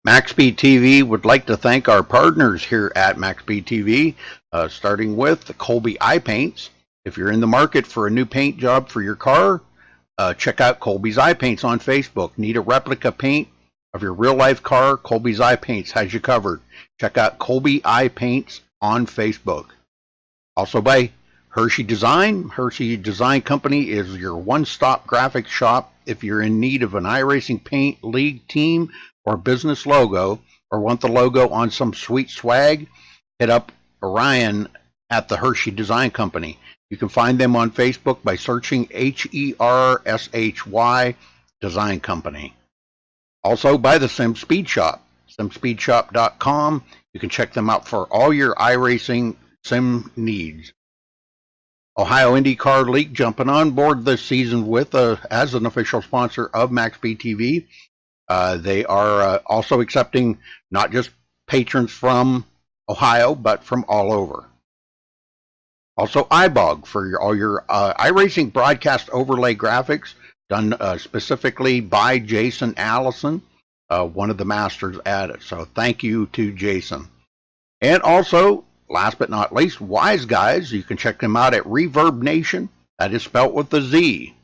MaxSpeedTV would like to thank our partners here at MaxSpeedTV, starting with the Colby Eye Paints. If you're in the market for a new paint job for your car, check out Colby's Eye Paints on Facebook. Need a replica paint of your real-life car? Colby's Eye Paints has you covered. Check out Colby Eye Paints on Facebook. Also by Hershey Design. Hershey Design Company is your one-stop graphics shop if you're in need of an iRacing paint league team or business logo, or want the logo on some sweet swag. Hit up Orion at the Hershey Design Company. You can find them on Facebook by searching HERSHY Design Company. Also by the Sim Speed Shop, simspeedshop.com. You can check them out for all your iRacing sim needs. Ohio IndyCar League jumping on board this season with as an official sponsor of MaxSpeedTV. They are also accepting not just patrons from Ohio, but from all over. Also, iBog for all your iRacing broadcast overlay graphics done specifically by Jason Allison, one of the masters at it. So thank you to Jason. And also, last but not least, Wise Guys. You can check them out at Reverb Nation. That is spelt with a Z.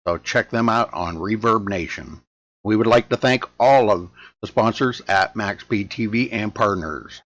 So check them out on Reverb Nation. We would like to thank all of the sponsors at MaxSpeedTV and partners.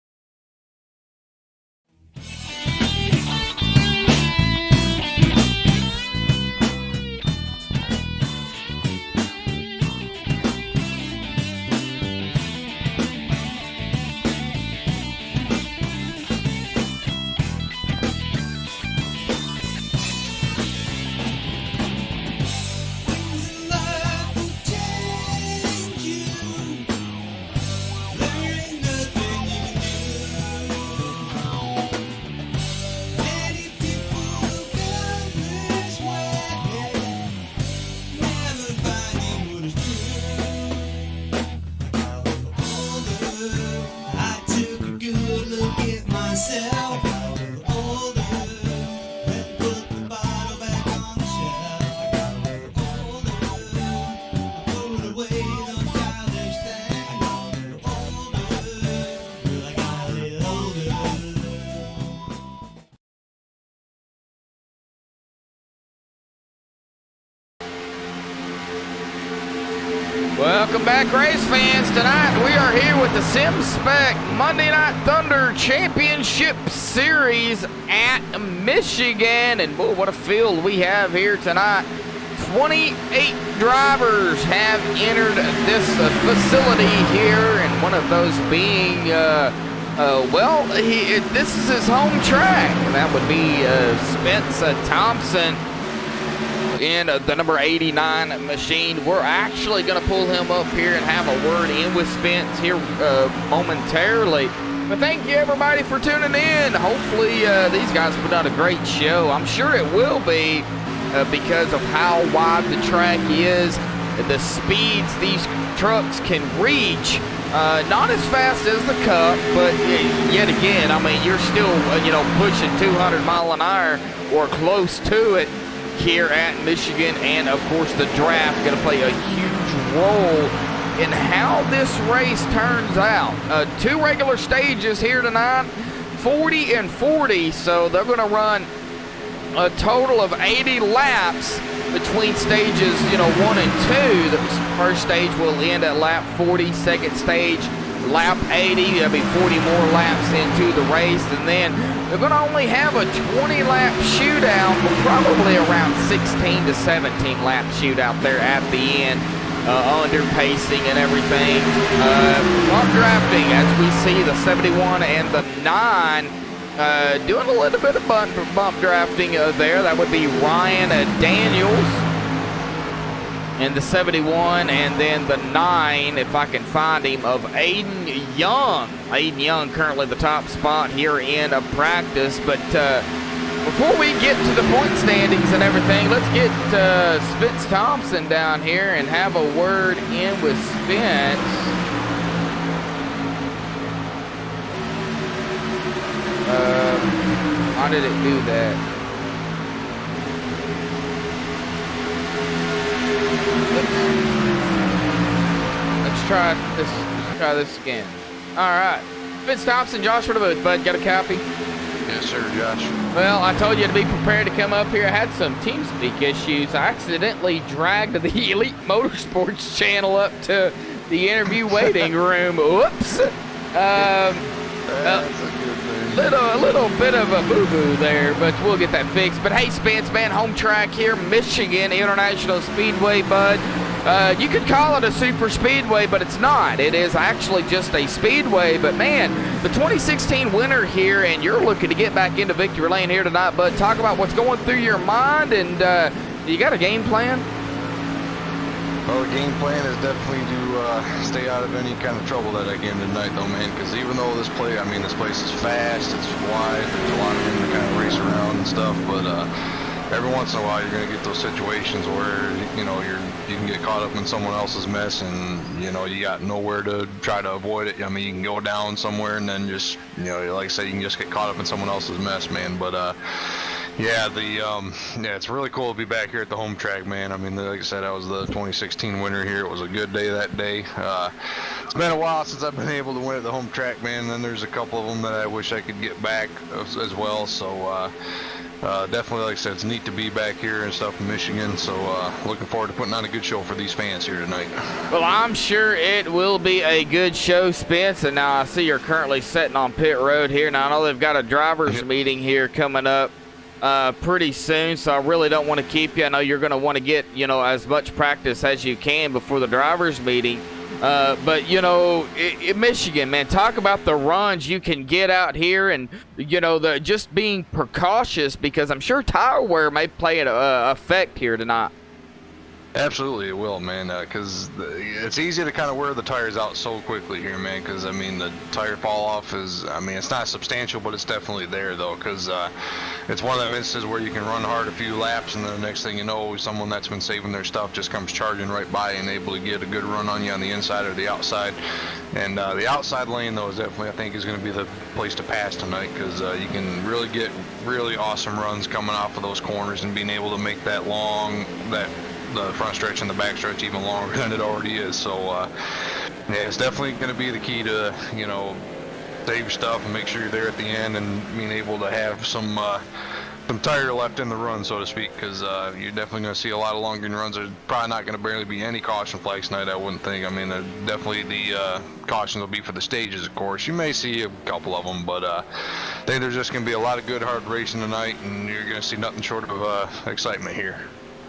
Welcome back, race fans. Tonight we are here with the Sim Spec Monday Night Thunder Championship Series at Michigan. And boy, what a field we have here tonight. 28 drivers have entered this facility here, and one of those being, this is his home track. And that would be Spence Thompson in the number 89 machine. We're actually going to pull him up here and have a word in with Spence here momentarily. But thank you everybody for tuning in. Hopefully these guys put out a great show. I'm sure it will be because of how wide the track is, the speeds these trucks can reach. Not as fast as the Cup, but yet again, I mean, you're still pushing 200 mile an hour or close to it here at Michigan. And of course the draft going to play a huge role in how this race turns out. Two regular stages here tonight, 40 and 40, so they're going to run a total of 80 laps between stages 1 and 2. The first stage will end at lap 40, second stage lap 80. There'll be 40 more laps into the race, and then they're going to only have a 20-lap shootout, but probably around 16 to 17 lap shootout there at the end, under pacing and everything. Bump drafting, as we see the 71 and the 9 doing a little bit of bump drafting there. That would be Ryan Daniels in the 71, and then the 9, if I can find him, of Aiden Young. Aiden Young currently the top spot here in a practice. But before we get to the point standings and everything, let's get Spence Thompson down here and have a word in with Spence. How did it do that? Let's try this Try this again. All right. Vince Thompson, Josh for the booth, bud. Got a copy? Yes, sir, Josh. Well, I told you to be prepared to come up here. I had some TeamSpeak issues. I accidentally dragged the Elite Motorsports channel up to the interview waiting room. Whoops. That's a good thing. A little bit of a boo-boo there, but we'll get that fixed. But hey, Spence, man, home track here, Michigan International Speedway, bud. You could call it a super speedway, but it's not. It is actually just a speedway. But man, the 2016 winner here, and you're looking to get back into victory lane here tonight, bud. Talk about what's going through your mind, and you got a game plan? Well, the game plan is definitely to stay out of any kind of trouble that I get in tonight, though, man. Because even though this place is fast, it's wide, there's a lot of room to kind of race around and stuff, but every once in a while you're going to get those situations where you can get caught up in someone else's mess, and you got nowhere to try to avoid it. I mean, you can go down somewhere and then just like I said, you can just get caught up in someone else's mess, man. But yeah, it's really cool to be back here at the home track, man. I mean, like I said, I was the 2016 winner here. It was a good day that day. It's been a while since I've been able to win at the home track, man. And then there's a couple of them that I wish I could get back as well. So definitely, like I said, it's neat to be back here and stuff in Michigan. So looking forward to putting on a good show for these fans here tonight. Well, I'm sure it will be a good show, Spence. And now I see you're currently sitting on pit road here. Now I know they've got a drivers meeting here coming up pretty soon, so I really don't want to keep you. I know you're going to want to get as much practice as you can before the drivers meeting. But in Michigan, man, talk about the runs you can get out here, and the just being precautious, because I'm sure tire wear may play an effect here tonight. Absolutely, it will, man, because it's easy to kind of wear the tires out so quickly here, man, because, I mean, the tire fall off is, I mean, it's not substantial, but it's definitely there, though, because it's one of them instances where you can run hard a few laps, and then the next thing you know, someone that's been saving their stuff just comes charging right by and able to get a good run on you on the inside or the outside. And the outside lane, though, is definitely, I think, is going to be the place to pass tonight, because you can really get really awesome runs coming off of those corners and being able to make that the front stretch and the back stretch even longer than it already is. So yeah, it's definitely going to be the key to save your stuff and make sure you're there at the end and being able to have some tire left in the run, so to speak, because you're definitely going to see a lot of long green runs. There's probably not going to barely be any caution flags tonight, I wouldn't think. I mean, definitely the cautions will be for the stages, of course. You may see a couple of them, but I think there's just going to be a lot of good hard racing tonight, and you're going to see nothing short of excitement here.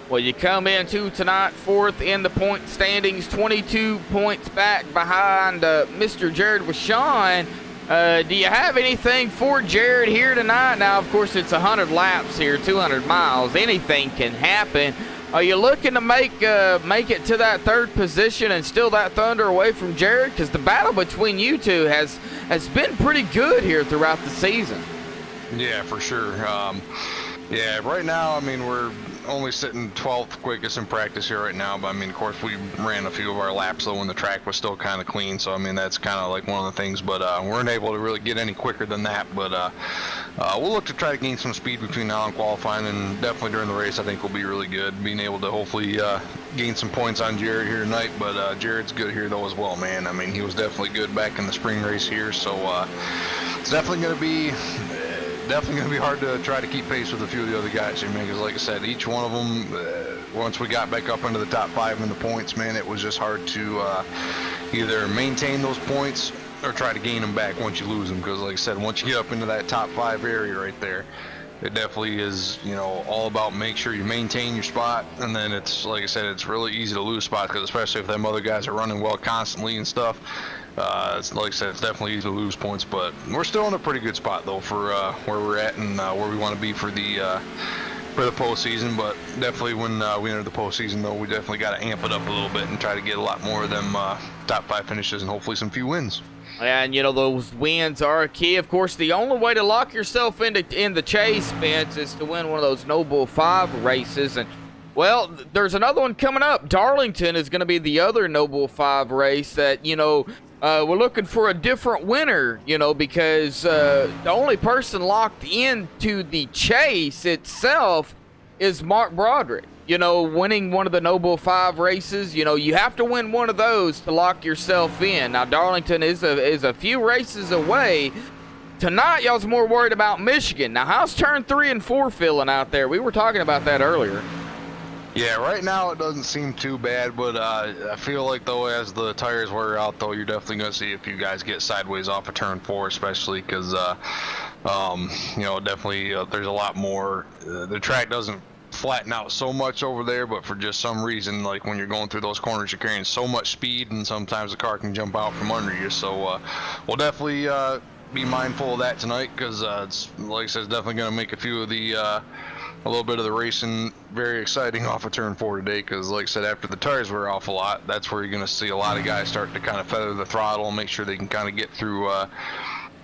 Well, you come into tonight fourth in the point standings, 22 points back behind Mr. Jared Washon. Do you have anything for Jared here tonight? Now, of course, it's 100 laps here, 200 miles. Anything can happen. Are you looking to make it to that third position and steal that thunder away from Jared? Because the battle between you two has been pretty good here throughout the season. Yeah, for sure. Yeah, right now, I mean, we're only sitting 12th quickest in practice here right now, but I mean, of course, we ran a few of our laps though when the track was still kind of clean, so I mean, that's kind of like one of the things, but we weren't able to really get any quicker than that. But we'll look to try to gain some speed between now and qualifying, and definitely during the race I think we'll be really good, being able to hopefully gain some points on Jared here tonight. But Jared's good here though as well, man. I mean, he was definitely good back in the spring race here, so it's definitely going to be hard to try to keep pace with a few of the other guys here, man, because like I said, each one of them, once we got back up into the top 5 in the points, man, it was just hard to either maintain those points or try to gain them back once you lose them, because like I said, once you get up into that top 5 area right there, it definitely is, all about make sure you maintain your spot, and then it's, like I said, it's really easy to lose spots, because especially if them other guys are running well constantly and stuff, it's, like I said, it's definitely easy to lose points, but we're still in a pretty good spot though for where we're at and where we want to be for the postseason. But definitely when we enter the postseason though, we definitely got to amp it up a little bit and try to get a lot more of them top 5 finishes and hopefully some few wins. And those wins are key. Of course, the only way to lock yourself in the chase, Spence, is to win one of those Noble 5 races. And well, there's another one coming up. Darlington is going to be the other Noble 5 race that we're looking for a different winner, because the only person locked into the chase itself is Mark Broderick. you know, winning one of the Noble 5 races. You know, you have to win one of those to lock yourself in. Now, Darlington is a few races away. Tonight, y'all's more worried about Michigan. Now, how's turn 3 and 4 feeling out there? We were talking about that earlier. Yeah, right now it doesn't seem too bad, but I feel like, though, as the tires wear out, though, you're definitely going to see a few guys get sideways off of turn 4, especially because, you know, definitely there's a lot more. The track doesn't flatten out so much over there, but for just some reason, like when you're going through those corners, you're carrying so much speed, and sometimes the car can jump out from under you. So we'll definitely be mindful of that tonight, because it's, like I said, it's definitely going to make a few of the a little bit of the racing very exciting off of turn 4 today, because like I said, after the tires wear off a lot, that's where you're going to see a lot of guys start to kind of feather the throttle and make sure they can kind of get through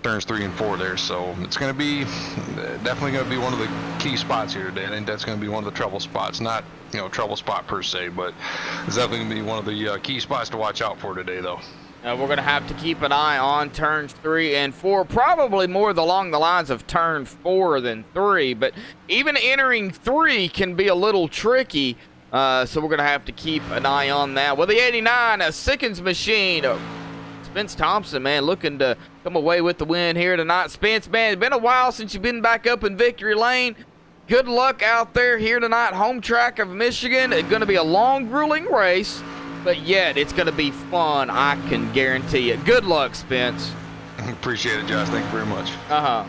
turns 3 and 4 there. So it's going to be definitely going to be one of the key spots here today. I think that's going to be one of the trouble spots, not, you know, trouble spot per se, but it's definitely going to be one of the key spots to watch out for today, though. We're going to have to keep an eye on turns 3 and 4, probably more along the lines of turn 4 than 3, but even entering 3 can be a little tricky, so we're going to have to keep an eye on that. Well, the 89 Sickens machine, Spence Thompson, man, looking to come away with the win here tonight. Spence, man, it's been a while since you've been back up in victory lane. Good luck out there here tonight, home track of Michigan. It's going to be a long, grueling race, but yet it's going to be fun, I can guarantee it. Good luck, Spence. Appreciate it, Josh. Thank you very much. All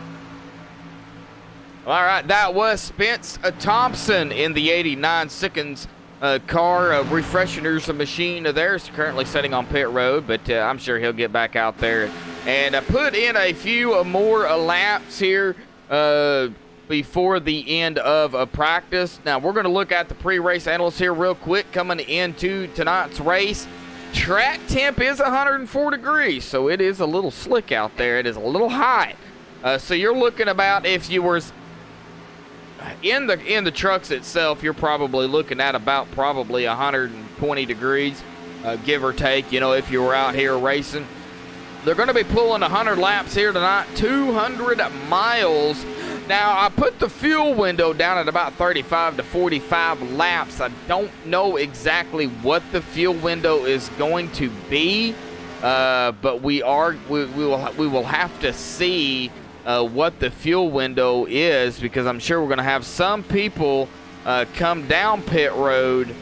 right, that was Spence Thompson in the 89 Sickens car. Refresheners machine there's currently sitting on pit road, but I'm sure he'll get back out there and put in a few more laps here before the end of practice. Now, we're going to look at the pre-race analysts here real quick coming into tonight's race. Track temp is 104 degrees, so it is a little slick out there. It is a little hot. So you're looking about, if you were in the trucks itself, you're probably looking at about probably 120 degrees, give or take, you know, if you were out here racing. They're going to be pulling 100 laps here tonight, 200 miles. Now, I put the fuel window down at about 35 to 45 laps. I don't know exactly what the fuel window is going to be, but we will have to see what the fuel window is, because I'm sure we're going to have some people come down pit road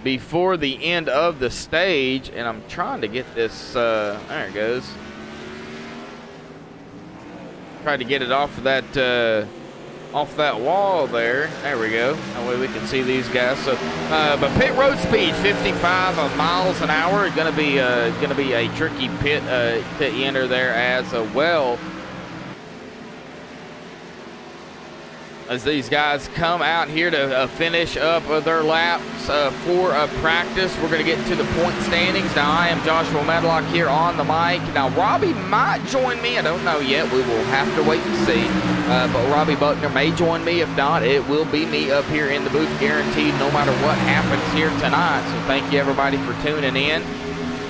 before the end of the stage. And I'm trying to get this, there it goes. Tried to get it off of that wall there. There we go. That way we can see these guys. So, but pit road speed 55 miles an hour. Going to be a tricky pit enter there as well. As these guys come out here to finish up their laps for practice. We're going to get to the point standings. Now, I am Joshua Medlock here on the mic. Now, Robbie might join me. I don't know yet. We will have to wait and see. But Robbie Buckner may join me. If not, it will be me up here in the booth, guaranteed, no matter what happens here tonight. So thank you, everybody, for tuning in.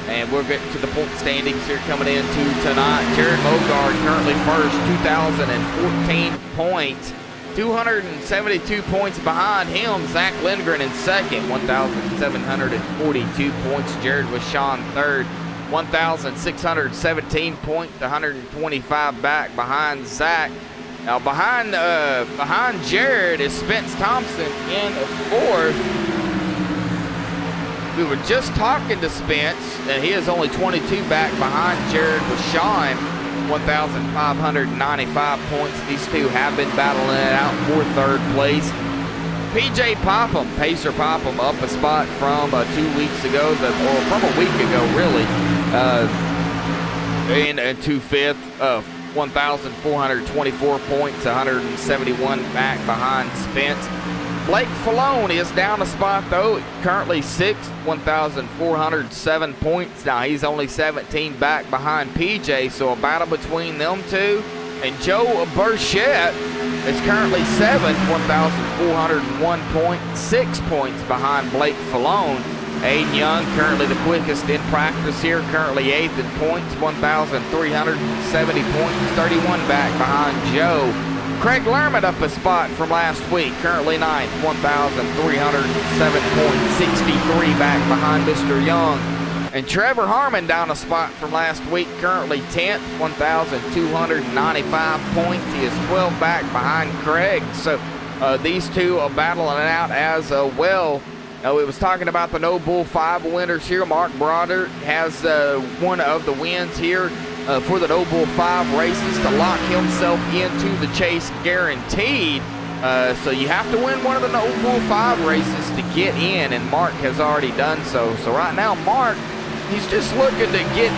And we'll get to the point standings here coming into tonight. Jared Mogard currently first, 2,014 points. 272 points behind him. Zach Lindgren in second, 1,742 points. Jared Wishon third, 1,617 points, 125 back behind Zach. Now behind Jared is Spence Thompson in fourth. We were just talking to Spence, and he is only 22 back behind Jared Wishon. 1,595 points. These two have been battling it out for third place. PJ Popham, Pacer Popham, up a spot from 2 weeks ago, or from a week ago, really, into fifth, 1,424 points, 171 back behind Spence. Blake Falone is down a spot, though, currently sixth, 1,407 points. Now, he's only 17 back behind PJ, so a battle between them two. And Joe Burchett is currently seventh, 1,401 points, 6 points behind Blake Falone. Aiden Young, currently the quickest in practice here, currently eighth in points, 1,370 points, 31 back behind Joe. Craig Lerman up a spot from last week, currently 9th, 1,307.63 back behind Mr. Young. And Trevor Harmon down a spot from last week, currently 10th, 1,295 points. He is 12 back behind Craig. So these two are battling it out as well. We was talking about the No Bull 5 winners here. Mark Broderick has one of the wins here for the No Bull 5 races to lock himself into the chase guaranteed. So you have to win one of the No Bull 5 races to get in, and Mark has already done so. So right now, Mark, he's just looking to get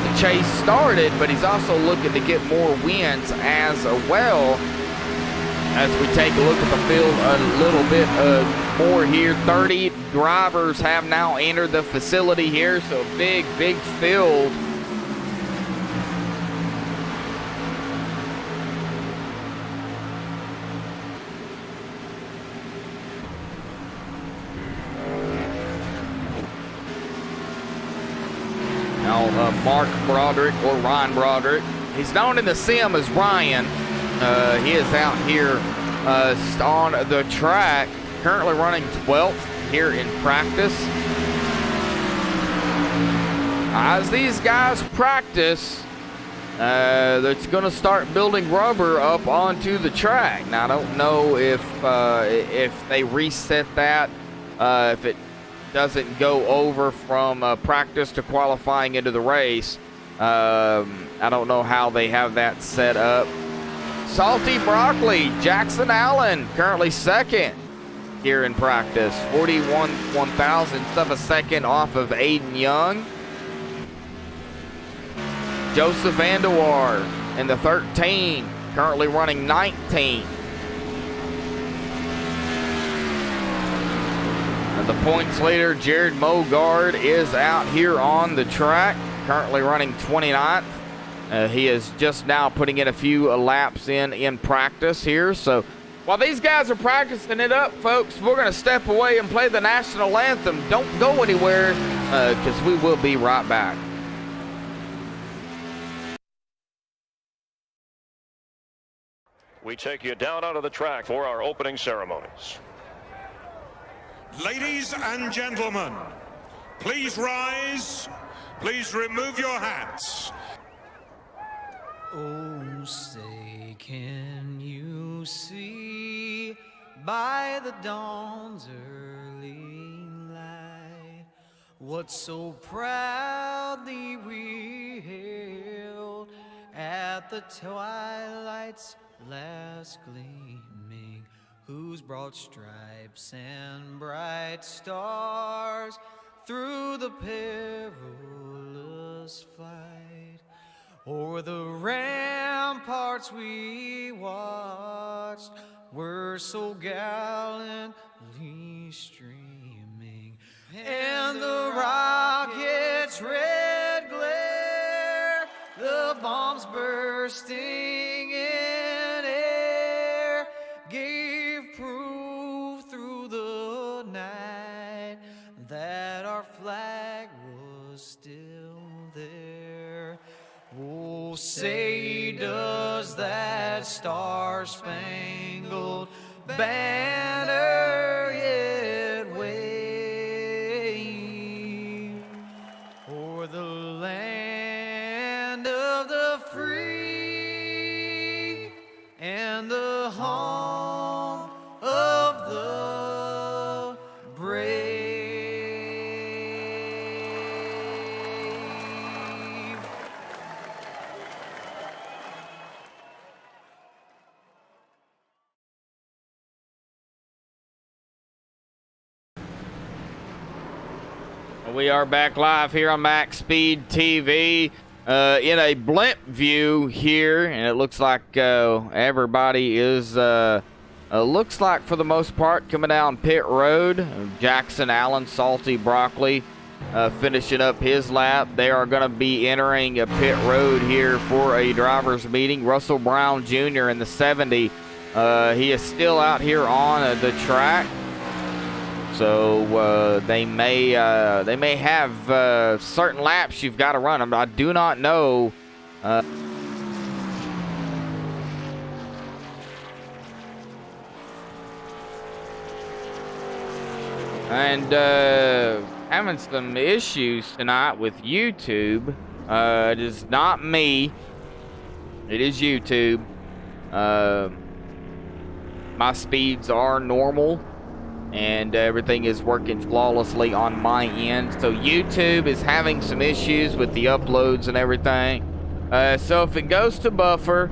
the chase started, but he's also looking to get more wins as well. As we take a look at the field a little bit more here, 30 drivers have now entered the facility here, so big field. Now, Mark Broderick, or Ryan Broderick, he's known in the sim as Ryan. He is out here on the track, currently running 12th here in practice. As these guys practice, it's going to start building rubber up onto the track. Now, I don't know if they reset that, if it doesn't go over from practice to qualifying into the race. I don't know how they have that set up. Salty Broccoli, Jackson Allen, currently second here in practice. 41 1,000ths of a second off of Aiden Young. Joseph Andewar in the 13, currently running 19. And the points leader, Jared Mogard, is out here on the track, currently running 29th. He is just now putting in a few laps in practice here. So while these guys are practicing it up, folks, we're going to step away and play the national anthem. Don't go anywhere, because we will be right back. We take you down onto the track for our opening ceremonies. Ladies and gentlemen, please rise. Please remove your hats. Oh, say, can you see by the dawn's early light what so proudly we hailed at the twilight's last gleaming, whose broad stripes and bright stars through the perilous flight o'er the ramparts we watched were so gallantly streaming, and the rocket's red glare, the bombs bursting in air, gave proof through the night that our flag was still there. Oh, say does that star-spangled banner yet wave o'er the land of the free and the home of the brave? We are back live here on MaxSpeedTV in a blimp view here, and it looks like everybody is, looks like for the most part, coming down pit road. Jackson Allen, Salty Broccoli, finishing up his lap. They are going to be entering a pit road here for a driver's meeting. Russell Brown Jr. in the 70, he is still out here on the track. So they may have certain laps you've got to run them. I do not know. And having some issues tonight with YouTube. It is not me. It is YouTube. My speeds are normal, and everything is working flawlessly on my end. So YouTube is having some issues with the uploads and everything. So if it goes to buffer,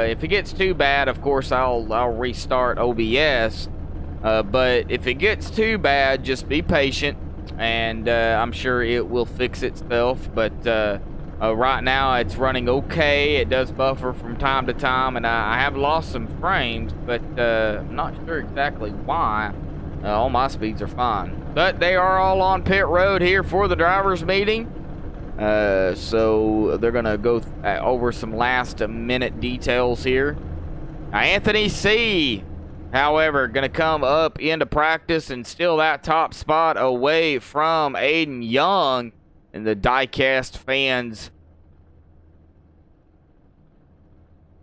if it gets too bad, of course I'll restart OBS. But if it gets too bad, just be patient, and I'm sure it will fix itself. But right now it's running okay. It does buffer from time to time, and I have lost some frames, but I'm not sure exactly why. All my speeds are fine, but they are all on pit road here for the drivers meeting. So they're gonna go over some last minute details here. Now, Anthony C, however, gonna come up into practice and steal that top spot away from Aiden Young and the diecast fans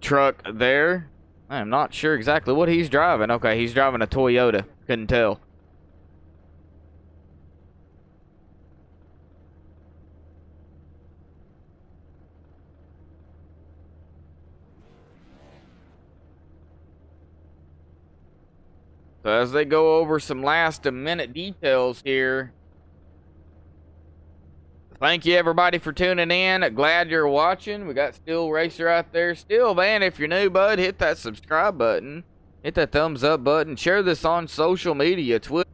truck there. I'm not sure exactly what he's driving. Okay, he's driving a Toyota. Couldn't tell. So as they go over some last minute details here, thank you everybody for tuning in. Glad you're watching. We got Steel Racer out there. Still, man, if you're new, bud, hit that subscribe button. Hit that thumbs up button. Share this on social media, Twitter.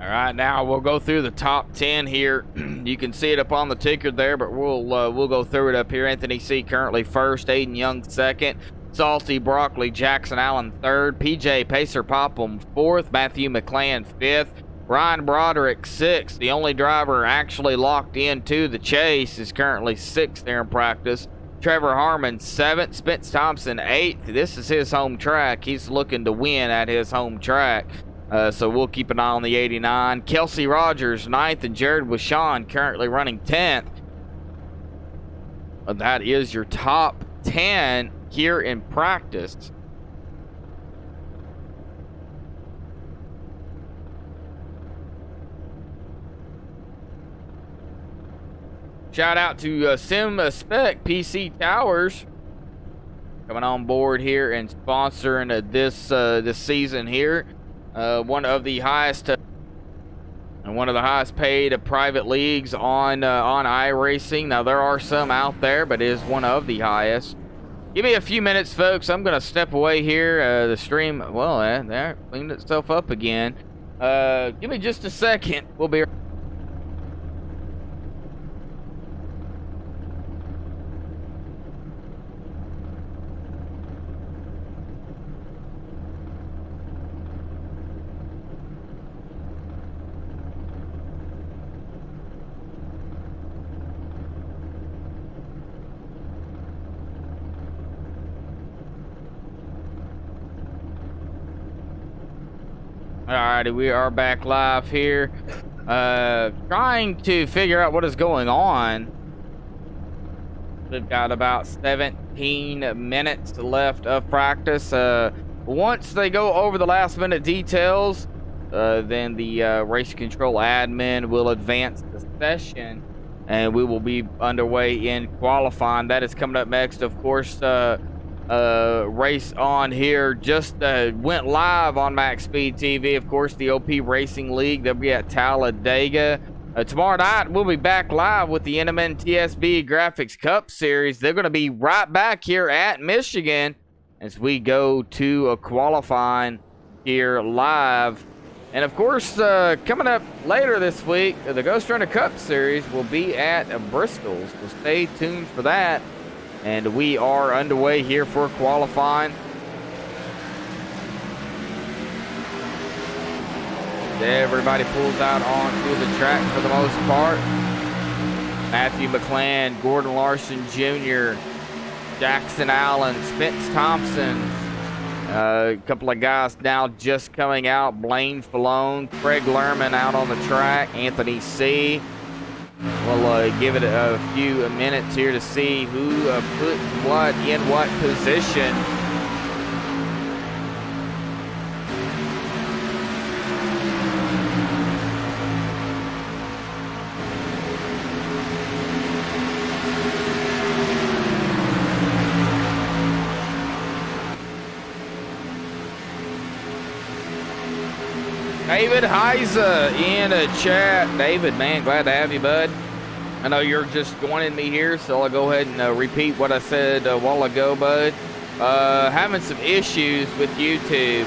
All right, now we'll go through the top 10 here. You can see it up on the ticker there, but we'll go through it up here. Anthony C currently first, Aiden Young second, Salty Broccoli Jackson Allen third, PJ Pacer Popham fourth, Matthew McClan fifth, Ryan Broderick sixth. The only driver actually locked into the chase is currently sixth there in practice. Trevor Harmon seventh, Spence Thompson eighth. This is his home track. He's looking to win at his home track. So we'll keep an eye on the 89. Kelsey Rogers, 9th, and Jared Wishon currently running 10th. That is your top 10 here in practice. Shout out to Sim Spec PC Towers coming on board here and sponsoring this season here. One of the highest and one of the highest paid private leagues on iRacing. Now there are some out there, but it is one of the highest. Give me a few minutes, folks. I'm gonna step away here. The stream, well, there cleaned itself up again. Give me just a second. We'll be. Alrighty, we are back live here. Trying to figure out what is going on. We've got about 17 minutes left of practice. Once they go over the last minute details, then the race control admin will advance the session, and we will be underway in qualifying. That is coming up next, of course. Race on here just went live on MaxSpeedTV. Of course, the OP Racing League, they'll be at Talladega. Tomorrow night, we'll be back live with the NMN TSB Graphics Cup Series. They're going to be right back here at Michigan as we go to qualifying here live. And of course, coming up later this week, the Ghost Runner Cup Series will be at Bristol, so stay tuned for that. And we are underway here for qualifying. Everybody pulls out onto the track for the most part. Matthew McClan, Gordon Larson Jr., Jackson Allen, Spence Thompson, a couple of guys now just coming out. Blaine Falone, Craig Lerman out on the track, Anthony C. We'll give it a few minutes here to see who put what in what position. David Heiza in a chat. David, man, glad to have you, bud. I know you're just joining me here, so I'll go ahead and repeat what I said a while ago, bud. Having some issues with YouTube.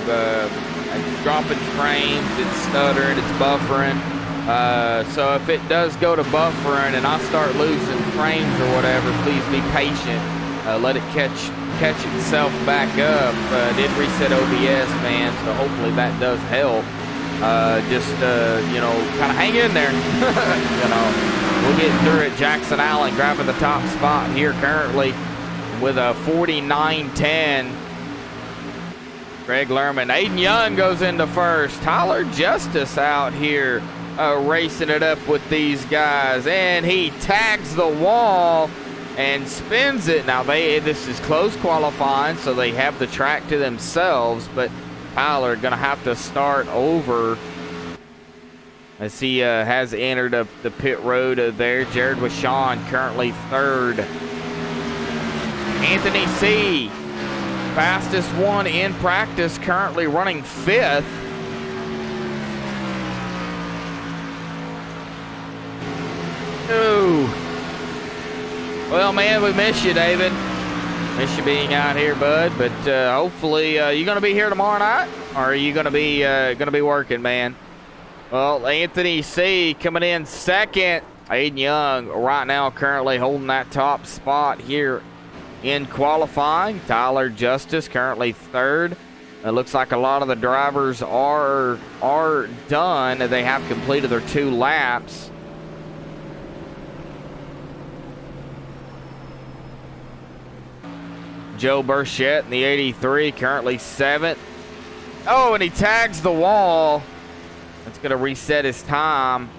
Dropping frames, it's stuttering, it's buffering. So if it does go to buffering and I start losing frames or whatever, please be patient. Let it catch itself back up. Did reset OBS, man, so hopefully that does help. You know, kind of hang in there. You know, we'll get through it. Jackson Allen grabbing the top spot here currently with a 49.10. Greg Lerman. Aiden Young goes into first. Tyler Justice out here racing it up with these guys. And he tags the wall and spins it. Now, this is close qualifying, so they have the track to themselves, but Tyler going to have to start over as he has entered the pit road there. Jared Washon currently third. Anthony C., fastest one in practice, currently running fifth. Ooh. Well, man, we miss you, David. Miss you being out here, bud. But hopefully, you gonna be here tomorrow night, or are you gonna be working, man? Well, Anthony C. coming in second. Aiden Young right now currently holding that top spot here in qualifying. Tyler Justice currently third. It looks like a lot of the drivers are done. They have completed their 2 laps. Joe Burchett in the 83, currently 7th. Oh, and he tags the wall. That's going to reset his time.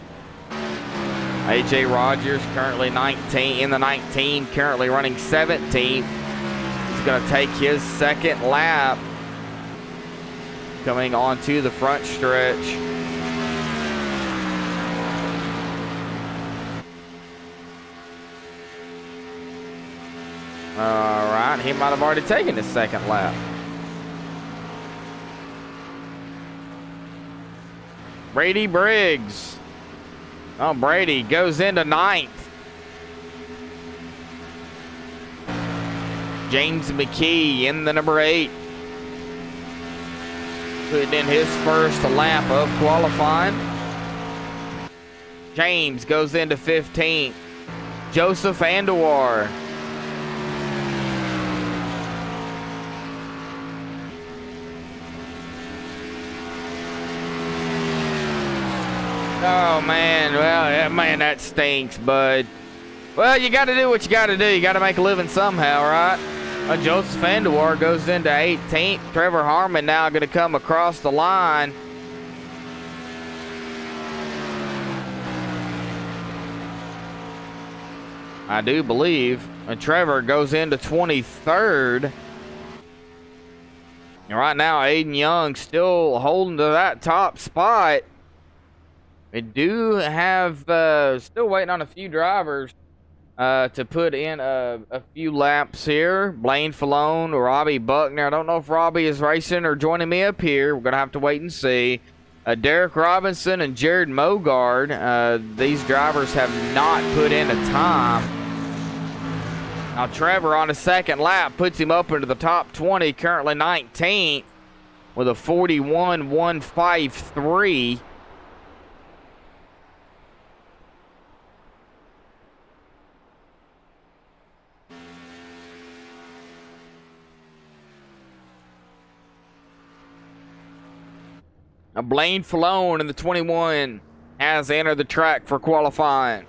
AJ Rogers currently 19, in the 19, currently running 17th. He's going to take his 2nd lap, coming onto the front stretch. All right, he might have already taken his 2nd lap. Brady Briggs. Oh, Brady goes into 9th. James McKee in the number 8. Putting in his first lap of qualifying. James goes into 15th. Joseph Andewar. Oh, man. Well, man, that stinks, bud. Well, you got to do what you got to do. You got to make a living somehow, right? Joseph Andewar goes into 18th. Trevor Harmon now going to come across the line. I do believe. And Trevor goes into 23rd. And right now, Aiden Young still holding to that top spot. We do have, still waiting on a few drivers to put in a few laps here. Blaine Falone, Robbie Buckner. I don't know if Robbie is racing or joining me up here. We're going to have to wait and see. Derek Robinson and Jared Mogard. These drivers have not put in a time. Now Trevor on his 2nd lap puts him up into the top 20, currently 19th. with a 41.153. Blaine Falone in the 21 has entered the track for qualifying.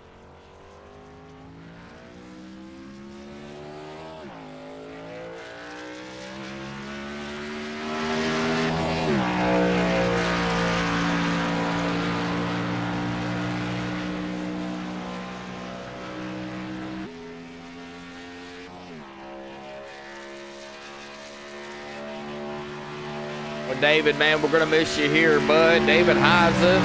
Well, David, man, we're going to miss you here, bud. David Heiser,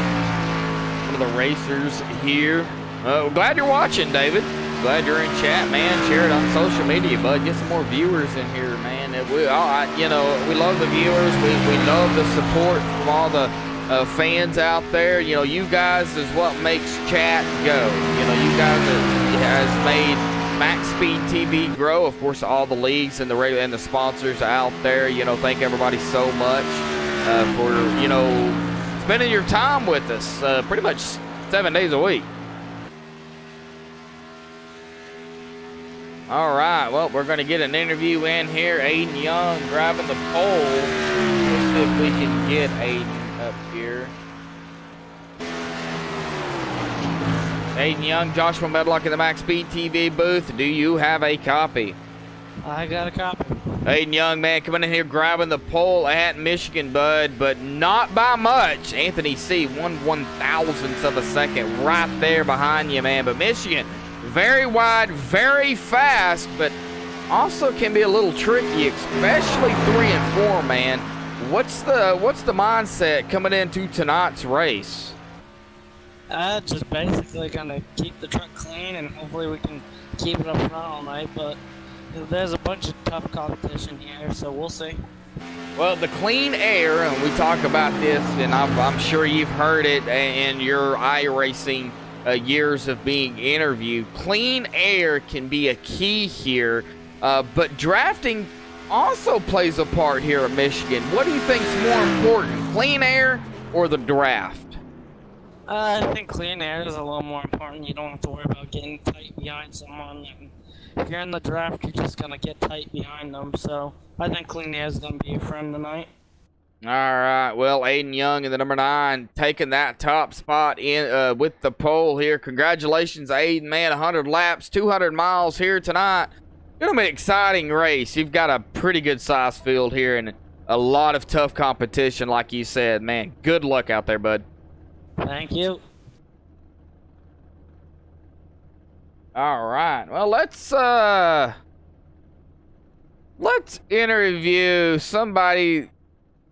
one of the racers here. We're glad you're watching, David. Glad you're in chat, man. Share it on social media, bud. Get some more viewers in here, man. We love the viewers. We love the support from all the fans out there. You know, you guys is what makes chat go. You know, you guys has made MaxSpeedTV grow. Of course, all the leagues and the sponsors out there. You know, thank everybody so much for, you know, spending your time with us pretty much 7 days a week. All right, well, we're going to get an interview in here. Aiden Young driving the pole. Let's see if we can get Aiden up here. Aiden Young, Joshua Medlock in the MaxSpeedTV booth. Do you have a copy? I got a copy. Aiden Young, man, coming in here grabbing the pole at Michigan, bud, but not by much. Anthony C, 1/1000th of a second right there behind you, man. But Michigan, very wide, very fast, but also can be a little tricky, especially 3 and 4, man. What's the mindset coming into tonight's race? Just basically gonna keep the truck clean and hopefully we can keep it up front all night, but there's a bunch of tough competition here, so we'll see. Well, the clean air, and we talk about this, and I'm sure you've heard it in your iRacing years of being interviewed. Clean air can be a key here, but drafting also plays a part here at Michigan. What do you think is more important, clean air or the draft? I think clean air is a little more important. You don't have to worry about getting tight behind someone. And if you're in the draft, you're just going to get tight behind them. So I think clean air is going to be a friend tonight. All right. Well, Aiden Young in the number 9 taking that top spot in with the pole here. Congratulations, Aiden, man. 100 laps, 200 miles here tonight. Going to be an exciting race. You've got a pretty good size field here and a lot of tough competition, like you said, man. Good luck out there, bud. Thank you. All right. Well, let's interview somebody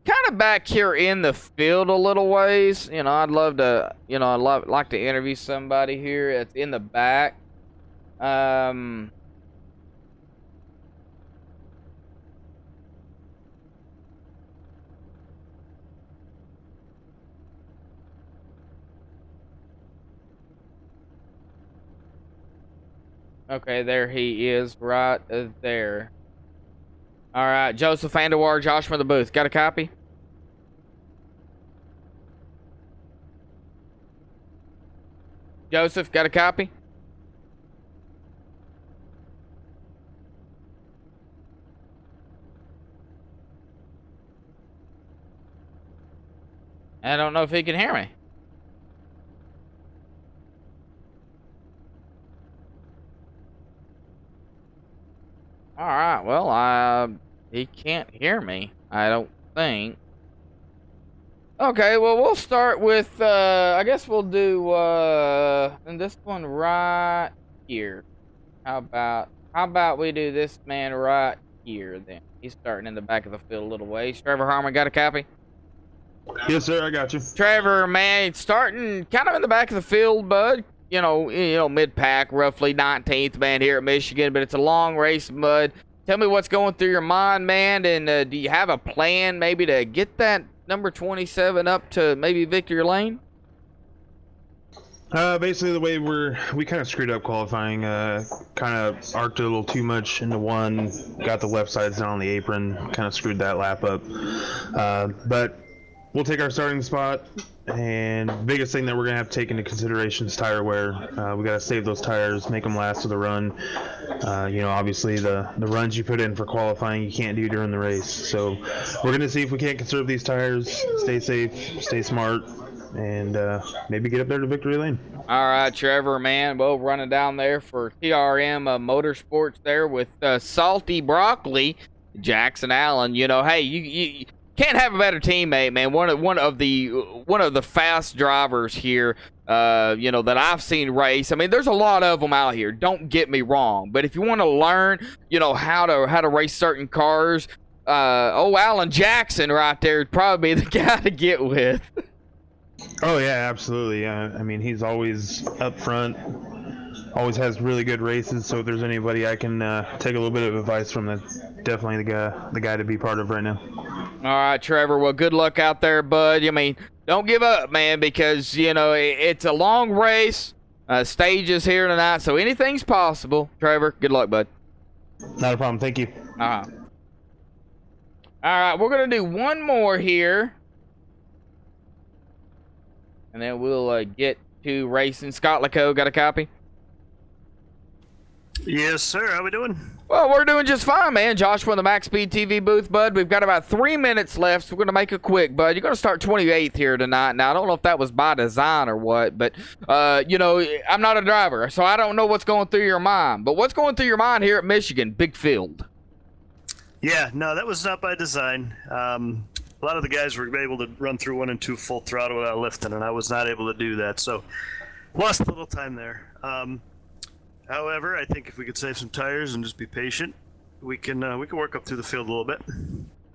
kind of back here in the field a little ways. You know, I'd love to, you know, like to interview somebody here that's in the back. Okay, there he is, right there. All right, Joseph Andewar, Josh from the booth. Got a copy? Joseph, got a copy? I don't know if he can hear me. All right, well, he can't hear me, I don't think. Okay, well, we'll start with, I guess we'll do, and this one right here. How about we do this man right here, then? He's starting in the back of the field a little ways. Trevor Harmon, got a copy? Yes, sir, I got you. Trevor, man, starting kind of in the back of the field, bud. You know, mid-pack, roughly 19th, man, here at Michigan, but it's a long race, bud. Tell me what's going through your mind, man, and do you have a plan maybe to get that number 27 up to maybe victory lane? Basically the way we kind of screwed up qualifying, kind of arced it a little too much into one, got the left sides down on the apron, kind of screwed that lap up. But we'll take our starting spot, and the biggest thing that we're going to have to take into consideration is tire wear. We got to save those tires, make them last to the run. Obviously the runs you put in for qualifying you can't do during the race. So we're going to see if we can't conserve these tires, stay safe, stay smart, and maybe get up there to victory lane. All right, Trevor, man. Well, running down there for TRM Motorsports there with Salty Broccoli, Jackson Allen. Hey, you can't have a better teammate, man. One of the fast drivers here, that I've seen race. I mean, there's a lot of them out here. Don't get me wrong, but if you want to learn, how to race certain cars, Alan Jackson right there would probably be the guy to get with. Oh yeah, absolutely. I mean, he's always up front, always has really good races. So if there's anybody I can take a little bit of advice from, that's definitely the guy to be part of right now. All right, Trevor. Well, good luck out there, bud. I mean, don't give up, man, because it's a long race. Stages here tonight, so anything's possible. Trevor, good luck, bud. Not a problem. Thank you. All right, we're gonna do one more here. And then we'll get to racing. Scott Laco, got a copy? Yes, sir. How we doing? Well, we're doing just fine, man. Joshua in the MaxSpeedTV booth, bud. We've got about 3 minutes left, so we're going to make it quick, bud. You're going to start 28th here tonight. Now, I don't know if that was by design or what, but, I'm not a driver, so I don't know what's going through your mind. But what's going through your mind here at Michigan? Big field. Yeah, no, that was not by design. A lot of the guys were able to run through 1 and 2 full throttle without lifting, and I was not able to do that, so lost a little time there. However, I think if we could save some tires and just be patient, we can work up through the field a little bit.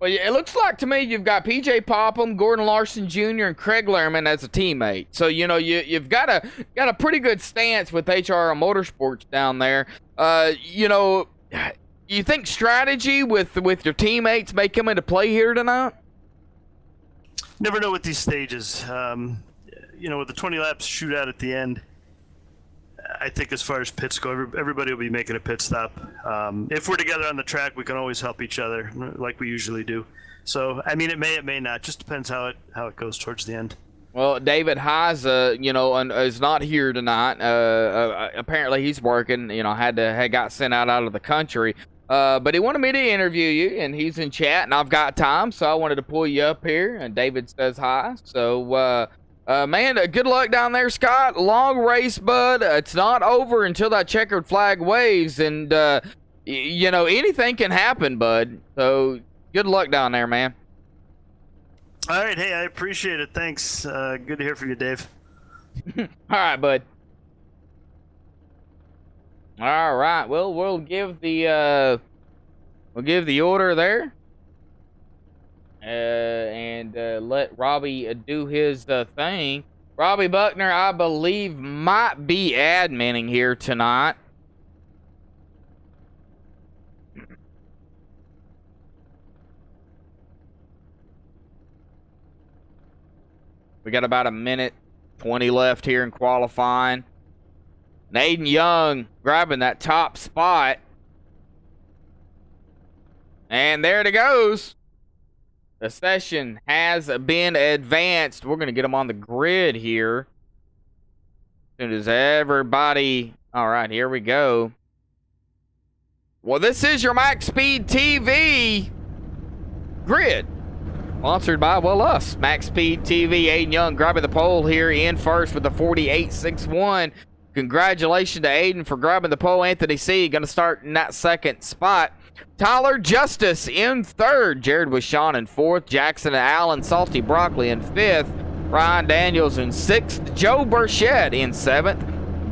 Well, yeah, it looks like to me you've got PJ Popham, Gordon Larson Jr., and Craig Lehrman as a teammate. So you've got a pretty good stance with HR Motorsports down there. You think strategy with your teammates may come into play here tonight? Never know with these stages. With the 20 laps shootout at the end, I think as far as pits go, everybody will be making a pit stop. If we're together on the track, we can always help each other like we usually do. So, I mean, it may not. Just depends how it goes towards the end. Well, David Heiza, is not here tonight. Apparently he's working, had got sent out of the country. But he wanted me to interview you, and he's in chat, and I've got time, so I wanted to pull you up here, and David says hi. So, man, good luck down there, Scott. Long race, bud. It's not over until that checkered flag waves, and, anything can happen, bud. So, good luck down there, man. All right, hey, I appreciate it. Thanks. Good to hear from you, Dave. All right, bud. All right. Well, we'll give the order there, and let Robbie do his thing. Robbie Buckner, I believe, might be adminning here tonight. We got about 1:20 left here in qualifying. Aiden Young grabbing that top spot. And there it goes. The session has been advanced. We're going to get them on the grid here. As soon as everybody... All right, here we go. Well, this is your MaxSpeedTV grid. Sponsored by, us. MaxSpeedTV. Aiden Young grabbing the pole here in first with the 48.61. Congratulations to Aiden for grabbing the pole. Anthony C. going to start in that second spot. Tyler Justice in third. Jared Wishon in fourth. Jackson and Allen, Salty Broccoli in fifth. Ryan Daniels in sixth. Joe Burchett in seventh.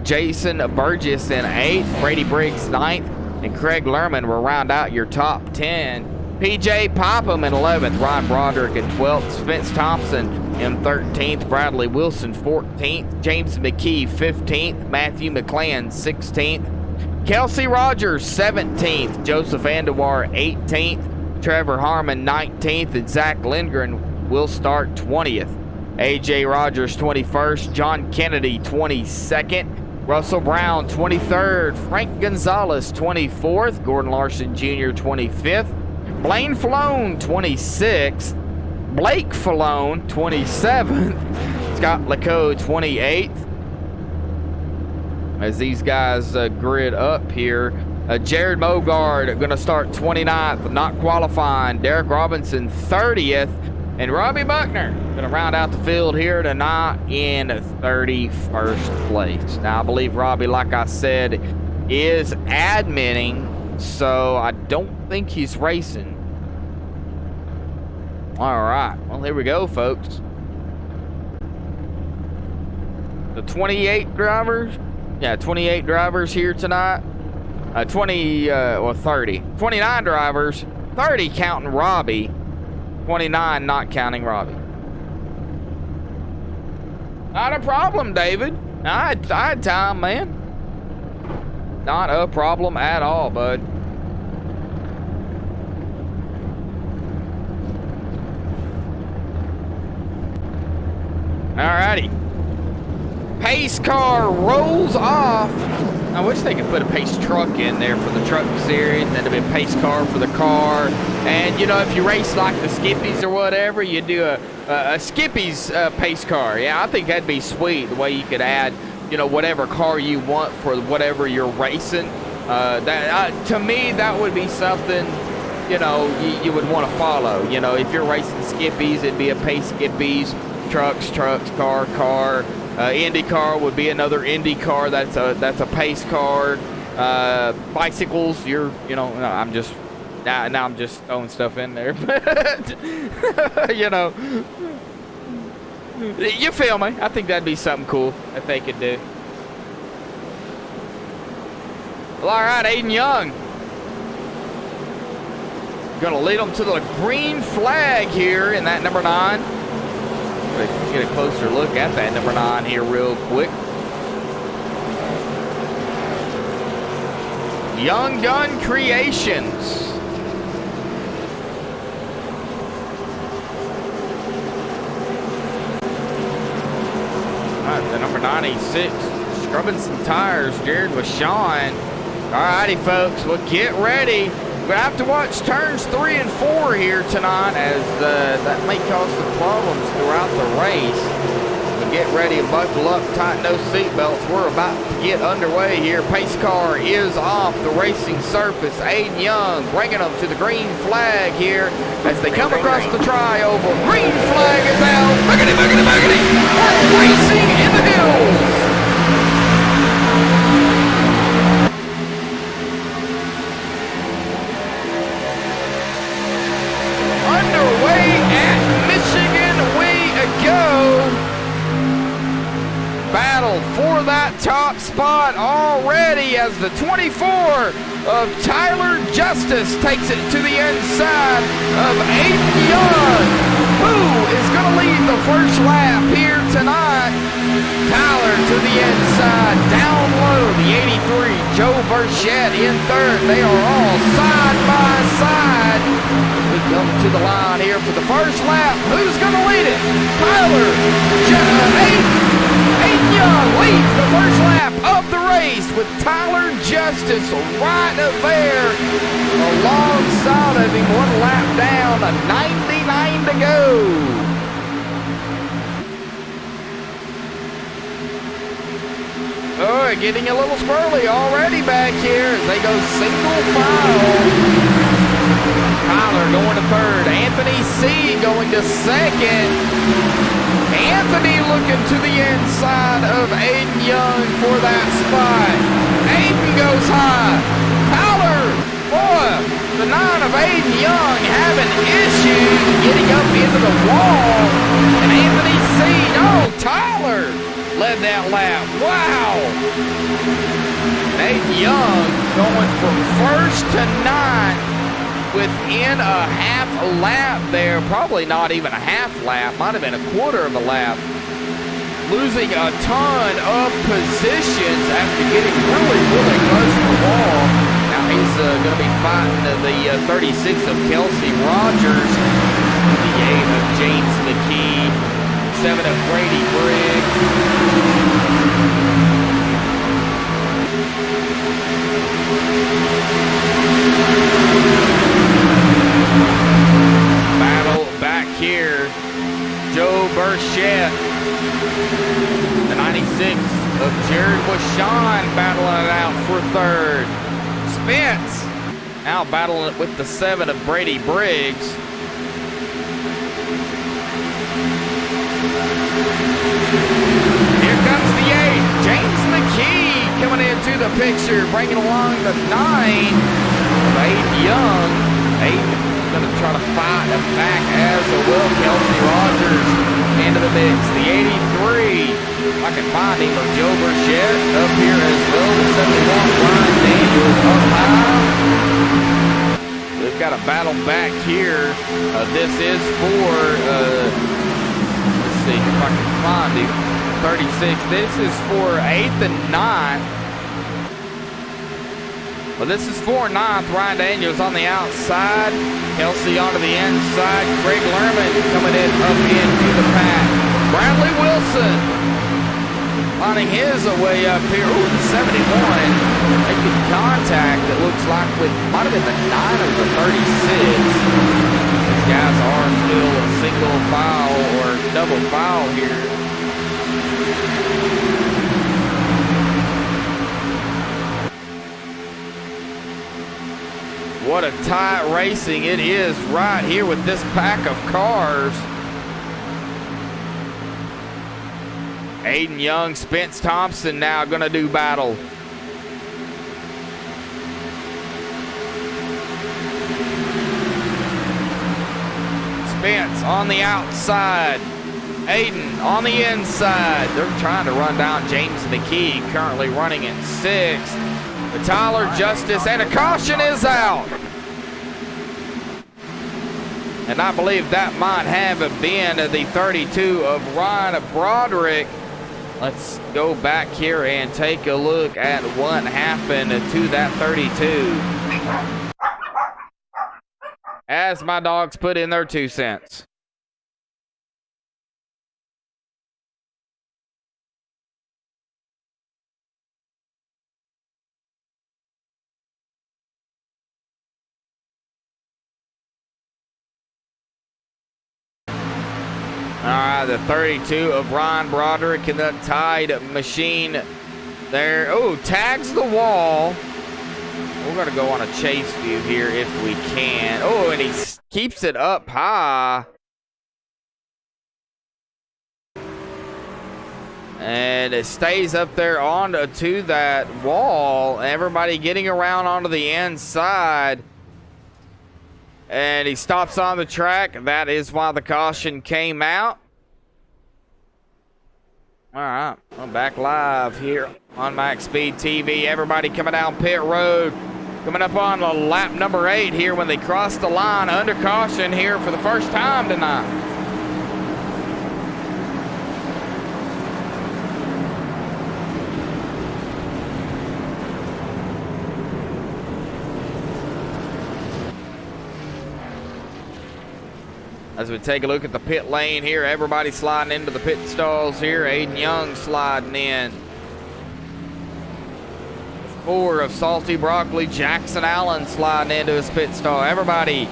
Jason Burgess in eighth. Brady Briggs ninth. And Craig Lehrman will round out your top 10. PJ Popham in 11th. Ryan Broderick in 12th. Spence Thompson in 13th. Bradley Wilson 14th. James McKee 15th. Matthew McClan 16th. Kelsey Rogers 17th. Joseph Andewar 18th. Trevor Harmon 19th. And Zach Lindgren will start 20th. A.J. Rogers 21st, John Kennedy 22nd, Russell Brown 23rd, Frank Gonzalez 24th, Gordon Larson Jr. 25th, Blaine Falone 26th, Blake Falone 27th, Scott Lacoe 28th. As these guys grid up here, Jared Mogard going to start 29th, not qualifying. Derek Robinson 30th, and Robbie Buckner going to round out the field here tonight in 31st place. Now, I believe Robbie, like I said, is admitting, so I don't think he's racing. All right, well, here we go, folks. The 28 drivers, 28 drivers here tonight. 30. 29 drivers, 30 counting Robbie, 29 not counting Robbie. Not a problem, David. I had time, man. Not a problem at all, bud. Alrighty. Pace car rolls off. I wish they could put a pace truck in there for the truck series, and then there'd be a pace car for the car. And you know, if you race like the Skippies or whatever, you do a Skippies pace car. Yeah, I think that'd be sweet. The way you could add, you know, whatever car you want for whatever you're racing. To me, that would be something, you know, you would want to follow. You know, if you're racing Skippies, it'd be a pace Skippies. Trucks, car. IndyCar would be another Indy car. That's a pace car. Bicycles, now I'm just throwing stuff in there, but you know, you feel me? I think that'd be something cool that they could do. Well, all right, Aiden Young gonna lead them to the green flag here in that number 9. Get a closer look at that number 9 here real quick. Young Gun Creations. All right, the number 96, scrubbing some tires, Jared Vachon. All righty, folks, well, get ready. We're going to have to watch turns 3 and 4 here tonight, as that may cause some problems throughout the race. But get ready, buckle up, tighten those seatbelts. We're about to get underway here. Pace car is off the racing surface. Aiden Young bringing them to the green flag here as they come across the tri-oval. Green flag is out. Boogity, boogity, boogity. We're racing in the hills. Battle for that top spot already as the 24 of Tyler Justice takes it to the inside of Aiden Young, who is going to lead the first lap here tonight. Tyler to the inside, down low, the 83, Joe Burchett in third. They are all side by side. As we come to the line here for the first lap, who's going to lead it? Tyler, Aiden Young leads the first lap of the race with Tyler Justice right up there alongside of him. 1 lap down, 99 to go. Oh, getting a little squirrely already back here as they go single file. Tyler going to third. Anthony C. going to second. Anthony looking to the inside of Aiden Young for that spot. Aiden goes high. Tyler, boy, the 9 of Aiden Young having issues getting up into the wall. And Anthony C. Tyler led that lap. Wow. Aiden Young going from first to 9. Within a half a lap there, probably not even a half lap, might have been a quarter of a lap. Losing a ton of positions after getting really, really close to the wall. Now he's going to be fighting the 36 of Kelsey Rogers, the 8 of James McKee, 7 of Brady Briggs. Battle back here. Joe Burchett. The 96 of Jared Washawn battling it out for third. Spence now battling it with the 7 of Brady Briggs. Here comes the 8. James McKee coming into the picture, bringing along the 9 of Aiden Young. Aiden going to try to fight him back as well. Kelsey Rogers into the mix. The 83, if I can find him, of Joe Burchett up here as well. The 71, Ryan Daniels up high. We've got a battle back here. This is for, let's see if I can find him. 36. This is for 8th and 9th. Well, this is for 9th. Ryan Daniels on the outside. Kelsey onto the inside. Greg Lerman coming in up into the pack. Bradley Wilson finding his way up here. Ooh, the 71. Making contact, it looks like, with might have been the 9 or the 36. These guys are still a single file or double file here. What a tight racing it is right here with this pack of cars. Aiden Young, Spence Thompson now going to do battle. Spence on the outside. Aiden on the inside. They're trying to run down James McKee, currently running in 6th. But Tyler Justice, and a caution is out. And I believe that might have been the 32 of Ryan Broderick. Let's go back here and take a look at what happened to that 32. As my dogs put in their 2 cents. All right, the 32 of Ryan Broderick in the Tide machine there. Oh, tags the wall. We're going to go on a chase view here if we can. Oh, and he keeps it up high. And it stays up there onto that wall. Everybody getting around onto the inside. And he stops on the track. That is why the caution came out. All right, I'm back live here on MaxSpeedTV. Everybody coming down pit road. Coming up on lap number 8 here when they cross the line under caution here for the first time tonight. As we take a look at the pit lane here, everybody sliding into the pit stalls here. Aiden Young sliding in. 4 of Salty Broccoli. Jackson Allen sliding into his pit stall. Everybody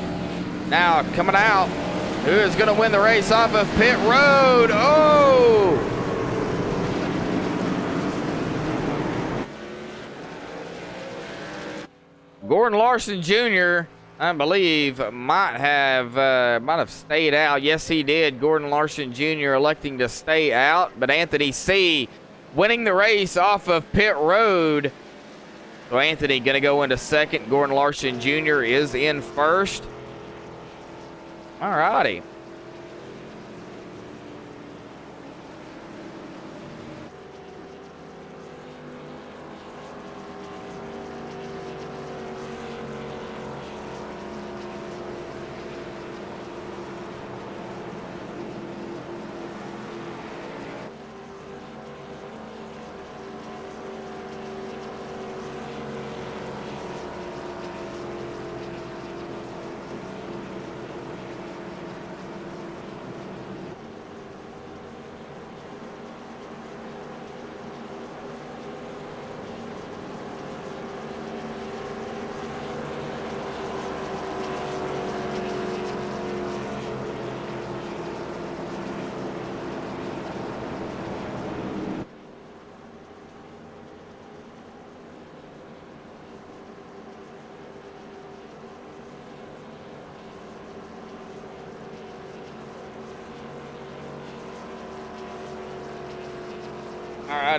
now coming out. Who is going to win the race off of pit road? Oh! Gordon Larson Jr., I believe, might have stayed out. Yes, he did. Gordon Larson Jr. electing to stay out, but Anthony C. winning the race off of pit road. So Anthony going to go into 2nd. Gordon Larson Jr. is in 1st. All righty.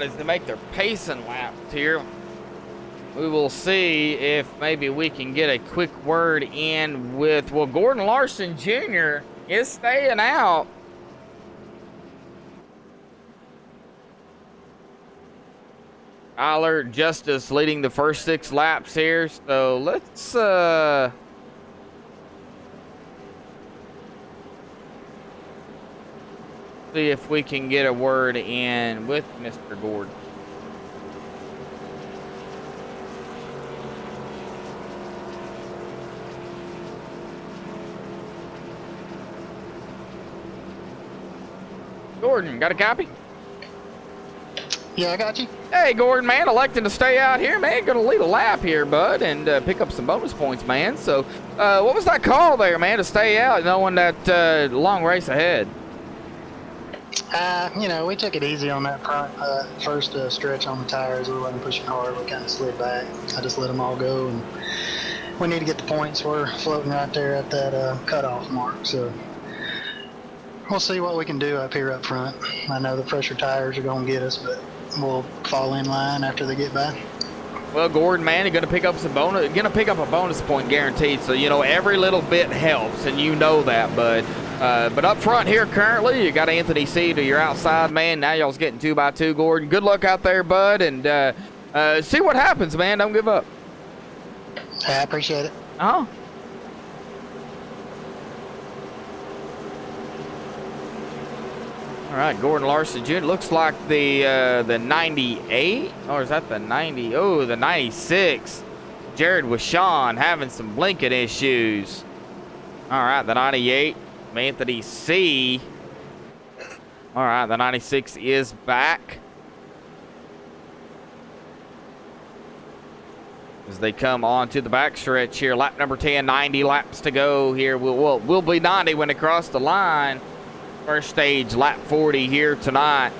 right, as they make their pacing laps here, we will see if maybe we can get a quick word in with, well, Gordon Larson Jr. is staying out. Tyler Justice leading the first 6 laps here, so let's see if we can get a word in with Mr. Gordon. Gordon, got a copy? Yeah, I got you. Hey, Gordon, man, electing to stay out here, man. Gonna lead a lap here, bud, and pick up some bonus points, man. So, what was that call there, man, to stay out, knowing that long race ahead? You know, we took it easy on that first stretch on the tires. We wasn't pushing hard. We kind of slid back. I just let them all go, and we need to get the points. We're floating right there at that cutoff mark, so we'll see what we can do up here up front. I know the pressure tires are going to get us, but we'll fall in line after they get by. Well, Gordon, man, you're going to pick up some bonus. You're going to pick up a bonus point guaranteed. So, you know, every little bit helps, and you know that, bud. But up front here currently, you got Anthony C. to your outside, man. Now y'all's getting 2x2, Gordon. Good luck out there, bud, and see what happens, man. Don't give up. I appreciate it. Uh-huh. All right, Gordon Larson Jr. Looks like the 98, or is that the 90? Oh, the 96. Jared Wishon having some blinking issues. All right, the 98, Anthony C. All right, the 96 is back. As they come on to the backstretch here, lap number 10, 90 laps to go here. We'll be 90 when they cross the line. First stage, lap 40 here tonight.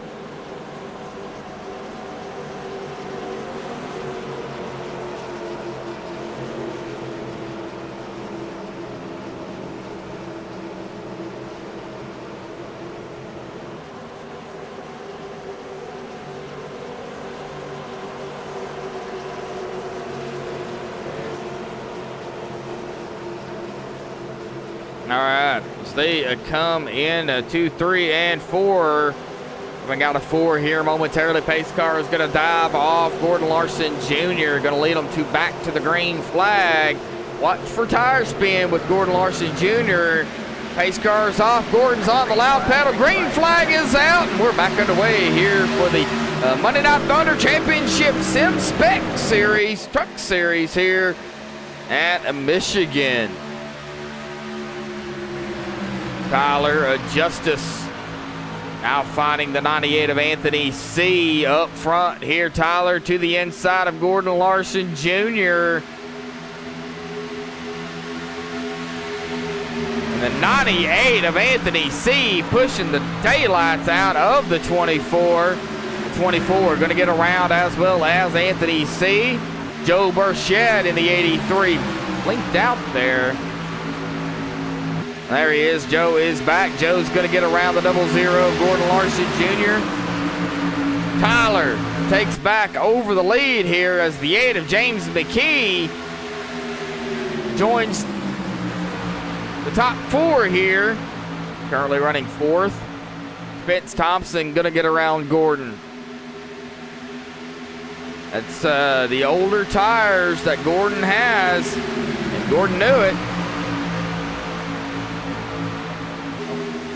All right, as they come in 2, 3, and 4. We got a 4 here momentarily. Pace car is going to dive off. Gordon Larson Jr. going to lead them back to the green flag. Watch for tire spin with Gordon Larson Jr. Pace car is off. Gordon's on the loud pedal. Green flag is out, and we're back underway here for the Monday Night Thunder Championship Sim Spec Series, Truck Series here at Michigan. Tyler Justice now finding the 98 of Anthony C. up front here. Tyler to the inside of Gordon Larson Jr. And the 98 of Anthony C. pushing the daylights out of the 24. The 24 going to get around as well as Anthony C. Joe Burchett in the 83 blinked out there. There he is. Joe is back. Joe's going to get around the 00 of Gordon Larson Jr. Tyler takes back over the lead here as the 8 of James McKee joins the top 4 here. Currently running 4th. Spence Thompson going to get around Gordon. That's the older tires that Gordon has, and Gordon knew it.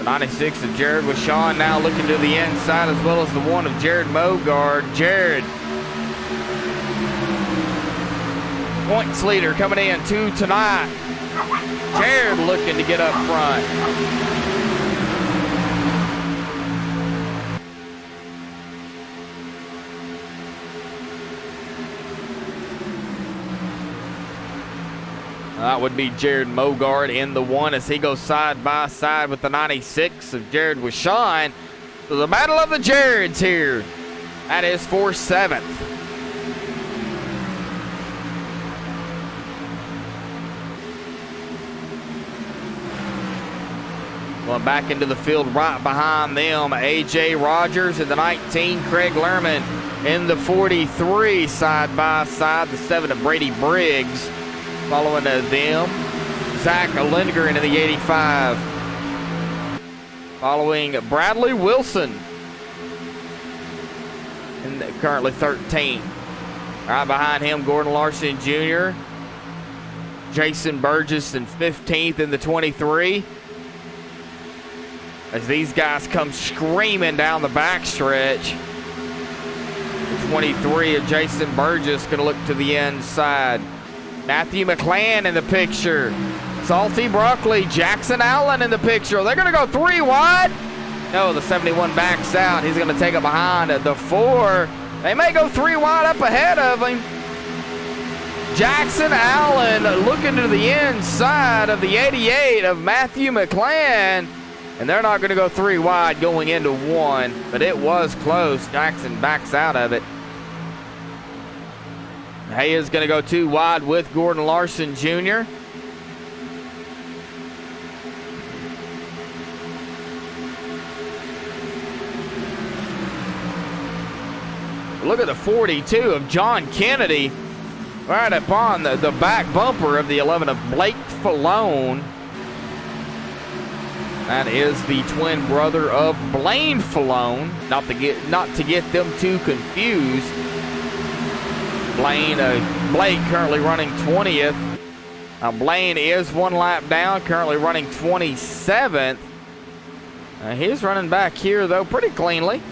96 of Jared Wishon now looking to the inside, as well as the 1 of Jared Mogard. Jared, points leader coming in tonight. Jared looking to get up front. That would be Jared Mogard in the 1 as he goes side by side with the 96 of Jared Wishon. So the battle of the Jareds here. That is for 7th. Going back into the field right behind them, A.J. Rogers in the 19, Craig Lerman in the 43, side by side, the 7 of Brady Briggs. Following them, Zach Lindgren in the 85. Following Bradley Wilson in the, currently 13. Right behind him, Gordon Larson Jr. Jason Burgess in 15th in the 23. As these guys come screaming down the backstretch. The 23 of Jason Burgess going to look to the inside. Matthew McClan in the picture. Salty Broccoli, Jackson Allen in the picture. They're going to go 3 wide. No, the 71 backs out. He's going to take it behind the 4. They may go 3 wide up ahead of him. Jackson Allen looking to the inside of the 88 of Matthew McClan. And they're not going to go 3 wide going into 1. But it was close. Jackson backs out of it. Hayes going to go 2 wide with Gordon Larson Jr. Look at the 42 of John Kennedy right upon the back bumper of the 11 of Blake Falone. That is the twin brother of Blaine Falone. Not to get them too confused. Blake currently running 20th. Blaine is 1 lap down, currently running 27th. He's running back here though pretty cleanly.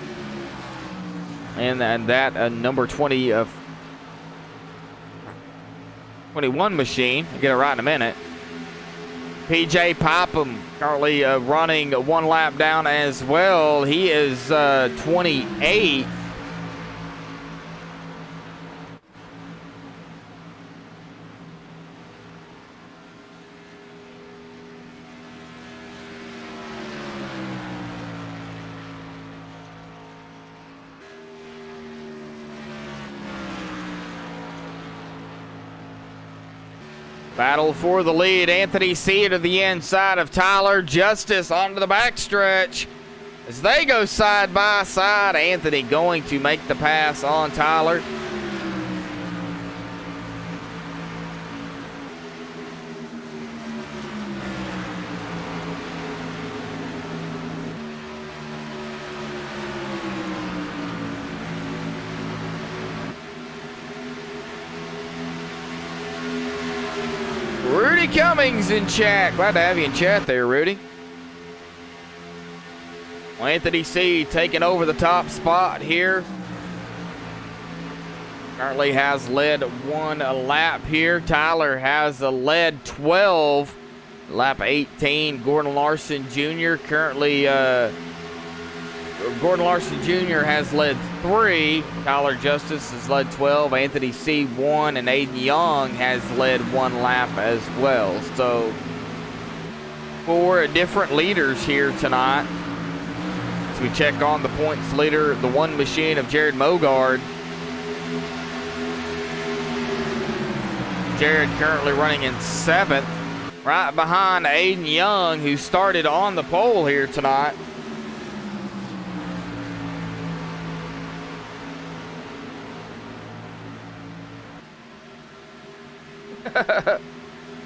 And that number 20 of 21 machine. I'll get it right in a minute. PJ Popham currently running 1 lap down as well. He is 28. Battle for the lead. Anthony C to the inside of Tyler Justice onto the backstretch. As they go side by side, Anthony going to make the pass on Tyler. Rudy Cummings in chat. Glad to have you in chat there, Rudy. Well, Anthony C taking over the top spot here. Currently has led 1 lap here. Tyler has led 12. Lap 18, Gordon Larson Jr. currently, Gordon Larson Jr. has led 3. Tyler Justice has led 12. Anthony C. 1. And Aiden Young has led 1 lap as well. So 4 different leaders here tonight. As we check on the points leader, the 1 machine of Jared Mogard. Jared currently running in 7th. Right behind Aiden Young, who started on the pole here tonight.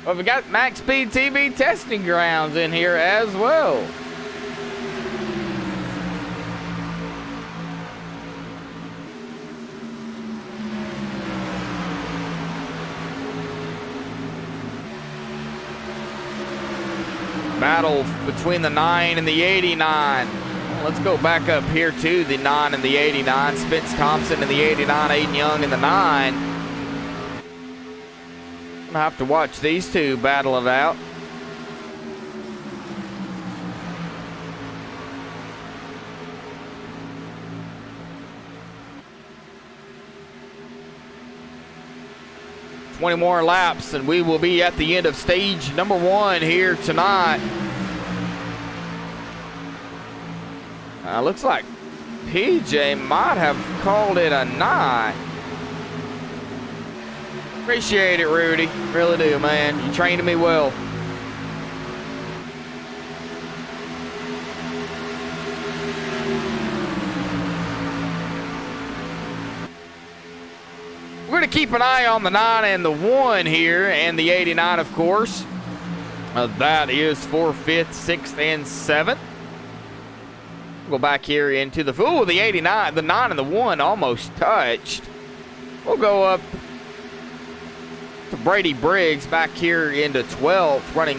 Well, we got MaxSpeedTV testing grounds in here as well. Battle between the 9 and the 89. Let's go back up here to the 9 and the 89. Spence Thompson in the 89, Aiden Young in the 9. I have to watch these two battle it out. "20 more laps and we will be at the end of stage number 1 here tonight." Looks like PJ might have called it a 9. Appreciate it, Rudy. Really do, man. You trained me well. We're going to keep an eye on the 9 and the 1 here, and the 89, of course. That is for 5th, 6th, and 7th. We'll go back here into the... Ooh, the 89, the 9 and the 1 almost touched. We'll go up to Brady Briggs back here into 12th, running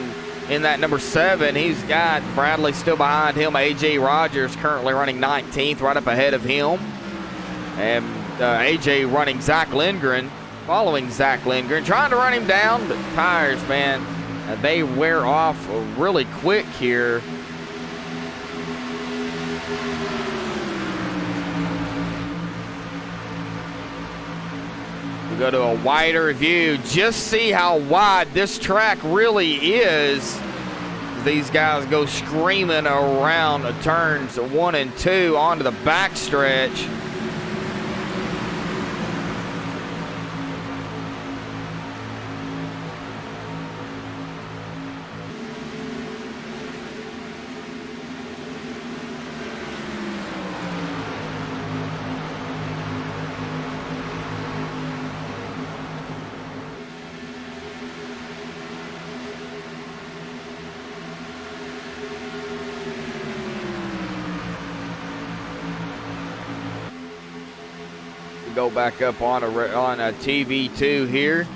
in that number 7. He's got Bradley still behind him. AJ Rogers currently running 19th, right up ahead of him. And AJ running Zach Lindgren, following Zach Lindgren, trying to run him down, but tires, man, they wear off really quick here. We go to a wider view, just see how wide this track really is. These guys go screaming around turns 1 and 2 onto the backstretch. Go back up on a TV2 here.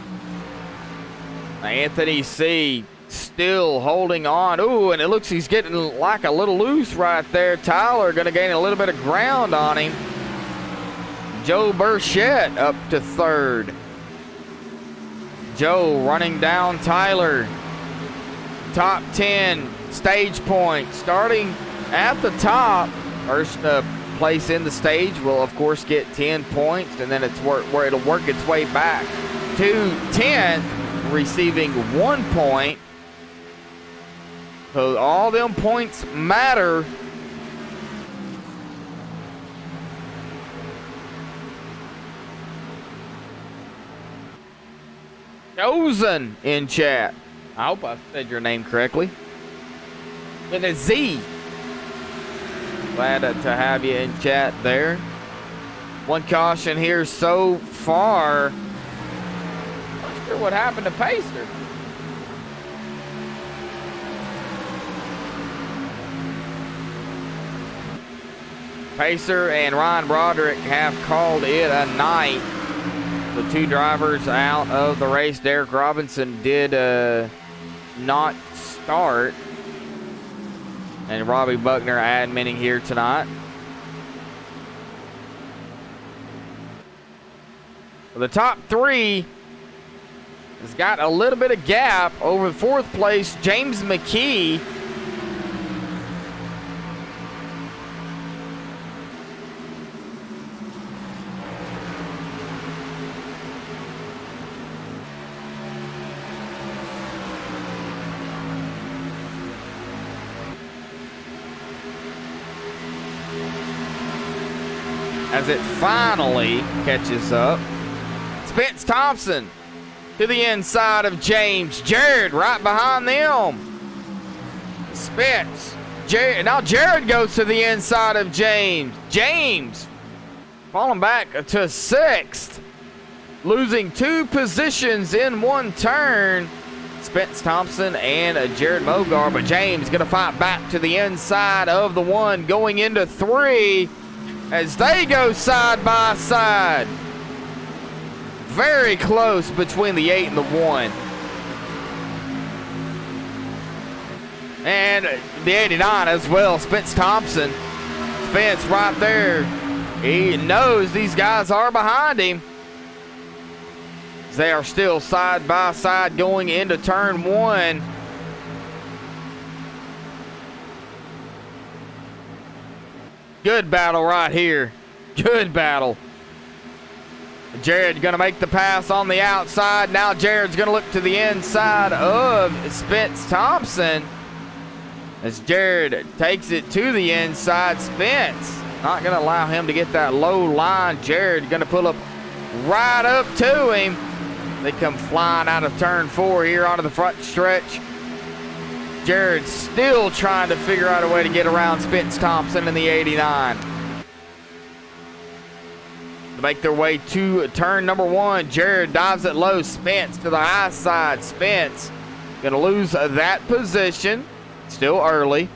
Anthony C. still holding on. Ooh, and it looks he's getting like a little loose right there. Tyler going to gain a little bit of ground on him. Joe Burchett up to 3rd. Joe running down Tyler. Top 10 stage point starting at the top. First place in the stage will of course get 10 points, and then it's where it'll work its way back to 10th, receiving 1 point. So all them points matter. Chosen in chat. I hope I said your name correctly. With a Z. Glad to have you in chat there. 1 caution here so far. Not sure what happened to Pacer. Pacer and Ryan Broderick have called it a night. The 2 drivers out of the race. Derek Robinson did not start. And Robbie Buckner admitting here tonight. The top 3 has got a little bit of gap. Over 4th place, James McKee. As it finally catches up. Spence Thompson to the inside of James. Jared right behind them. Spence. Jared. Now Jared goes to the inside of James. James falling back to 6th. Losing 2 positions in 1 turn. Spence Thompson and Jared Mogar. But James going to fight back to the inside of the 1 going into 3. As they go side by side. Very close between the 8 and the 1. And the 89 as well, Spence Thompson. Spence right there. He knows these guys are behind him. They are still side by side going into turn 1. Good battle right here. Good battle. Jared going to make the pass on the outside. Now Jared's going to look to the inside of Spence Thompson. As Jared takes it to the inside. Spence not going to allow him to get that low line. Jared going to pull up right up to him. They come flying out of turn 4 here onto the front stretch. Jared still trying to figure out a way to get around Spence Thompson in the 89. to make their way to turn number 1. Jared dives it low. Spence to the high side. Spence going to lose that position. Still early.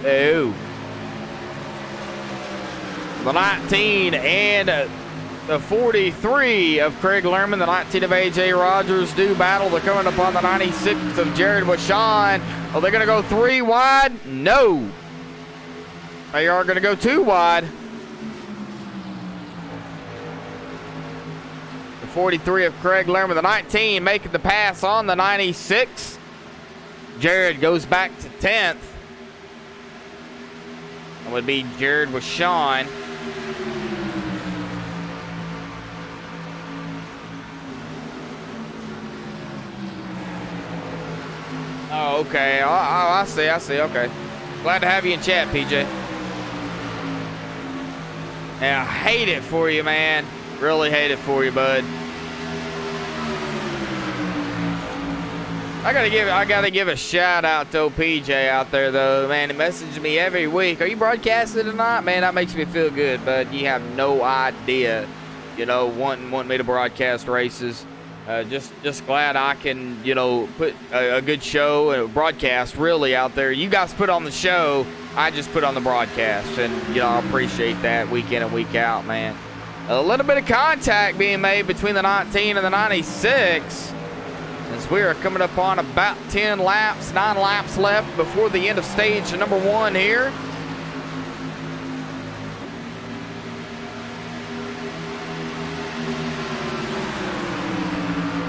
Oh. The 19 and the 43 of Craig Lerman, the 19 of AJ Rogers do battle. They're coming upon the 96 of Jared Washawn. Are they going to go 3 wide? No. They are going to go 2 wide. The 43 of Craig Lerman, the 19 making the pass on the 96. Jared goes back to 10th. That would be Jared Washawn. Oh, okay. Oh, I see. Okay. Glad to have you in chat, PJ. Yeah, I hate it for you, man. Really hate it for you, bud. I gotta give a shout out to PJ out there though, man. He messages me every week. Are you broadcasting tonight? Man, that makes me feel good, but you have no idea, you know, wanting me to broadcast races. Just glad I can, you know, put a good show and broadcast really out there. You guys put on the show, I just put on the broadcast, and you know I appreciate that week in and week out, man. A little bit of contact being made between the 19 and the 96. As we are coming up on about 10 laps, 9 laps left before the end of stage number 1 here.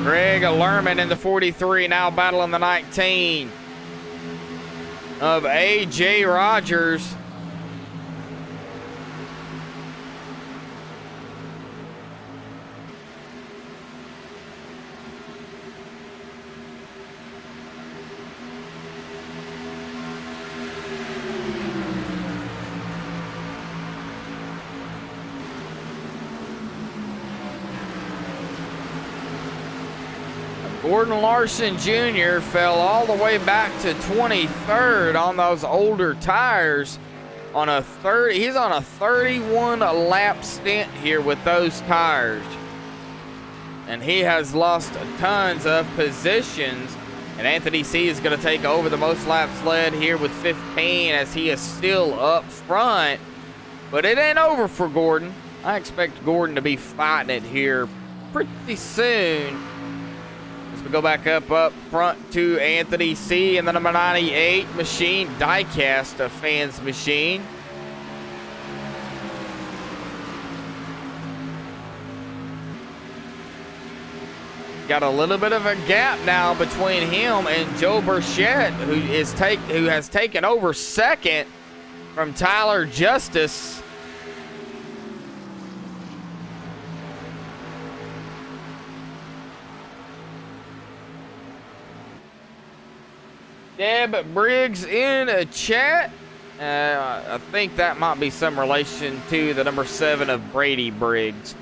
Greg Lerman in the 43 now battling the 19 of AJ Rogers. Gordon Larson Jr. fell all the way back to 23rd on those older tires. He's on a 31 lap stint here with those tires. And he has lost tons of positions. And Anthony C is going to take over the most laps led here with 15 as he is still up front. But it ain't over for Gordon. I expect Gordon to be fighting it here pretty soon. We go back up front to Anthony C and the number 98 machine, diecast a fans machine. Got a little bit of a gap now between him and Joe Burchett, who has taken over second from Tyler Justice. Deb Briggs in a chat. I think that might be some relation to the number 7 of Brady Briggs.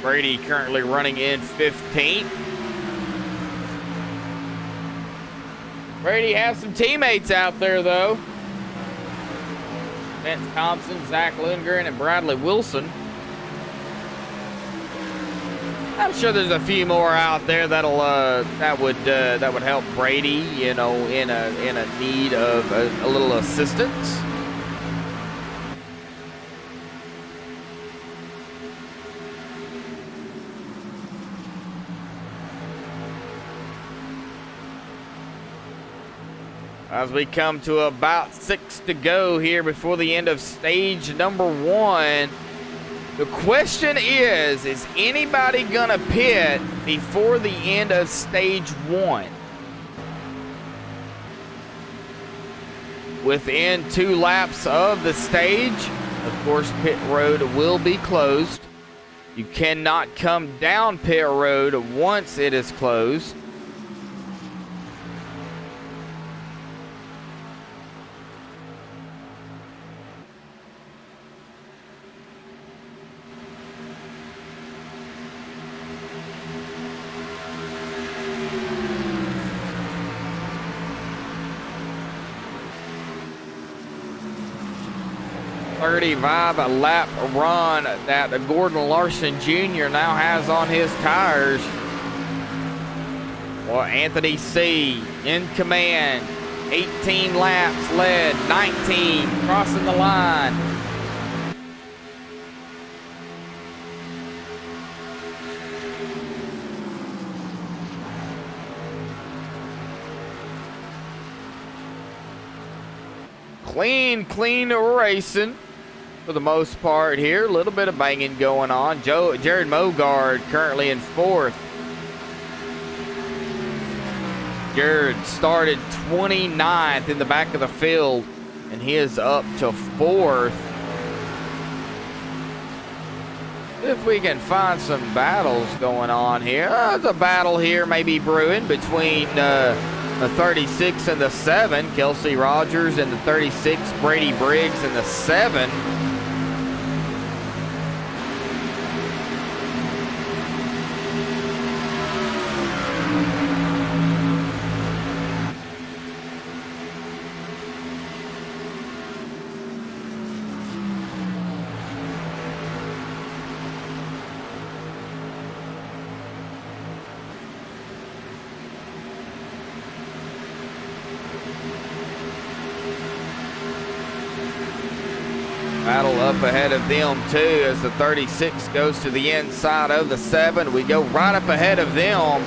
Brady currently running in 15th. Brady has some teammates out there, though. Vince Thompson, Zach Lundgren, and Bradley Wilson. I'm sure there's a few more out there that would help Brady, you know, in a need of a little assistance. As we come to about 6 to go here before the end of stage number 1. The question is anybody gonna pit before the end of stage 1? Within 2 laps of the stage, of course, pit road will be closed. You cannot come down pit road once it is closed. A lap run that Gordon Larson Jr. now has on his tires. Well, Anthony C. in command. 18 laps led, 19 crossing the line. Clean racing for the most part here. A little bit of banging going on. Jared Mogard currently in 4th. Jared started 29th in the back of the field, and he is up to 4th. If we can find some battles going on here. There's a battle here maybe brewing between the 36 and the 7. Kelsey Rogers and the 36. Brady Briggs and the 7. Battle up ahead of them too as the 36 goes to the inside of the 7. We go right up ahead of them.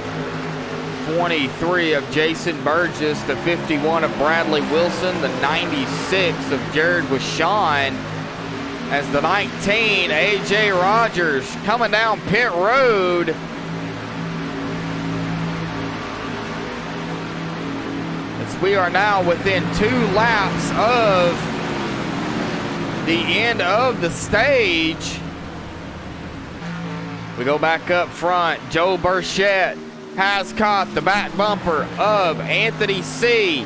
23 of Jason Burgess, the 51 of Bradley Wilson, the 96 of Jared Washawn, as the 19 AJ Rogers coming down pit road. As we are now within 2 laps of the end of the stage. We go back up front. Joe Burchett has caught the back bumper of Anthony C.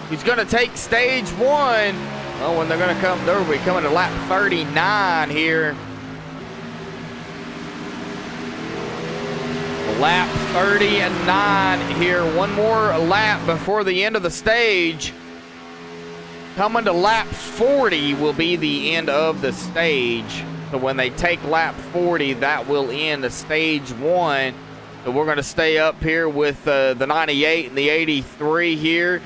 He's going to take stage 1. Well, when they're going to come, they'll be coming to lap 39 here. Lap 39 here. One more lap before the end of the stage. Coming to lap 40 will be the end of the stage. So when they take lap 40, that will end the stage 1. So we're going to stay up here with the 98 and the 83 here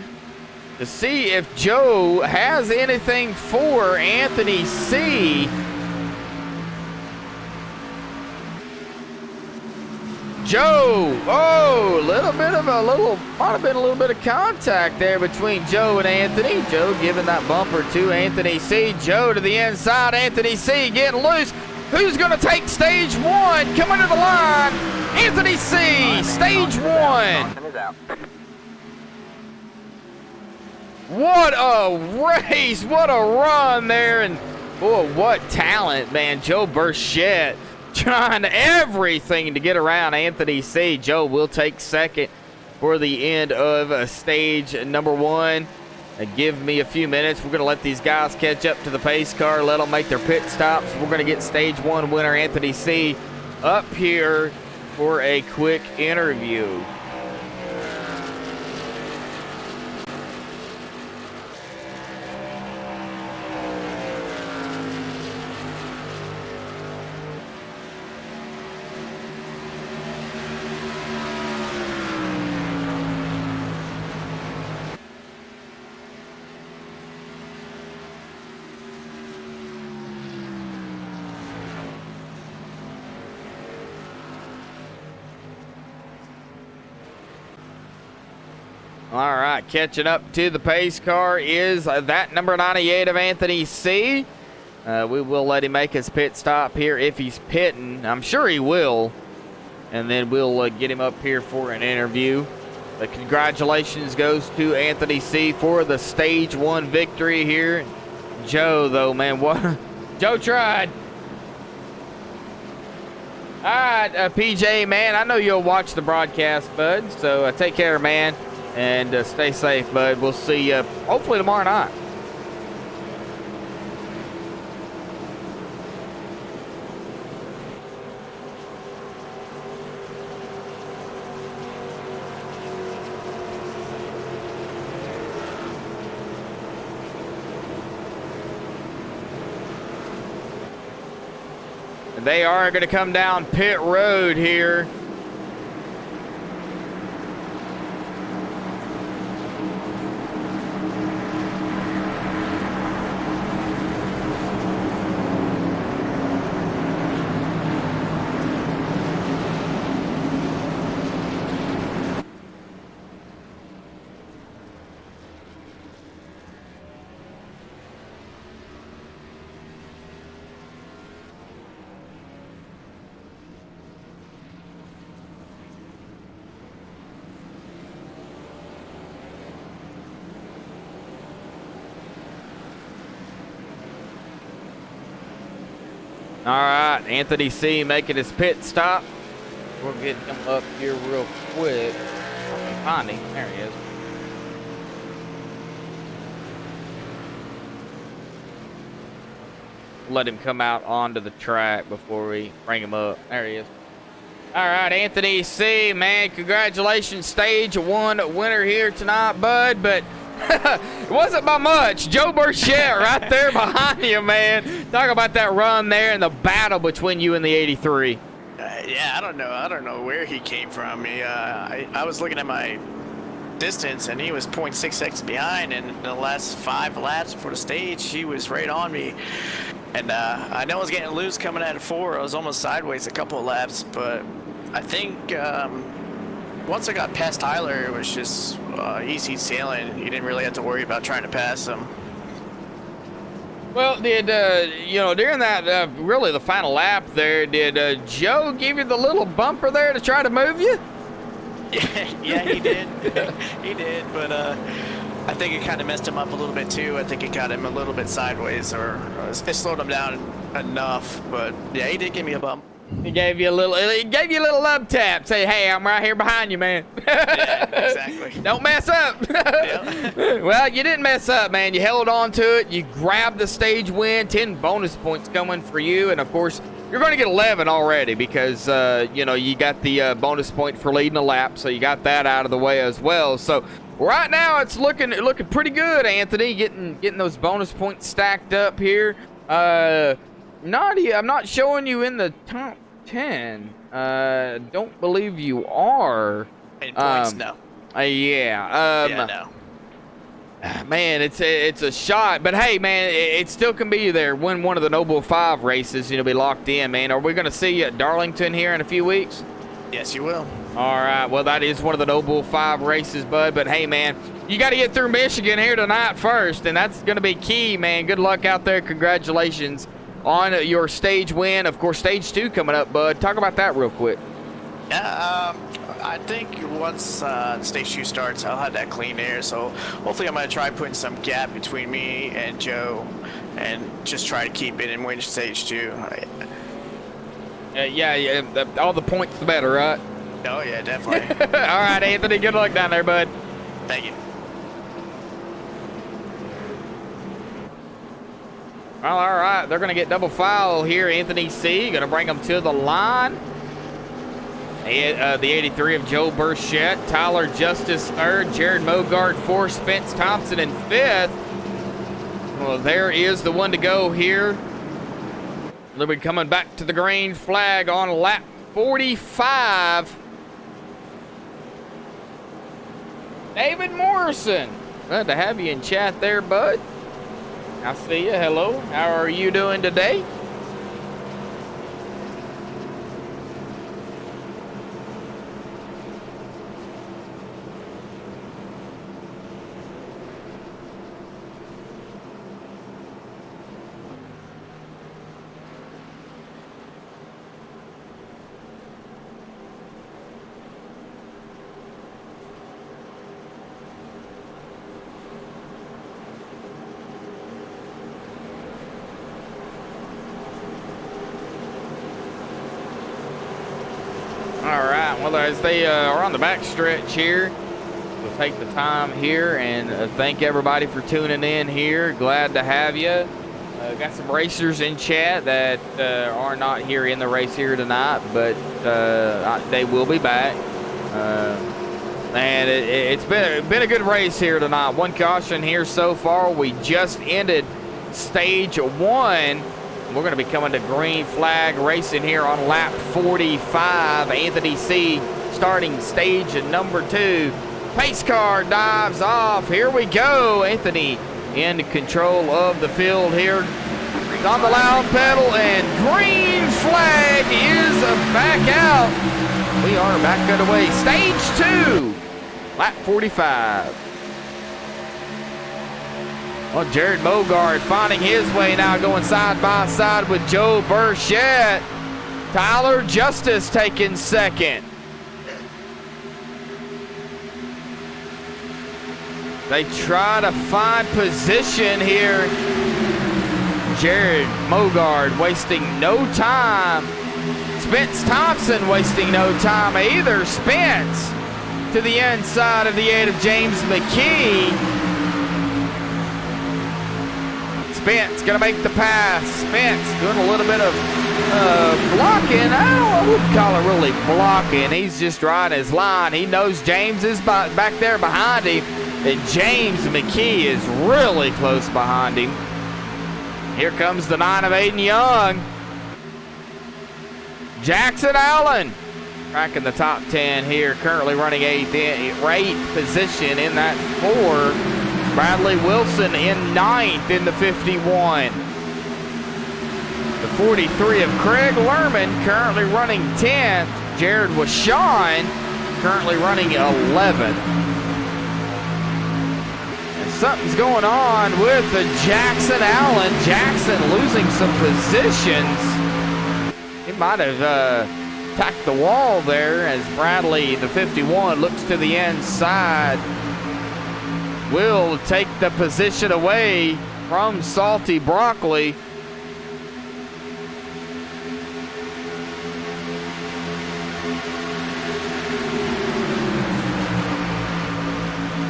to see if Joe has anything for Anthony C. Joe, might have been a little bit of contact there between Joe and Anthony. Joe giving that bumper to Anthony C. Joe to the inside, Anthony C. getting loose. Who's going to take stage 1? Coming to the line, Anthony C. Stage 1. What a race, what a run there, and boy, what talent, man. Joe Burchett trying everything to get around Anthony C. Joe will take second for the end of stage number 1. Give me a few minutes. We're going to let these guys catch up to the pace car, let them make their pit stops. We're going to get stage 1 winner Anthony C. up here for a quick interview. All right, catching up to the pace car is that number 98 of Anthony C. We will let him make his pit stop here if he's pitting. I'm sure he will. And then we'll get him up here for an interview. But congratulations goes to Anthony C. for the stage 1 victory here. Joe, though, man, what? Joe tried. All right, PJ, man, I know you'll watch the broadcast, bud. So take care, man, and stay safe, bud. We'll see you hopefully tomorrow night. They are going to come down pit road here. All right, Anthony C making his pit stop. We'll get him up here real quick. Find him. There he is. Let him come out onto the track before we bring him up. There he is. All right, Anthony C, man, congratulations, stage 1 winner here tonight, bud, but it wasn't by much. Joe Burchett right there behind you, man. Talk about that run there and the battle between you and the 83. Yeah, I don't know where he came from. I was looking at my distance, and he was 0.6 seconds behind, and in the last 5 laps before the stage, he was right on me. And I know I was getting loose coming out of 4. I was almost sideways a couple of laps, but I think once I got past Tyler, it was just easy sailing. You didn't really have to worry about trying to pass him. Well, did, during that, really the final lap there, did Joe give you the little bumper there to try to move you? Yeah, he did. He did, but I think it kind of messed him up a little bit too. I think it got him a little bit sideways, or it slowed him down enough. But yeah, he did give me a bump. He gave you a little love tap. Say, hey, I'm right here behind you, man. Yeah, exactly. Don't mess up. Yeah. Well, you didn't mess up, man. You held on to it. You grabbed the stage win. 10 bonus points coming for you. And, of course, you're going to get 11 already because, you got the bonus point for leading a lap. So you got that out of the way as well. So right now it's looking pretty good, Anthony, getting those bonus points stacked up here. Nadia, I'm not showing you in the top 10. Don't believe you are. In points, no. Yeah. No. Man, it's a shot, but hey, man, it still can be there. Win one of the Noble 5 races, be locked in, man. Are we going to see you at Darlington here in a few weeks? Yes, you will. All right. Well, that is one of the Noble 5 races, bud. But hey, man, you got to get through Michigan here tonight first, and that's going to be key, man. Good luck out there. Congratulations on your stage win. Of course, stage 2 coming up, bud. Talk about that real quick. Yeah, I think once stage 2 starts, I'll have that clean air. So hopefully I'm going to try putting some gap between me and Joe and just try to keep it and win stage 2. Yeah, all the points the better, right? Oh, yeah, definitely. All right, Anthony, good luck down there, bud. Thank you. Well, all right, they're going to get double foul here. Anthony C. going to bring them to the line. The 83 of Joe Burchett, Tyler Justice 3rd, Jared Mogard 4th, Spence Thompson in 5th. Well, there is the one to go here. They'll be coming back to the green flag on lap 45. David Morrison. Glad to have you in chat there, bud. I see you. Hello. How are you doing today? Well, as they are on the back stretch here, we'll take the time here and thank everybody for tuning in here. Glad to have you. Got some racers in chat that are not here in the race here tonight, but they will be back. And it's been a good race here tonight. One caution here so far. We just ended stage 1. We're going to be coming to green flag racing here on lap 45. Anthony C starting stage number 2. Pace car dives off. Here we go. Anthony in control of the field here. He's on the loud pedal, and green flag is back out. We are back underway. Stage 2, lap 45. Well, Jared Mogard finding his way now, going side by side with Joe Burchett. Tyler Justice taking second. They try to find position here. Jared Mogard wasting no time. Spence Thompson wasting no time either. Spence to the inside of the 8 of James McKee. Spence gonna make the pass. Spence doing a little bit of blocking. I wouldn't call it really blocking. He's just riding his line. He knows James is back there behind him, and James McKee is really close behind him. Here comes the 9 of Aiden Young. Jackson Allen cracking the top 10 here, currently running 8th position in that 4. Bradley Wilson in 9th in the 51. The 43 of Craig Lerman currently running 10th. Jared Washon currently running 11th. And something's going on with the Jackson Allen. Jackson losing some positions. He might have tacked the wall there as Bradley, the 51, looks to the inside. Will take the position away from Salty Broccoli.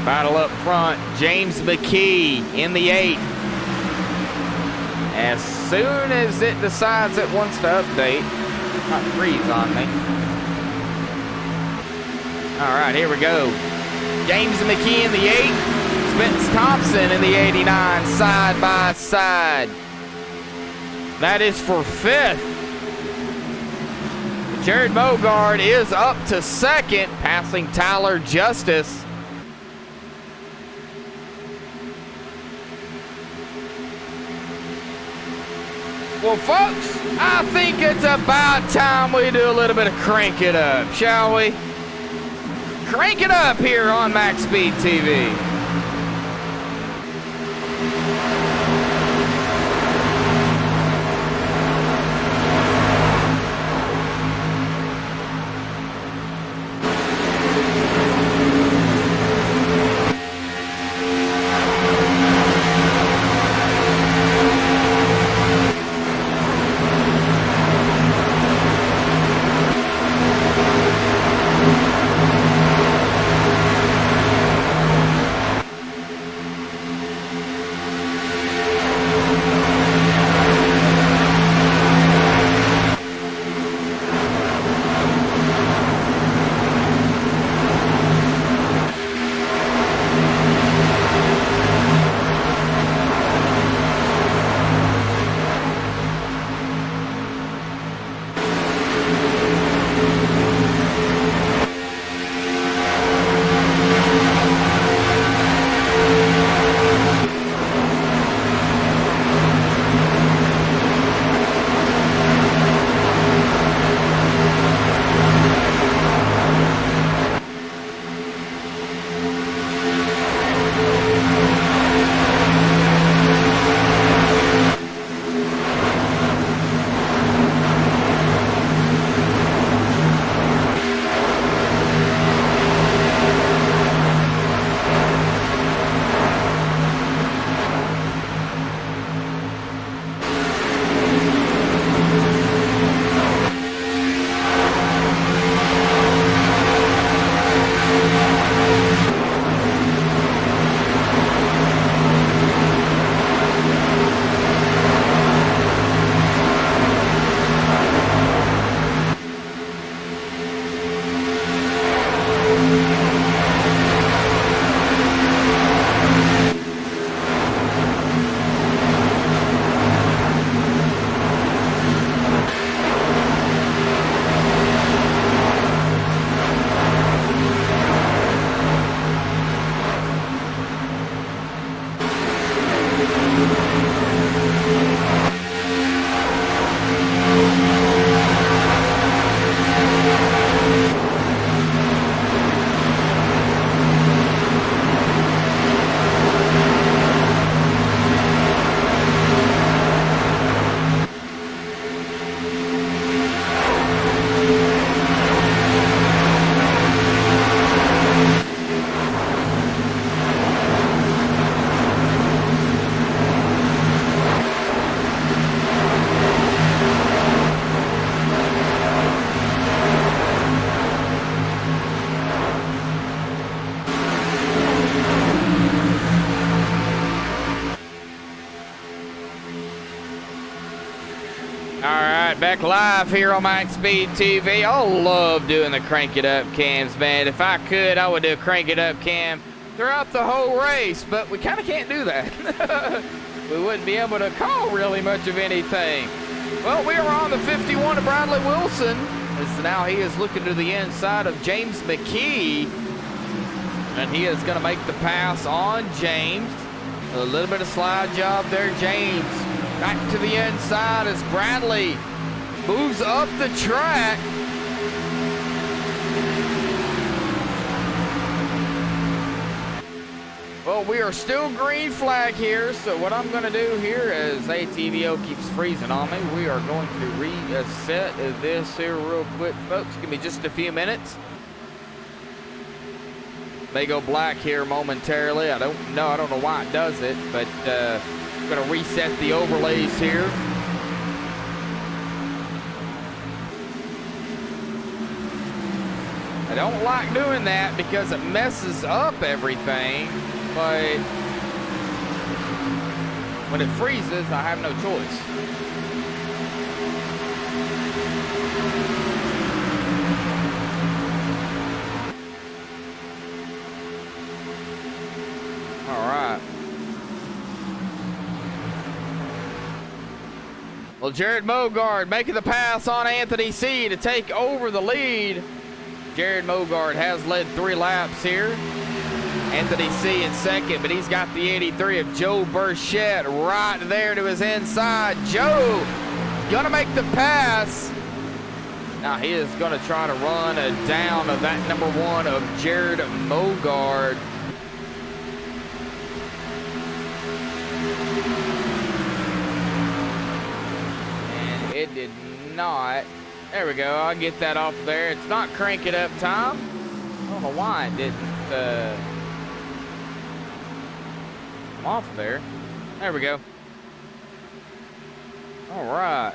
Battle up front, James McKee in the 8. As soon as it decides it wants to update, not freeze on me. All right, here we go. James McKee in the 8. Spence Thompson in the 89, side by side. That is for 5th. Jared Mogard is up to 2nd, passing Tyler Justice. Well, folks, I think it's about time we do a little bit of crank it up, shall we? Crank it up here on MaxSpeedTV. Back live here on MaxSpeedTV. I love doing the crank it up cams, man. If I could, I would do a crank it up cam throughout the whole race, but we kind of can't do that. We wouldn't be able to call really much of anything. Well, we are on the 51 of Bradley Wilson, as now he is looking to the inside of James McKee, and he is going to make the pass on James. A little bit of slide job there, James. Back to the inside as Bradley moves up the track. Well, we are still green flag here, so what I'm going to do here as ATVO keeps freezing on me, we are going to reset this here real quick, folks. Give me just a few minutes. May go black here momentarily. I don't know why it does it, but I'm going to reset the overlays here. I don't like doing that because it messes up everything, but when it freezes, I have no choice. All right. Well, Jared Mogard making the pass on Anthony C. to take over the lead. Jared Mogard has led 3 laps here. Anthony C in second, but he's got the 83 of Joe Burchett right there to his inside. Joe gonna make the pass. Now he is gonna try to run down of that number 1 of Jared Mogard. And it did not. There we go. I'll get that off there. It's not crank it up time. I don't know why it didn't come off there. There we go. All right.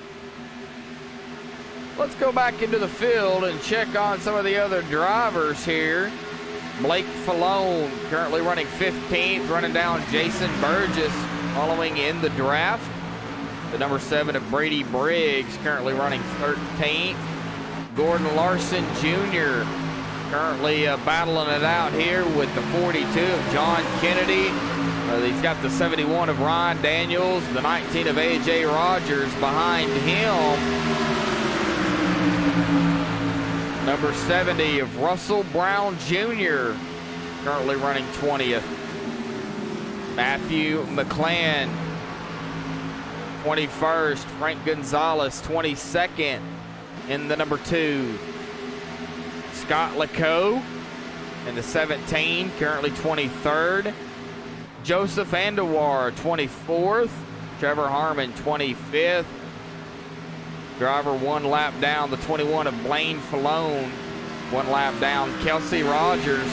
Let's go back into the field and check on some of the other drivers here. Blake Falone currently running 15th, running down Jason Burgess following in the draft. The number 7 of Brady Briggs currently running 13th. Gordon Larson Jr. currently battling it out here with the 42 of John Kennedy. He's got the 71 of Ryan Daniels, the 19 of A.J. Rogers behind him. Number 70 of Russell Brown Jr. currently running 20th. Matthew McClan 21st, Frank Gonzalez 22nd in the number 2. Scott Lacoe in the 17, currently 23rd. Joseph Andewar 24th. Trevor Harmon 25th. Driver 1 lap down, the 21 of Blaine Falone 1 lap down. Kelsey Rogers,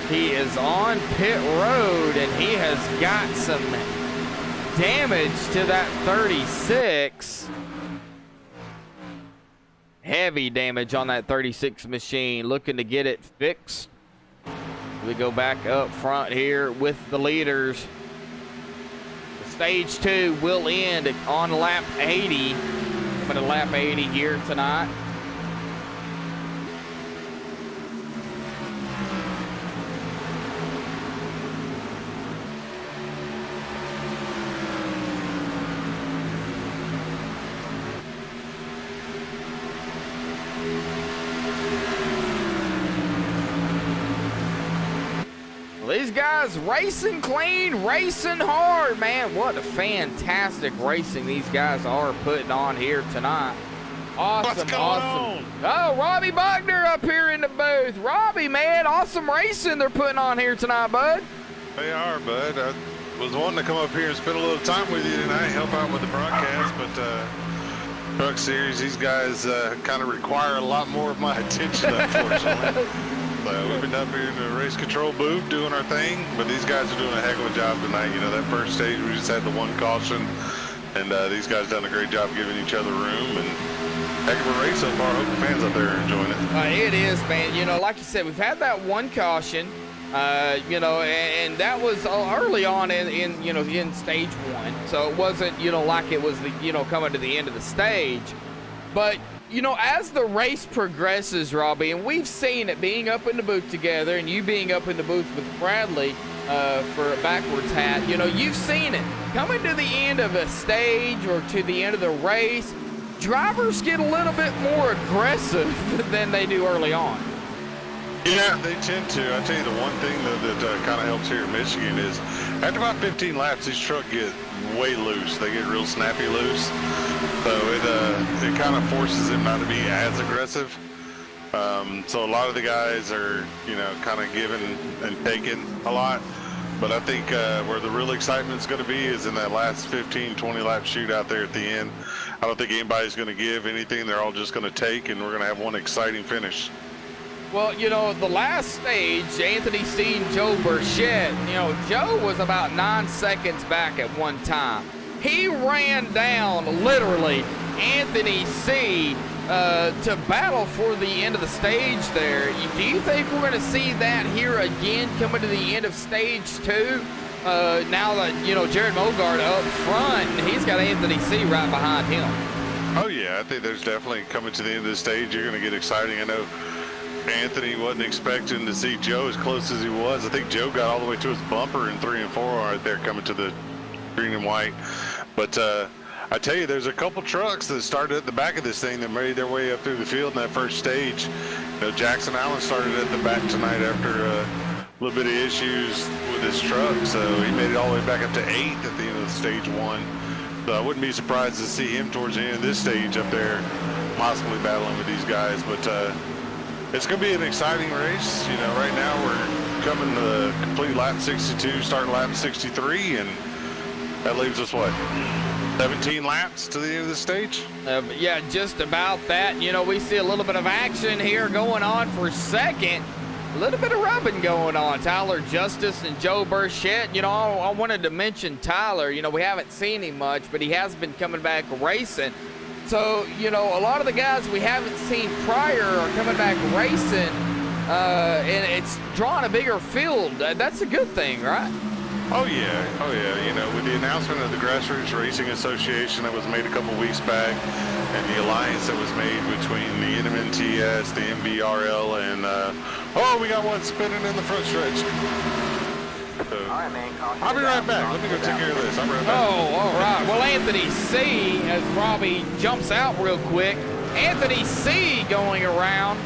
he is on pit road and he has got some damage to that 36. Heavy damage on that 36 machine. Looking to get it fixed. We go back up front here with the leaders. Stage 2 will end on lap 80. Coming to lap 80 here tonight. These guys racing clean, racing hard, man. What a fantastic racing these guys are putting on here tonight. Awesome, What's going awesome. on? Oh, Robbie Buckner up here in the booth. Robbie, man, awesome racing they're putting on here tonight, bud. They are, bud. I was wanting to come up here and spend a little time with you tonight, help out with the broadcast, but Truck Series, these guys kind of require a lot more of my attention, unfortunately. We've been up here in the race control booth doing our thing, but these guys are doing a heck of a job tonight. You know, that first stage, we just had the 1 caution, and these guys done a great job giving each other room, and heck of a race so far. I hope the fans out there are enjoying it. It is, man. You know, like you said, we've had that 1 caution, you know, and that was early on in stage 1. So it wasn't, you know, like it was, coming to the end of the stage. But, you know, as the race progresses, Robbie, and we've seen it being up in the booth together and you being up in the booth with Bradley for a backwards hat, you know, you've seen it. Coming to the end of a stage or to the end of the race, drivers get a little bit more aggressive than they do early on. Yeah, they tend to. I tell you, the one thing that kind of helps here in Michigan is after about 15 laps, these trucks get way loose. They get real snappy loose. So it kind of forces them not to be as aggressive. So a lot of the guys are, you know, kind of giving and taking a lot. But I think where the real excitement is going to be is in that last 15, 20 lap shootout there at the end. I don't think anybody's going to give anything. They're all just going to take, and we're going to have one exciting finish. Well, you know, the last stage, Anthony C. and Joe Burchett, you know, Joe was about 9 seconds back at one time. He ran down, literally, Anthony C. To battle for the end of the stage there. Do you think we're going to see that here again coming to the end of stage 2? Now that, you know, Jared Mogard up front, and he's got Anthony C. right behind him. Oh, yeah, I think there's definitely coming to the end of the stage. You're going to get exciting. I know Anthony wasn't expecting to see Joe as close as he was. I think Joe got all the way to his bumper in 3 and 4 right there coming to the green and white. But I tell you, there's a couple trucks that started at the back of this thing that made their way up through the field in that first stage. You know, Jackson Allen started at the back tonight after a little bit of issues with his truck, so he made it all the way back up to 8th at the end of stage 1. So I wouldn't be surprised to see him towards the end of this stage up there possibly battling with these guys. But it's going to be an exciting race. You know, right now we're coming to the complete lap 62, starting lap 63, and that leaves us what, 17 laps to the end of the stage? Yeah, just about that. You know, we see a little bit of action here going on for second. A little bit of rubbing going on. Tyler Justice and Joe Burchett. You know, I wanted to mention Tyler. You know, we haven't seen him much, but he has been coming back racing. So, you know, a lot of the guys we haven't seen prior are coming back racing, and it's drawing a bigger field. That's a good thing, right? Oh yeah. You know, with the announcement of the Grassroots Racing Association that was made a couple weeks back, and the alliance that was made between the NMNTS, the MVRL, and oh, we got one spinning in the front stretch. So, I'll be right back. Let me go take care of this. I'll be right back. Oh, all right. Well, Anthony C., as Robbie jumps out real quick, Anthony C. going around.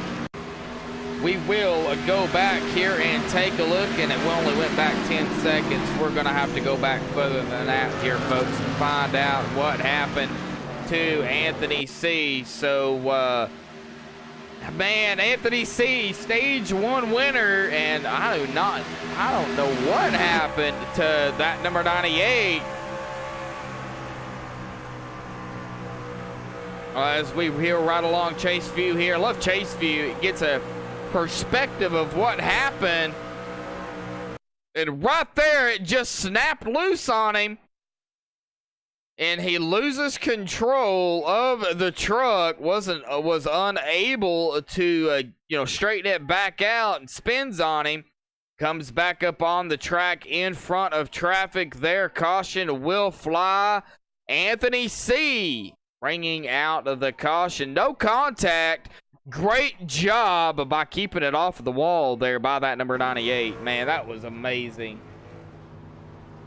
We will go back here and take a look, and it only went back 10 seconds. We're going to have to go back further than that here, folks, and find out what happened to Anthony C. So, man, Anthony C., stage 1 winner, and I don't know what happened to that number 98. As we hear right along Chase View here. I love Chase View. It gets a perspective of what happened, and right there it just snapped loose on him, and he loses control of the truck. Was unable to straighten it back out, and spins on him, comes back up on the track in front of traffic there. Caution will fly. Anthony C. bringing out of the caution. No contact. Great job by keeping it off the wall there by that number 98. Man, that was amazing.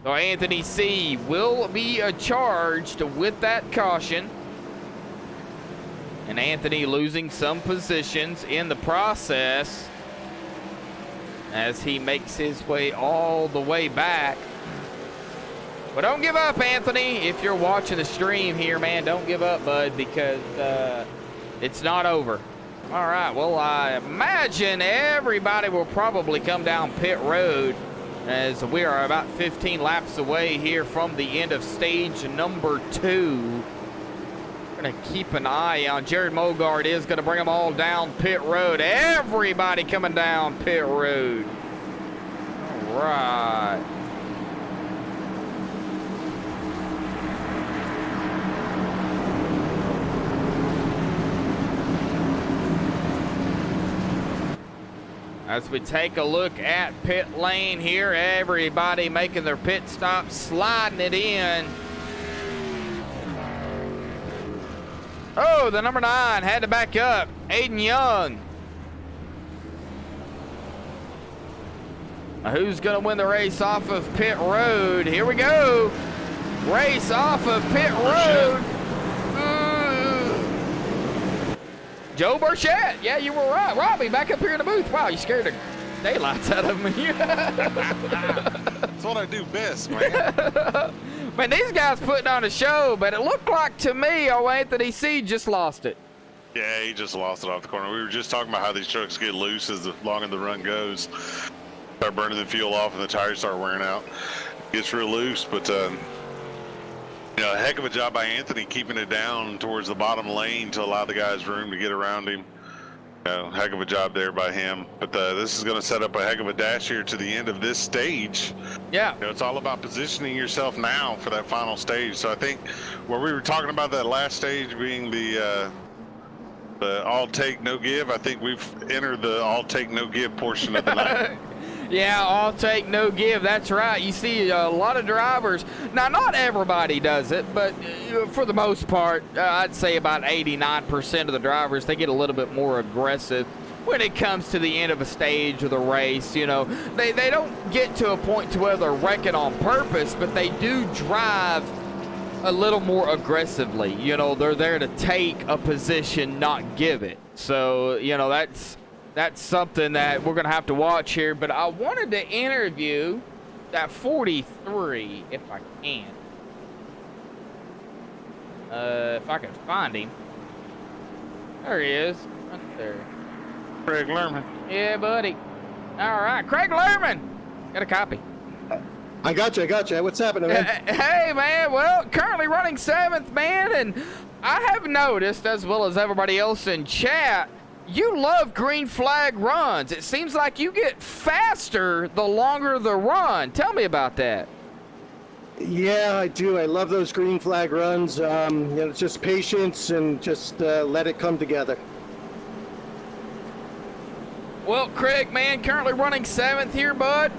So Anthony C. will be charged with that caution. And Anthony losing some positions in the process as he makes his way all the way back. But don't give up, Anthony. If you're watching the stream here, man, don't give up, bud, because it's not over. All right, well, I imagine everybody will probably come down pit road as we are about 15 laps away here from the end of stage number 2. We're going to keep an eye on Jared Mogard is going to bring them all down pit road. Everybody coming down pit road. All right. As we take a look at pit lane here, everybody making their pit stop, sliding it in. Oh, the number 9 had to back up. Aiden Young. Who's going to win the race off of pit road? Here we go. Race off of pit road. Joe Burchett. Yeah, you were right. Robbie, back up here in the booth. Wow, you scared the daylights out of me. That's what I do best, man. Man, these guys putting on a show, but it looked like to me, Anthony C just lost it. Yeah, he just lost it off the corner. We were just talking about how these trucks get loose as long as the run goes. Start burning the fuel off and the tires start wearing out. It gets real loose, but you know, a heck of a job by Anthony keeping it down towards the bottom lane to allow the guys room to get around him. You know, heck of a job there by him. But this is going to set up a heck of a dash here to the end of this stage. Yeah. You know, it's all about positioning yourself now for that final stage. So I think where we were talking about that last stage being the all take no give, I think we've entered the all take no give portion of the night. Yeah, all take, no give. That's right. You see a lot of drivers. Now, not everybody does it, but for the most part, I'd say about 89% of the drivers, they get a little bit more aggressive when it comes to the end of a stage of the race. You know, they don't get to a point to where they're wrecking on purpose, but they do drive a little more aggressively. You know, they're there to take a position, not give it. So, you know, that's something that we're going to have to watch here. But I wanted to interview that 43, if I can. If I can find him. There he is. Right there. Craig Lerman. Yeah, buddy. All right. Craig Lerman. Got a copy. I got you. What's happening, man? Hey, man. Well, currently running 7th, man. And I have noticed, as well as everybody else in chat, you love green flag runs. It seems like you get faster the longer the run. Tell me about that. Yeah, I do. I love those green flag runs. You know, it's just patience and just let it come together. Well, Craig, man, currently running 7th here, bud.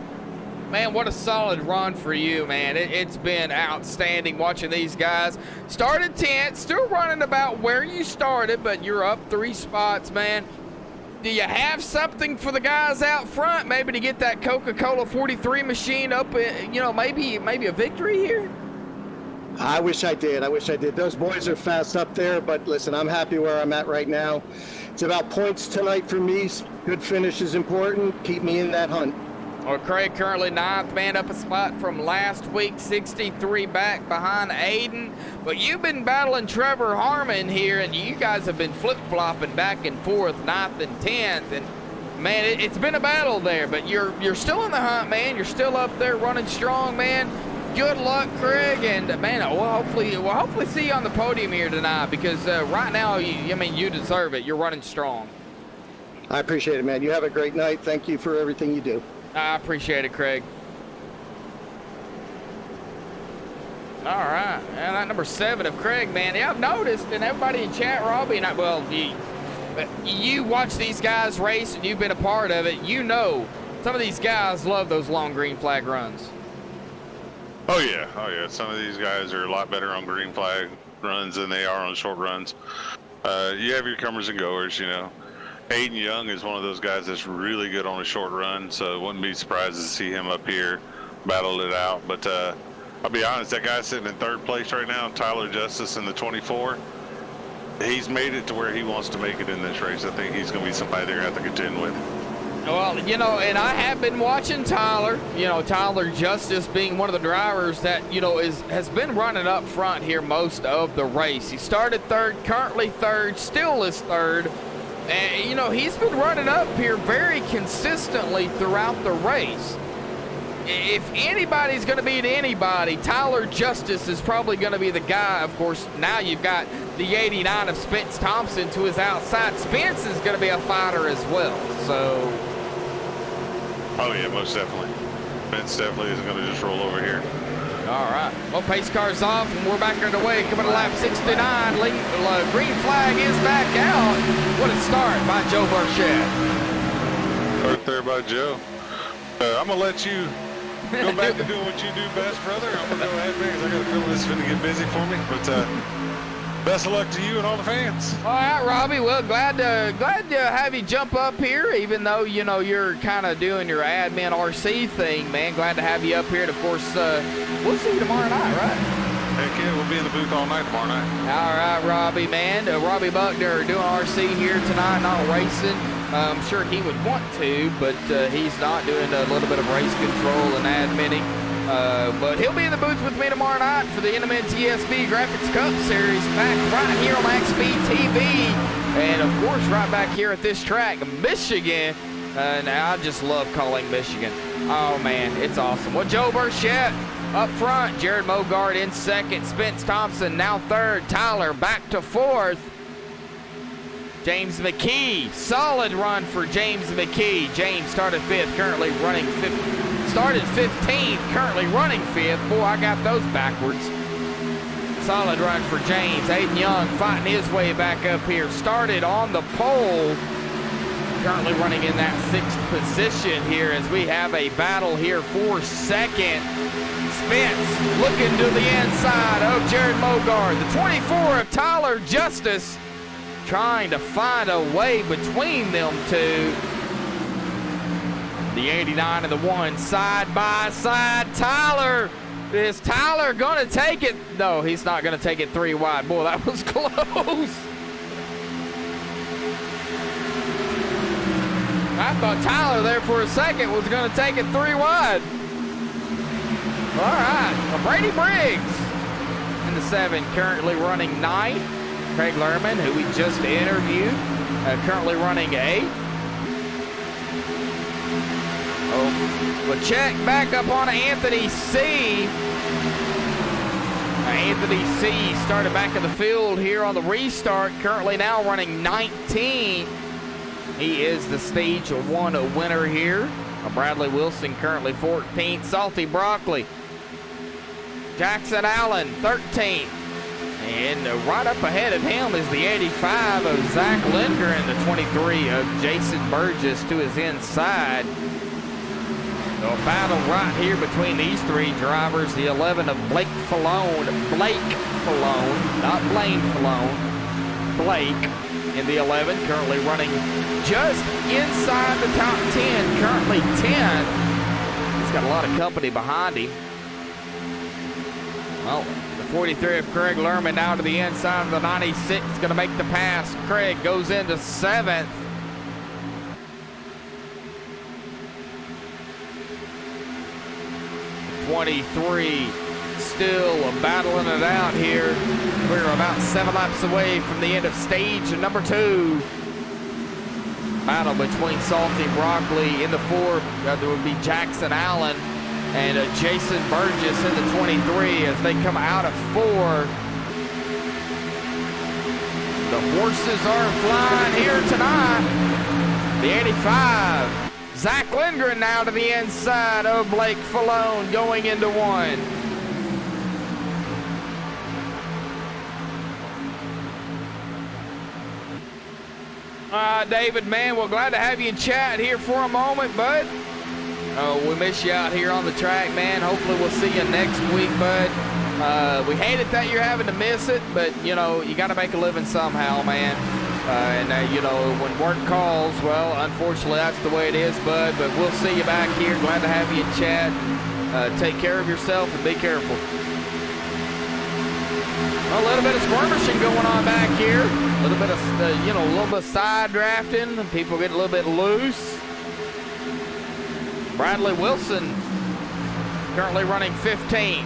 Man, what a solid run for you, man. It's been outstanding watching these guys. Started 10th, still running about where you started, but you're up 3 spots, man. Do you have something for the guys out front, maybe to get that Coca-Cola 43 machine up, you know, maybe a victory here? I wish I did. Those boys are fast up there, but listen, I'm happy where I'm at right now. It's about points tonight for me. Good finish is important. Keep me in that hunt. Well, Craig currently 9th, man, up a spot from last week, 63 back behind Aiden. But you've been battling Trevor Harmon here, and you guys have been flip-flopping back and forth, 9th and 10th. And, man, it's been a battle there, but you're still in the hunt, man. You're still up there running strong, man. Good luck, Craig, and, man, we'll hopefully see you on the podium here tonight because right now, you deserve it. You're running strong. I appreciate it, man. You have a great night. Thank you for everything you do. I appreciate it, Craig. All right, and that number 7 of Craig, man. Yeah, I've noticed, and everybody in chat, Robbie, and you watch these guys race, and you've been a part of it. You know, some of these guys love those long green flag runs. Oh yeah. Some of these guys are a lot better on green flag runs than they are on short runs. You have your comers and goers, you know. Aiden Young is one of those guys that's really good on a short run, so it wouldn't be surprised to see him up here battle it out. But I'll be honest, that guy sitting in 3rd place right now, Tyler Justice in the 24, he's made it to where he wants to make it in this race. I think he's going to be somebody they're going to have to contend with. Well, you know, and I have been watching Tyler. You know, Tyler Justice being one of the drivers that, you know, has been running up front here most of the race. He started 3rd, currently 3rd, still is 3rd. And, you know, he's been running up here very consistently throughout the race. If anybody's going to beat anybody, Tyler Justice is probably going to be the guy. Of course, now you've got the 89 of Spence Thompson to his outside. Spence is going to be a fighter as well. So. Oh, yeah, most definitely. Spence definitely isn't going to just roll over here. All right. Well, pace car's off, and we're back underway. Coming to lap 69. Green flag is back out. What a start by Joe Burchett. Start there by Joe. I'm going to let you go back to doing what you do best, brother. I'm going to go ahead, man, because I got a feeling this is going to get busy for me. But best of luck to you and all the fans. All right, Robbie. Well, glad to have you jump up here, even though you're kind of doing your admin RC thing, man. Glad to have you up here. And of course, we'll see you tomorrow night, right? Heck yeah, we'll be in the booth all night tomorrow night. All right, Robbie, man. Robbie Buckner doing RC here tonight, not racing. I'm sure he would want to, but he's not, doing a little bit of race control and adminning. But he'll be in the booth with me tomorrow night for the NMNTSB Graphics Cup Series, back right here on MaxSpeedTV. And, of course, right back here at this track, Michigan. Now, I just love calling Michigan. Oh, man, it's awesome. Well, Joe Burchett up front, Jared Mogard in second, Spence Thompson now third, Tyler back to fourth. James McKee, solid run for James McKee. James started fifth, currently running fifth. Started 15th, currently running fifth. Boy, I got those backwards. Solid run for James. Aiden Young fighting his way back up here. Started on the pole. Currently running in that sixth position here as we have a battle here for second. Spence looking to the inside of Jared Mogard. The 24 of Tyler Justice trying to find a way between them two. The 89 and the 1 side by side. Tyler, is Tyler gonna take it? No, he's not gonna take it 3 wide. Boy, that was close. I thought Tyler there for a second was gonna take it 3 wide. All right, well, Brady Briggs in the 7, currently running 9th. Craig Lerman, who we just interviewed, currently running 8th. Oh, well, check back up on Anthony C. Anthony C. started back in the field here on the restart, currently now running 19th. He is the stage 1 winner here. Bradley Wilson currently 14th. Salty Broccoli. Jackson Allen 13th. And right up ahead of him is the 85 of Zach Lindgren, the 23 of Jason Burgess to his inside. A battle right here between these 3 drivers. The 11 of Blake Falone, not Blaine Falone. Blake in the 11, currently running just inside the top 10, currently 10th. He's got a lot of company behind him. Well, the 43 of Craig Lerman now to the inside of the 96, going to make the pass. Craig goes into 7th. The 23 still battling it out here. We're about 7 laps away from the end of stage number 2. Battle between Salty Broccoli in the 4. There would be Jackson Allen and Jason Burgess in the 23 as they come out of 4. The horses are flying here tonight. The 85. Zach Lindgren now to the inside of Blake Falone going into 1. David, man, we're glad to have you in chat here for a moment, bud. We miss you out here on the track, man. Hopefully we'll see you next week, bud. We hate it that you're having to miss it, but, you got to make a living somehow, man. When work calls, well, unfortunately, that's the way it is, bud. But we'll see you back here. Glad to have you in chat. Take care of yourself and be careful. A little bit of skirmishing going on back here. A little bit of, a little bit of side drafting. People get a little bit loose. Bradley Wilson currently running 15th.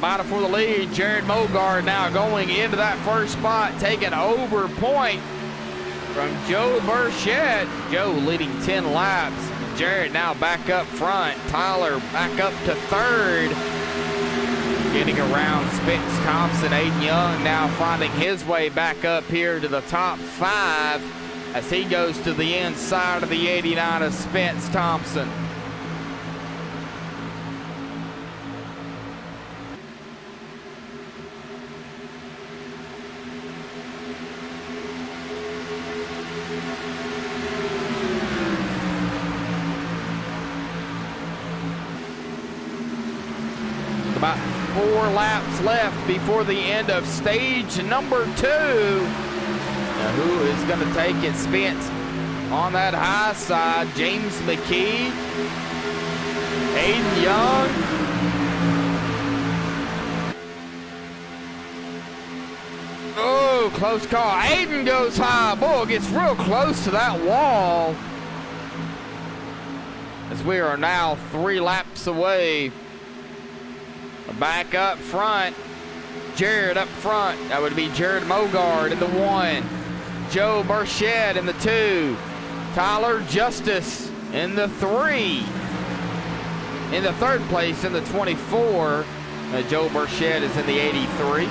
Battle for the lead. Jared Mogard now going into that first spot, taking over point from Joe Burchett. Joe leading 10 laps. Jared now back up front. Tyler back up to 3rd. Getting around Spence Thompson. Aiden Young now finding his way back up here to the top 5 as he goes to the inside of the 89 of Spence Thompson. About 4 laps left before the end of stage number 2. Now, who is going to take it? Spence on that high side. James McKee. Aiden Young. Oh, close call. Aiden goes high. Boy, gets real close to that wall. As we are now 3 laps away. Back up front. Jared up front. That would be Jared Mogard in the 1. Joe Burchett in the 2. Tyler Justice in the 3. In the 3rd place in the 24. Joe Burchett is in the 83.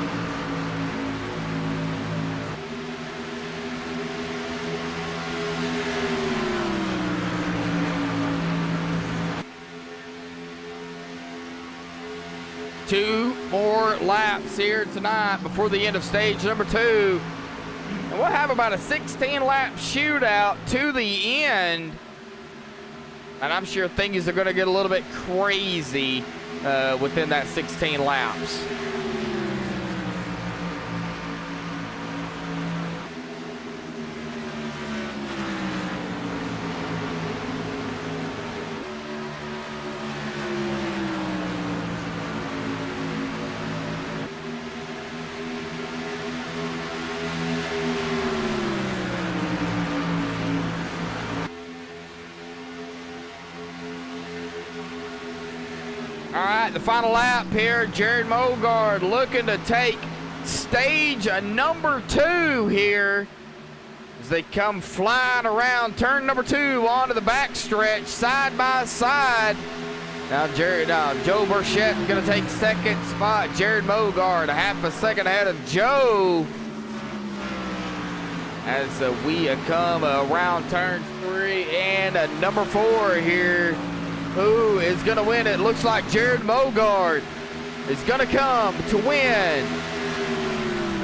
Two more laps here tonight before the end of stage number 2. And we'll have about a 16-lap shootout to the end. And I'm sure things are going to get a little bit crazy within that 16 laps. All right, the final lap here. Jared Mogard looking to take stage number 2 here as they come flying around turn number 2 onto the backstretch, side by side. Now Joe Burchett is going to take 2nd spot. Jared Mogard a half a second ahead of Joe as we come around turn 3 and number 4 here. Who is going to win? It looks like Jared Mogard is going to come to win.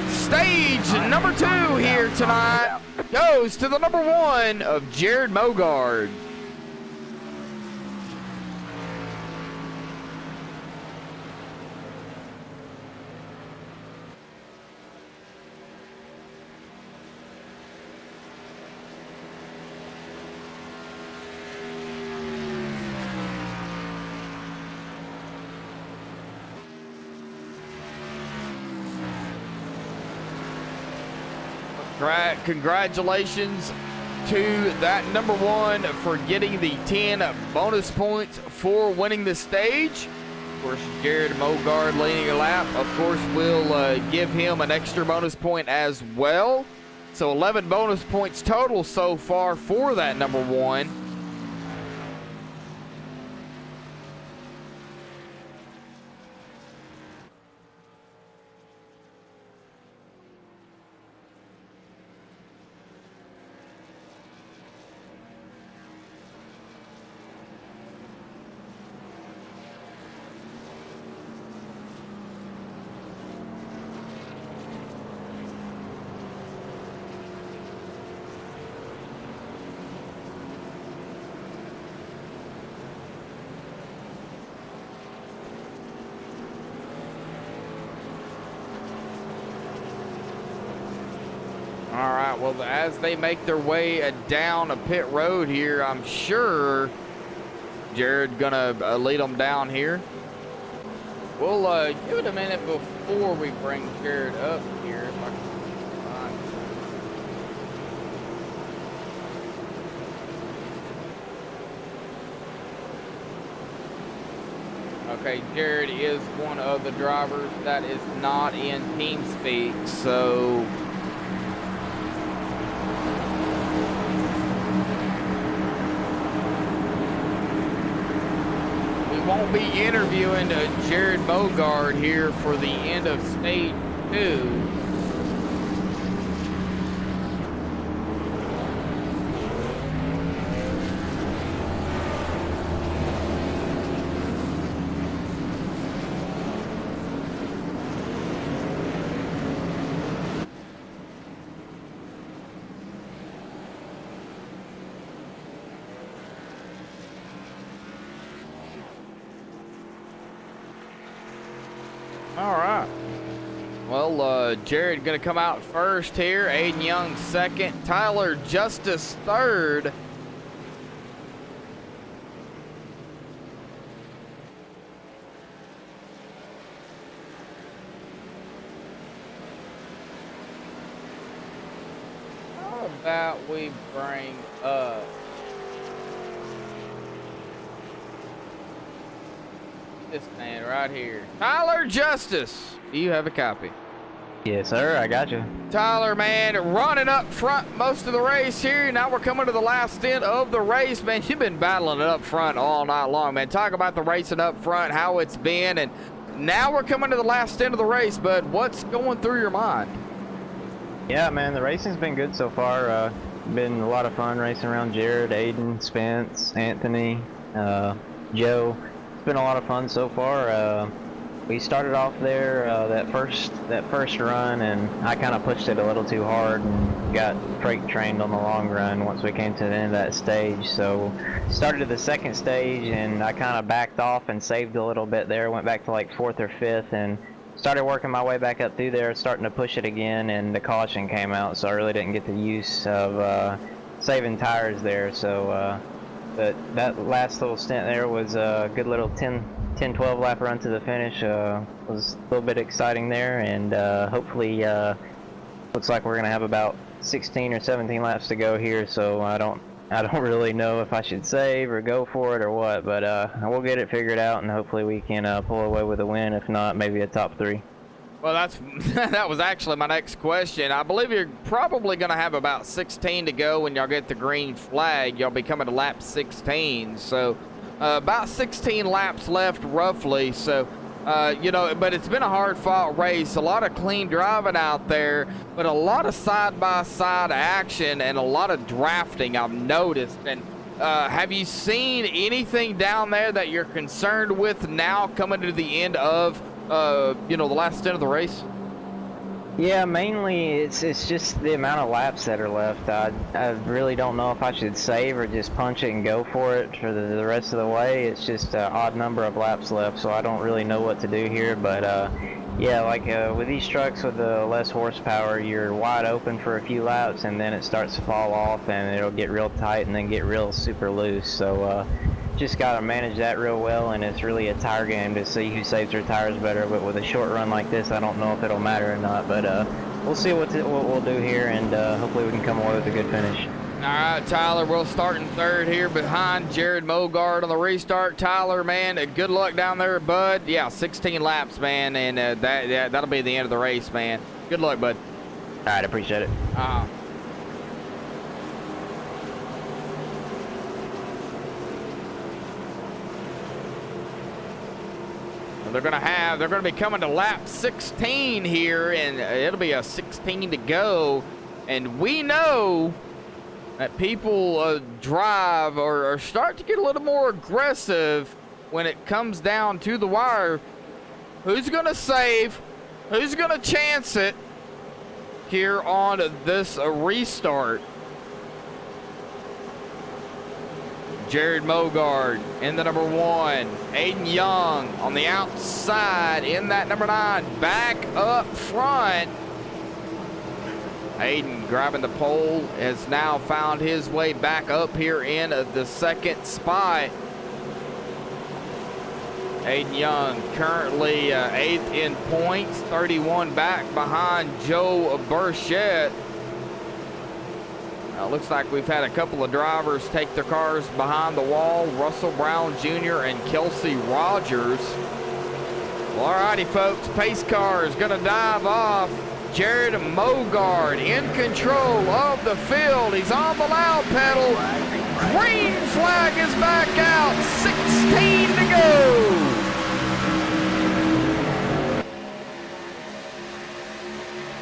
Stage number 2 here tonight goes to the number 1 of Jared Mogard. Congratulations to that number 1 for getting the 10 bonus points for winning the stage. Of course, Jared Mogard leading a lap, of course, will give him an extra bonus point as well. So 11 bonus points total so far for that number 1. All right, well, as they make their way down a pit road here, I'm sure Jared gonna lead them down here. We'll give it a minute before we bring Jared up here. If I can find. Okay, Jared is one of the drivers that is not in TeamSpeak, so won't be interviewing Jared Mogard here for the end of stage 2. All right. Well, Jared going to come out first here. Aiden Young second. Tyler Justice third. How about we bring up this man right here, Tyler Justice? Do you have a copy? Yes, sir. I got you. Tyler, man, running up front most of the race here. Now we're coming to the last stint of the race, man. You've been battling it up front all night long, man. Talk about the racing up front, how it's been, and now we're coming to the last stint of the race, bud. What's going through your mind? Yeah, man, the racing's been good so far. Been a lot of fun racing around Jared, Aiden, Spence, Anthony, Joe. It's been a lot of fun so far. We started off there that first run, and I kind of pushed it a little too hard and got freight trained on the long run once we came to the end of that stage. So started the second stage, and I kind of backed off and saved a little bit there. Went back to like 4th or 5th, and started working my way back up through there, starting to push it again, and the caution came out, so I really didn't get the use of saving tires there. So but that last little stint there was a good little 10-12 lap run to the finish. Was a little bit exciting there, and hopefully looks like we're gonna have about 16 or 17 laps to go here, so I don't really know if I should save or go for it or what, but we'll get it figured out, and hopefully we can pull away with a win. If not, maybe a top 3. Well, that was actually my next question. I believe you're probably going to have about 16 to go when y'all get the green flag. Y'all be coming to lap 16, so about 16 laps left roughly. So, you know, but it's been a hard-fought race. A lot of clean driving out there, but a lot of side-by-side action and a lot of drafting I've noticed. And have you seen anything down there that you're concerned with now coming to the end of you know, the last stint of the race? Yeah, mainly it's just the amount of laps that are left. I really don't know if I should save or just punch it and go for it for the rest of the way. It's just an odd number of laps left, so I don't really know what to do here. But yeah, like with these trucks with the less horsepower, you're wide open for a few laps, and then it starts to fall off, and it'll get real tight and then get real super loose. So just got to manage that real well, and it's really a tire game to see who saves their tires better. But with a short run like this, I don't know if it'll matter or not, but we'll see what we'll do here, and hopefully we can come away with a good finish. All right, Tyler, we'll start in third here behind Jared Mogard on the restart. Tyler, man, good luck down there, bud. Yeah, 16 laps, man, and that'll be the end of the race, man. Good luck, bud. All right, appreciate it. They're gonna be coming to lap 16 here, and it'll be a 16 to go. And we know that people drive or start to get a little more aggressive when it comes down to the wire. Who's gonna save? Who's gonna chance it here on this restart? Jared Mogard in the number 1. Aiden Young on the outside in that number 9. Back up front. Aiden grabbing the pole has now found his way back up here in the second spot. Aiden Young currently 8th in points, 31 back behind Joe Burchett. Looks like we've had a couple of drivers take their cars behind the wall. Russell Brown Jr. and Kelsey Rogers. Well, all righty, folks. Pace car is going to dive off. Jared Mogard in control of the field. He's on the loud pedal. Green flag is back out. 16 to go.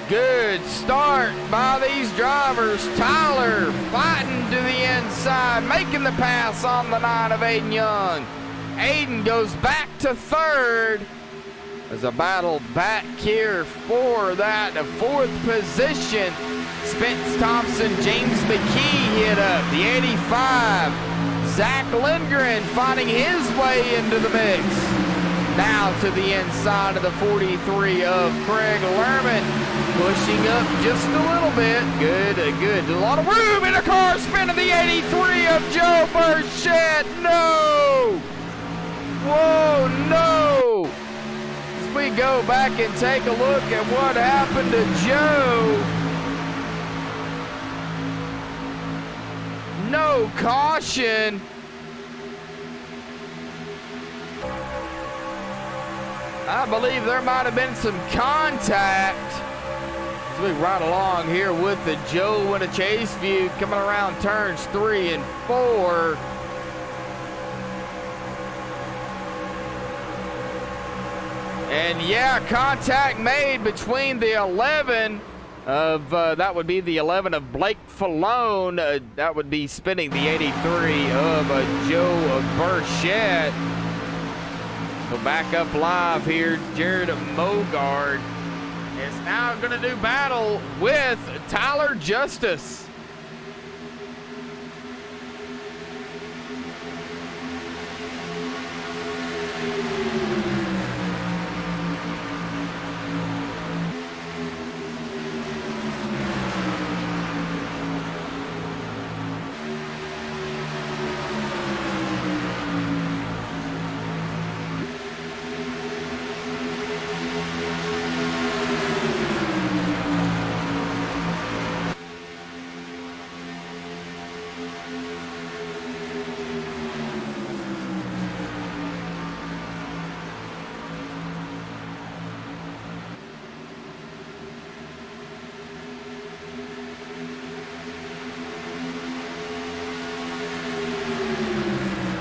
Good start by these drivers. Tyler fighting to the inside, making the pass on the 9 of Aiden Young. Aiden goes back to 3rd. There's a battle back here for that 4th position. Spence Thompson, James McKee hit up. The 85. Zach Lindgren finding his way into the mix. Now to the inside of the 43 of Craig Lerman. Pushing up just a little bit. Good, good. A lot of room in the car. Spinning the 83 of Joe Burchett. No! Whoa, no! As we go back and take a look at what happened to Joe. No caution. I believe there might have been some contact. As we ride along here with the Joe Chase view coming around turns 3 and 4. And yeah, contact made between the 11 of, that would be the 11 of Blake Falone. That would be spinning the 83 of Joe Burchett. So back up live here, Jared Mogard is now going to do battle with Tyler Justice.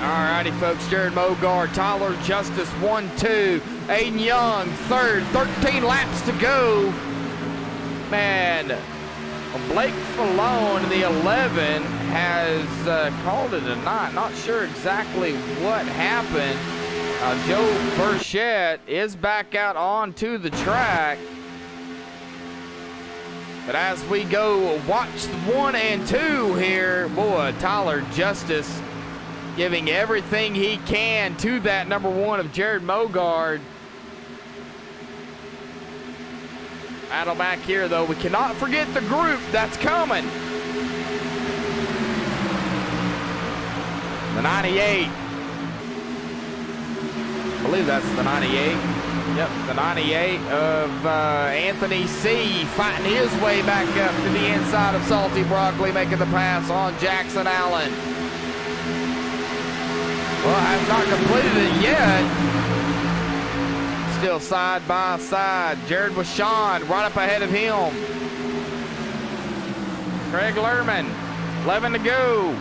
Alrighty, folks, Jared Mogard, Tyler Justice, 1-2. Aiden Young, third, 13 laps to go. Man, Blake Falone, the 11, has called it a night. Not sure exactly what happened. Joe Burchett is back out onto the track. But as we go watch 1 and 2 here, boy, Tyler Justice giving everything he can to that number 1 of Jared Mogard. Battle back here, though. We cannot forget the group that's coming. The 98. I believe that's the 98. Yep, the 98 of Anthony C. fighting his way back up to the inside of Salty Broccoli, making the pass on Jackson Allen. Well, has not completed it yet. Still side by side. Jared Washon right up ahead of him. Craig Lerman, 11 to go.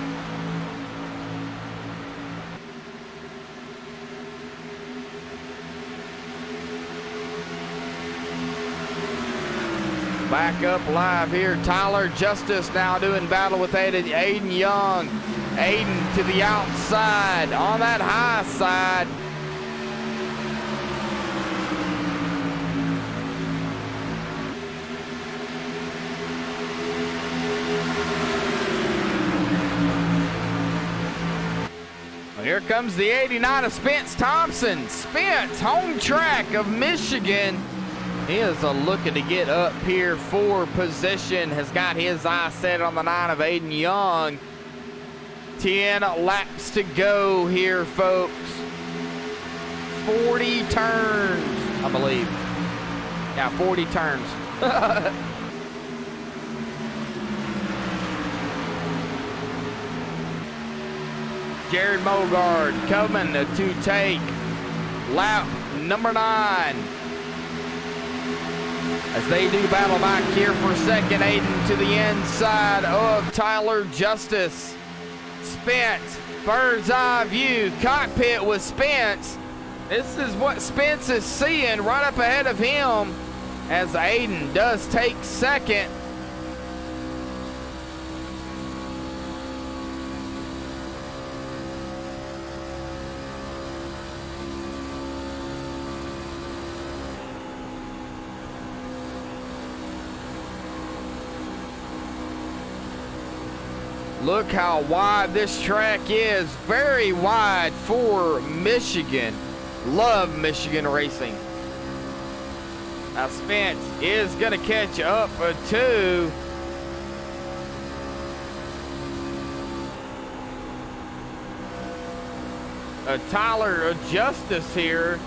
Back up live here. Tyler Justice now doing battle with Aiden Young. Aiden to the outside on that high side. Well, here comes the 89 of Spence Thompson. Spence, home track of Michigan. He is looking to get up here for position. Has got his eye set on the 9 of Aiden Young. 10 laps to go here, folks. 40 turns, I believe. Yeah, 40 turns. Jared Mogard coming to take lap number 9. As they do battle back here for second, Aiden to the inside of Tyler Justice. Spence, bird's eye view, cockpit with Spence. This is what Spence is seeing right up ahead of him as Aiden does take second. Look how wide this track is. Very wide for Michigan. Love Michigan racing. Now Spence is going to catch up to Tyler Justice here.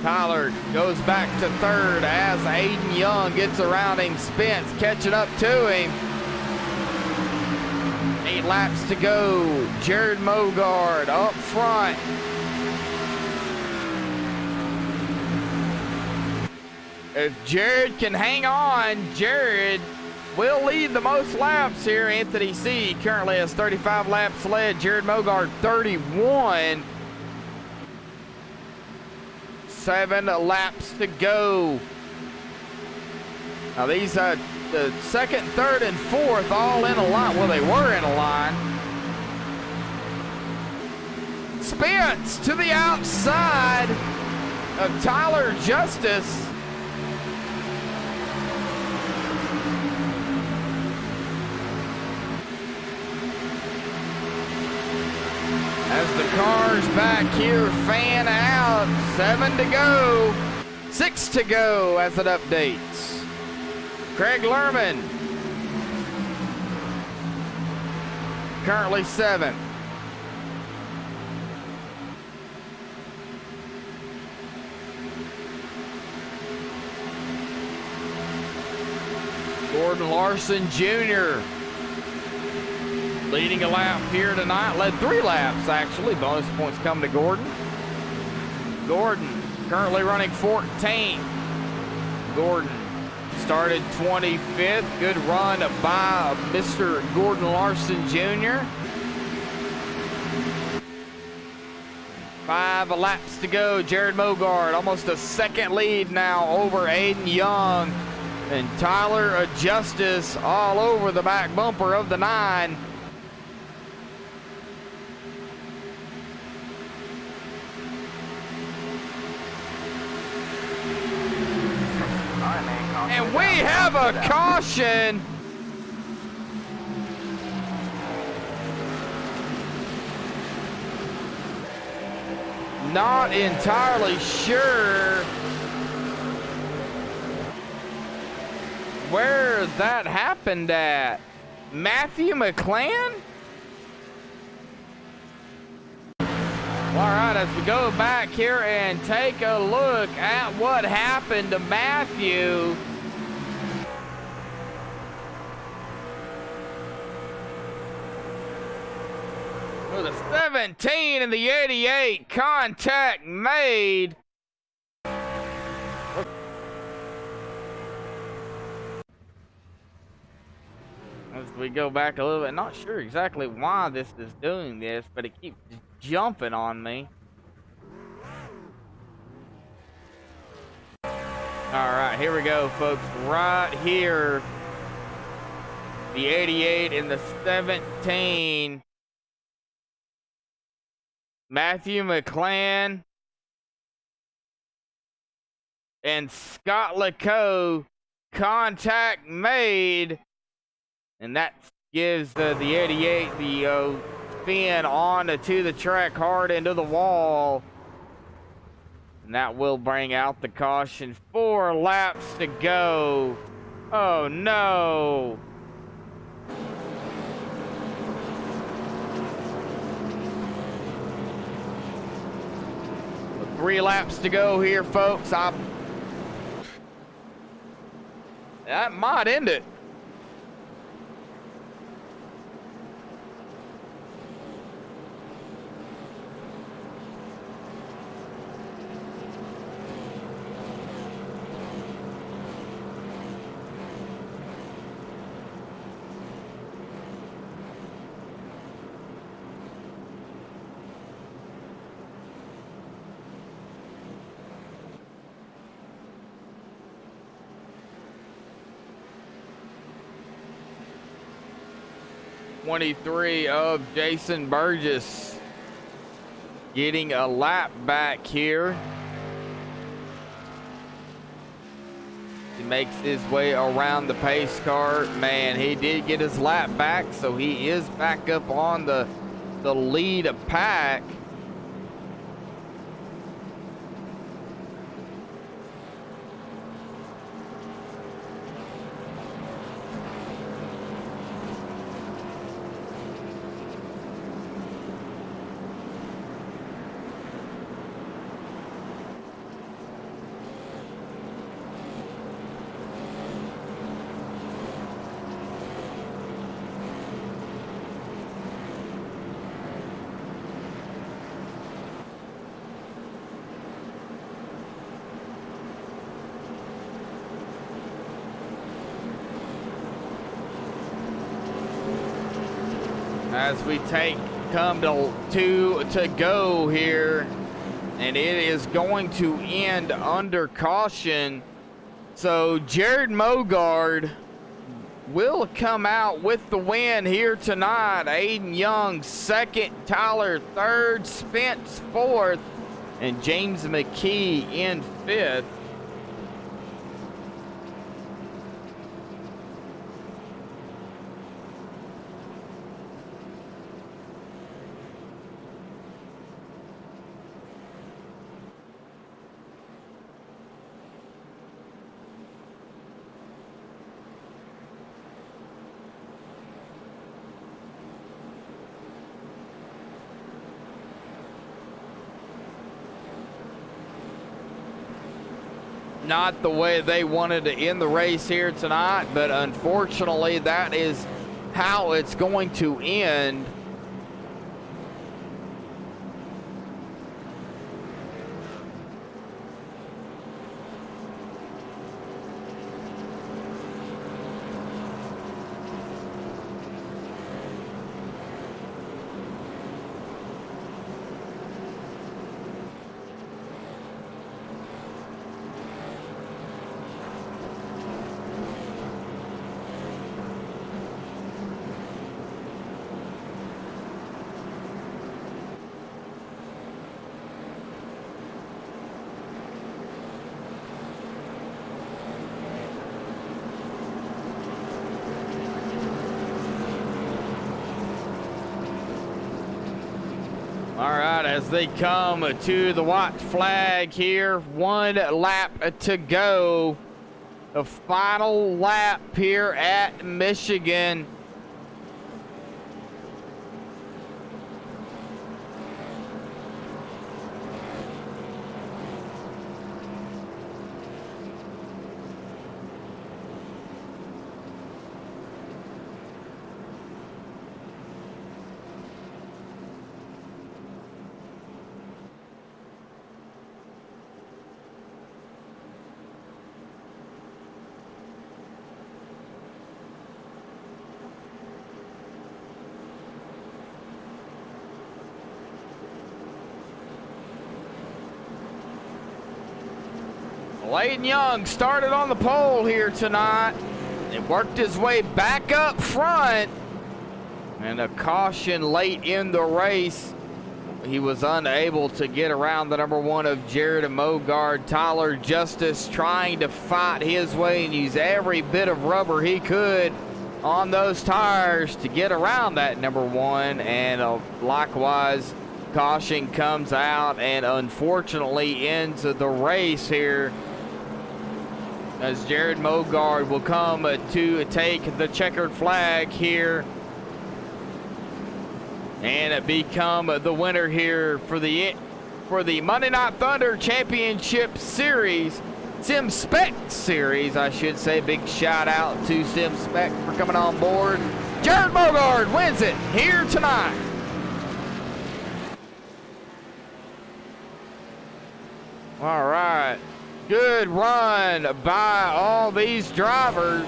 Tyler goes back to third as Aiden Young gets around him. Spence catching up to him. 8 laps to go. Jared Mogard up front. If Jared can hang on, Jared will lead the most laps here. Anthony C. currently has 35 laps led. Jared Mogard 31. 7 laps to go. Now these the second, third, and fourth all in a line. Well, they were in a line. Spence to the outside of Tyler Justice. As the cars back here fan out, 7 to go, 6 to go as it updates. Craig Lerman, currently 7th. Gordon Larson Jr. leading a lap here tonight. Led 3 laps, actually. Bonus points come to Gordon. Gordon currently running 14th. Gordon started 25th. Good run by Mr. Gordon Larson Jr. 5 laps to go. Jared Mogard almost a second lead now over Aiden Young. And Tyler Justice all over the back bumper of the 9. And we have a caution. Not entirely sure where that happened at. Matthew McClan? All right, as we go back here and take a look at what happened to Matthew. With a 17 in the 88, contact made. As we go back a little bit, not sure exactly why this is doing this, but it keeps jumping on me. All right, here we go, folks. Right here, the 88 and the 17. Matthew McClan and Scott Lecoe, contact made, and that gives the 88 the spin on to the track hard into the wall, and that will bring out the caution. 4 laps to go. Oh no. 3 laps to go here, folks. That might end it. '23 of Jason Burgess getting a lap back here. makes his way around the pace car. Man, he did get his lap back, so he is back up on the lead pack. As we come to 2 to go here, and it is going to end under caution. So Jared Mogard will come out with the win here tonight. Aiden Young second, Tyler third, Spence fourth, and James McKee in fifth. Not the way they wanted to end the race here tonight, but unfortunately that is how it's going to end. All right, as they come to the white flag here, 1 lap to go. The final lap here at Michigan. Aiden Young started on the pole here tonight and worked his way back up front, and a caution late in the race. He was unable to get around the number 1 of Jared Mogard. Tyler Justice trying to fight his way and use every bit of rubber he could on those tires to get around that number 1, and likewise caution comes out and unfortunately ends the race here, as Jared Mogard will come to take the checkered flag here and become the winner here for the Monday Night Thunder Championship Series, Sim Spec Series, I should say. Big shout out to Sim Spec for coming on board. Jared Mogard wins it here tonight. All right. Good run by all these drivers.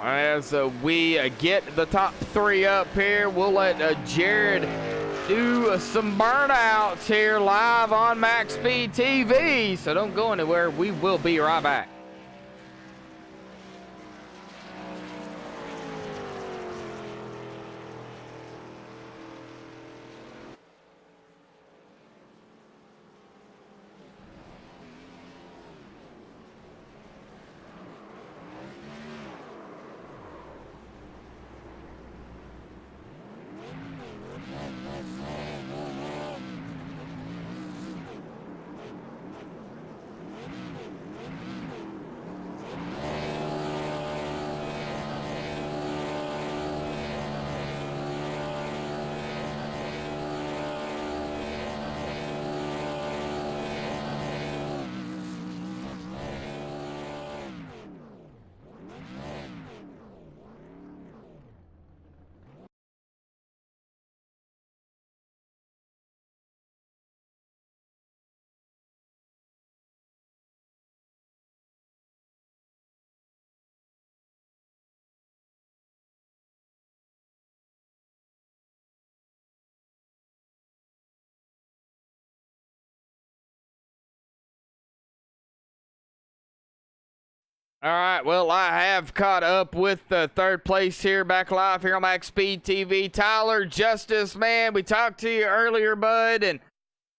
As we get the top 3 up here, we'll let Jared do some burnouts here live on MaxSpeedTV. So don't go anywhere. We will be right back. All right, well, I have caught up with third place here, back live here on MaxSpeedTV. Tyler, Justice, man, we talked to you earlier, bud, and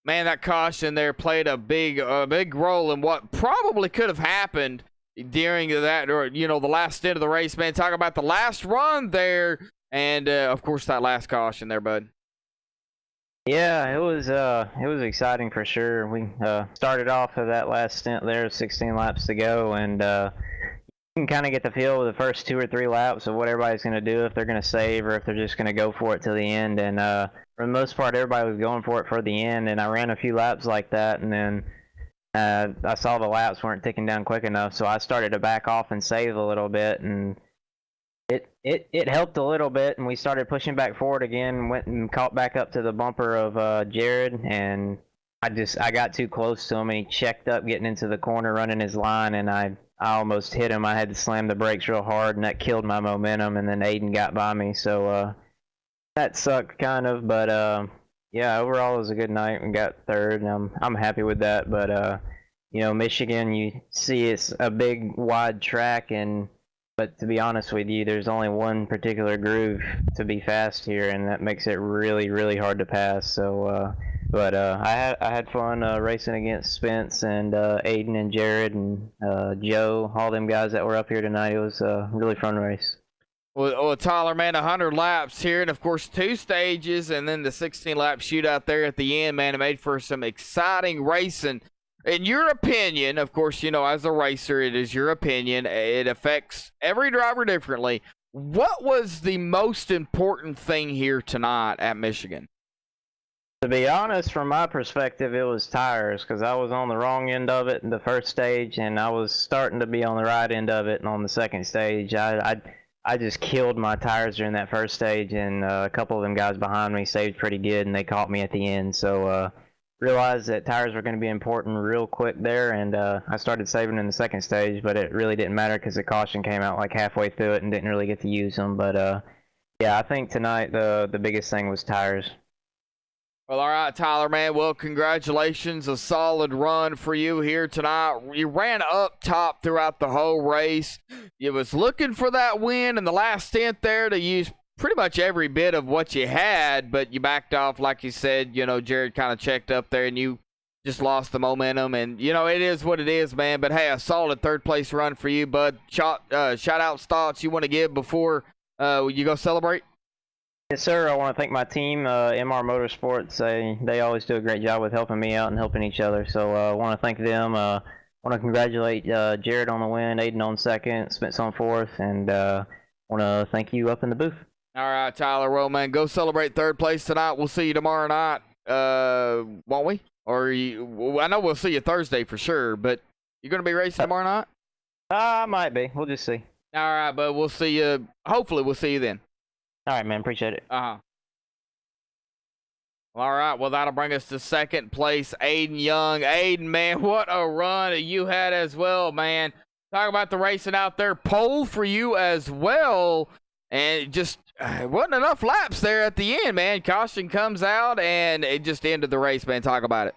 man, that caution there played a big role in what probably could have happened during that, or the last stint of the race, man. Talk about the last run there, and of course that last caution there, bud. Yeah, it was exciting for sure. We started off of that last stint there, 16 laps to go, and you can kind of get the feel of the first 2 or 3 laps of what everybody's going to do, if they're going to save or if they're just going to go for it to the end. And for the most part, everybody was going for it for the end, and I ran a few laps like that, and then I saw the laps weren't ticking down quick enough, so I started to back off and save a little bit, and it helped a little bit, and we started pushing back forward again, went and caught back up to the bumper of Jared, and I got too close to him, and he checked up getting into the corner running his line, and I almost hit him. I had to slam the brakes real hard, and that killed my momentum, and then Aiden got by me, so that sucked kind of, but yeah, overall it was a good night. We got third, and I'm happy with that, but Michigan, you see it's a big wide track, but to be honest with you, there's only one particular groove to be fast here, and that makes it really, really hard to pass. So, but I had fun racing against Spence and Aiden and Jared and Joe, all them guys that were up here tonight. It was a really fun race. Well, Tyler, man, 100 laps here, and of course 2 stages, and then the 16-lap shootout there at the end, man. It made for some exciting racing. In your opinion, of course, as a racer, it is your opinion. It affects every driver differently. What was the most important thing here tonight at Michigan? To be honest, from my perspective, it was tires, because I was on the wrong end of it in the first stage, and I was starting to be on the right end of it on the second stage. I just killed my tires during that first stage, and a couple of them guys behind me saved pretty good, and they caught me at the end. So realized that tires were going to be important real quick there, and I started saving in the second stage, but it really didn't matter because the caution came out like halfway through it and didn't really get to use them. But yeah, I think tonight the biggest thing was tires. Well, all right, Tyler, man. Well, congratulations. A solid run for you here tonight. You ran up top throughout the whole race. You was looking for that win in the last stint there to use pretty much every bit of what you had, but you backed off, like you said. Jared kind of checked up there, and you just lost the momentum. And, it is what it is, man. But, hey, a solid third-place run for you, bud. Shout-out thoughts you want to give before you go celebrate? Yes, sir. I want to thank my team, MR Motorsports. They always do a great job with helping me out and helping each other. So I want to thank them. I want to congratulate Jared on the win, Aiden on second, Spence on fourth, and want to thank you up in the booth. All right, Tyler. Well, man, go celebrate third place tonight. We'll see you tomorrow night, won't we? I know we'll see you Thursday for sure, but you're going to be racing tomorrow night? I might be. We'll just see. All right, bud. We'll see you. Hopefully, we'll see you then. All right, man. Appreciate it. Uh-huh. All right, well, that'll bring us to second place, Aiden Young. Aiden, man, what a run you had as well, man. Talk about the racing out there. Pole for you as well. And it just wasn't enough laps there at the end, man. Caution comes out, and it just ended the race, man. Talk about it.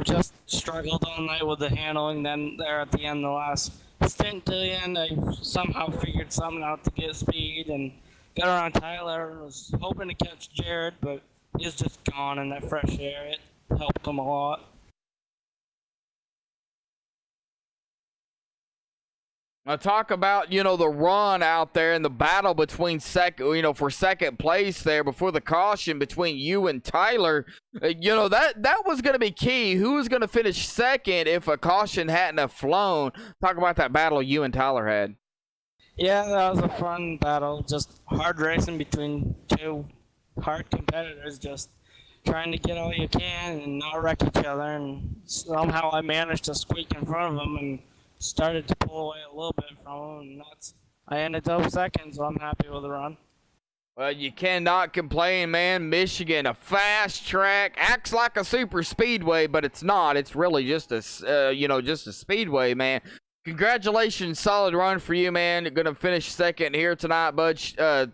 Just struggled all night with the handling. Then there at the end, the last stint to the end, I somehow figured something out to get speed and got around Tyler. Was hoping to catch Jared, but he's just gone in that fresh air. It helped him a lot. Now talk about, the run out there and the battle between for second place there before the caution between you and Tyler. That was going to be key. Who was going to finish second if a caution hadn't have flown? Talk about that battle you and Tyler had. Yeah, that was a fun battle. Just hard racing between two hard competitors, just trying to get all you can and not wreck each other. And somehow I managed to squeak in front of them and started to pull away a little bit from him, and I ended up second, so I'm happy with the run. Well, you cannot complain, man. Michigan, a fast track, acts like a super speedway, but it's not. It's really just a speedway, man. Congratulations, solid run for you, man. You're gonna finish second here tonight, bud. Shout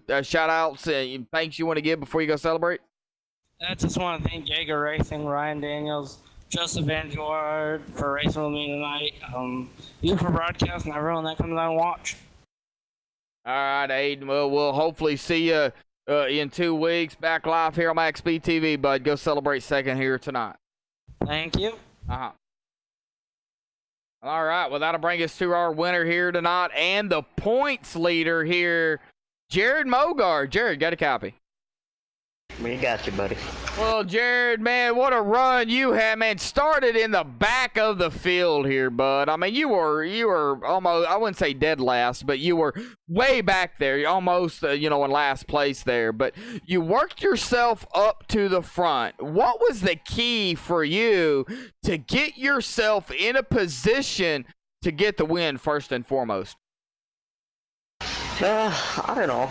outs and thanks you want to give before you go celebrate. I just want to thank Jaeger Racing, Ryan Daniels, Joseph Vanguard for racing with me tonight. You for broadcast and everyone that comes out and watch. All right, Aiden. Well, we'll hopefully see you in 2 weeks back live here on MaxSpeedTV, bud. Go celebrate second here tonight. Thank you. Uh-huh. All right, well, that'll bring us to our winner here tonight and the points leader here, Jared Mogard. Jared, got a copy? We got you, buddy. Well, Jared, man, what a run you had, man. Started in the back of the field here, bud. I mean, you were almost, I wouldn't say dead last, but you were way back there, almost, in last place there. But you worked yourself up to the front. What was the key for you to get yourself in a position to get the win first and foremost? I don't know.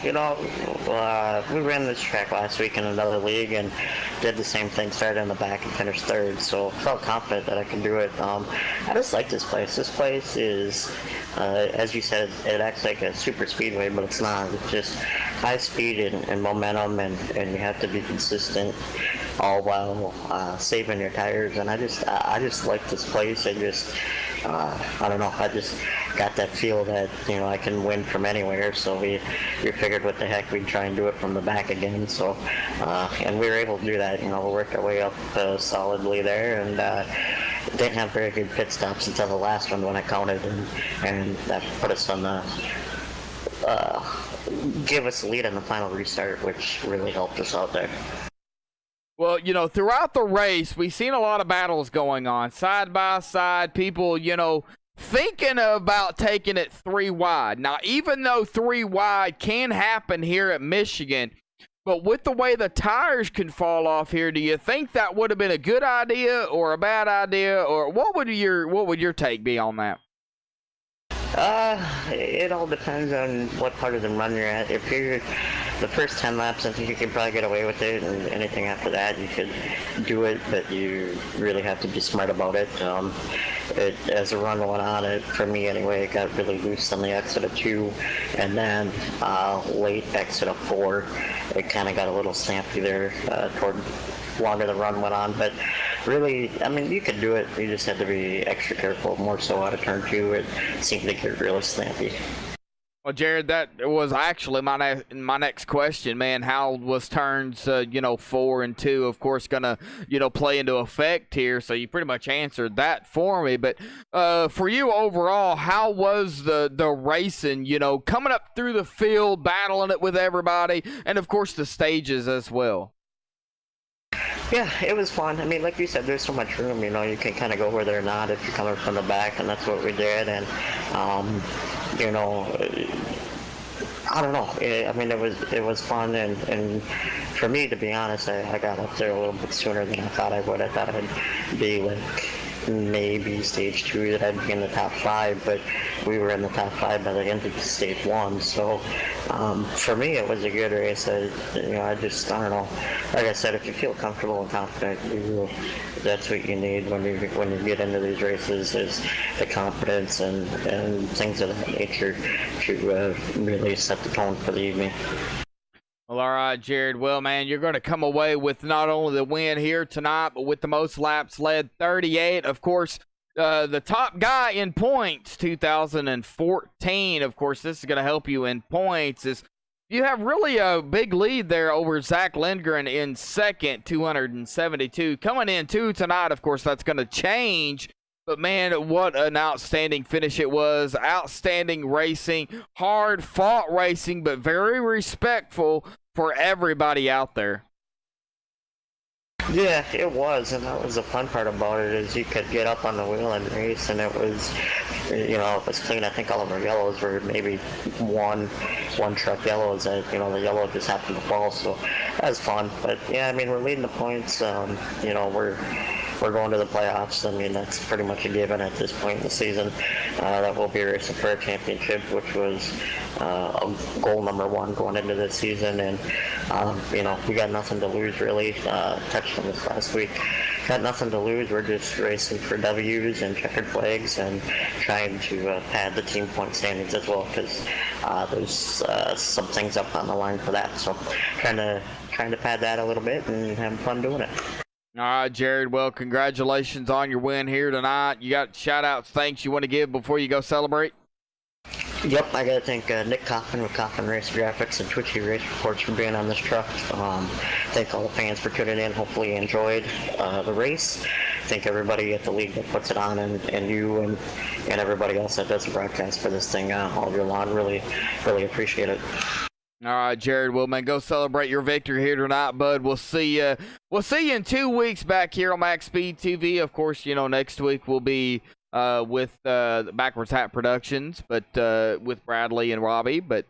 We ran this track last week in another league and did the same thing, started in the back and finished third, so felt confident that I could do it. I just like this place. This place is, as you said, it acts like a super speedway, but it's not. It's just high speed and momentum, and you have to be consistent, all while saving your tires. And I just like this place. I don't know, I just got that feel that, I can win from anywhere, so we figured what the heck, we'd try and do it from the back again, so, and we were able to do that, we worked our way up solidly there, and didn't have very good pit stops until the last one when I counted, and that put us on the, give us a lead on the final restart, which really helped us out there. Well, throughout the race, we've seen a lot of battles going on, side by side, people, thinking about taking it 3 wide. Now, even though 3 wide can happen here at Michigan, but with the way the tires can fall off here, do you think that would have been a good idea or a bad idea, or what would your take be on that? It all depends on what part of the run you're at. If you're the first 10 laps, I think you can probably get away with it, and anything after that, you could do it, but you really have to be smart about it. As the run went on, for me anyway, it got really loose on the exit of 2, and then late exit of 4, it kind of got a little snappy there toward longer the run went on, but really, I mean, you could do it, you just had to be extra careful, more so out of turn 2, it seemed to get really snappy. Well, Jared, that was actually my next question, man. How was turns, 4 and 2, of course, gonna, play into effect here? So you pretty much answered that for me. But for you overall, how was the racing? Coming up through the field, battling it with everybody, and of course the stages as well. Yeah, it was fun. I mean, like you said, there's so much room, you can kind of go where they're not if you're coming from the back, and that's what we did. And, I don't know. I mean, it was fun, and for me, to be honest, I got up there a little bit sooner than I thought I would. I thought I'd be like maybe stage 2, that I'd be in the top 5, but we were in the top 5 by the end of stage 1. So for me, it was a good race. I don't know. Like I said, if you feel comfortable and confident, that's what you need when you get into these races, is the confidence and things of that nature to really set the tone for the evening. Well, all right, Jared. Well, man, you're going to come away with not only the win here tonight, but with the most laps led, 38. Of course, the top guy in points, 2014. Of course, this is going to help you in points. You have really a big lead there over Zach Lindgren in second, 272. Coming in too tonight, of course, that's going to change. But, man, what an outstanding finish it was. Outstanding racing, hard-fought racing, but very respectful for everybody out there. Yeah, it was, and that was the fun part about it, is you could get up on the wheel and race, and it was, it was clean. I think all of our yellows were maybe one truck yellows that, the yellow just happened to fall, so that was fun. But, yeah, I mean, we're leading the points. We're going to the playoffs. I mean, that's pretty much a given at this point in the season. That we'll be racing for a championship, which was goal number 1 going into this season. And, we got nothing to lose, really. Touched on this last week. Got nothing to lose. We're just racing for W's and checkered flags and trying to pad the team point standings as well, because there's some things up on the line for that. So trying to pad that a little bit and having fun doing it. All right, Jared. Well, congratulations on your win here tonight. You got shout-outs, thanks you want to give before you go celebrate? Yep, I gotta thank Nick Coffin with Coffin Race Graphics and Twitchy Race Reports for being on this truck. Thank all the fans for tuning in. Hopefully you enjoyed the race. Thank everybody at the league that puts it on, and you and everybody else that does the broadcast for this thing all year long. Really appreciate it. All right, Jared. Well, man, go celebrate your victory here tonight, bud. We'll see you. We'll see you in 2 weeks back here on MaxSpeedTV. Of course, next week we'll be with Backwards Hat Productions, but with Bradley and Robbie. But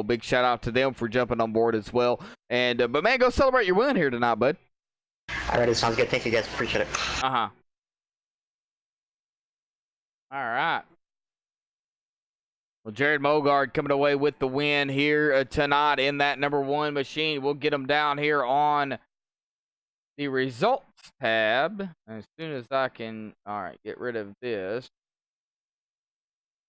big shout out to them for jumping on board as well. And but man, go celebrate your win here tonight, bud. Alrighty, sounds good. Thank you guys. Appreciate it. All right. Well, Jared Mogard coming away with the win here tonight in that number 1 machine. We'll get them down here on the results tab as soon as I can. All right, get rid of this.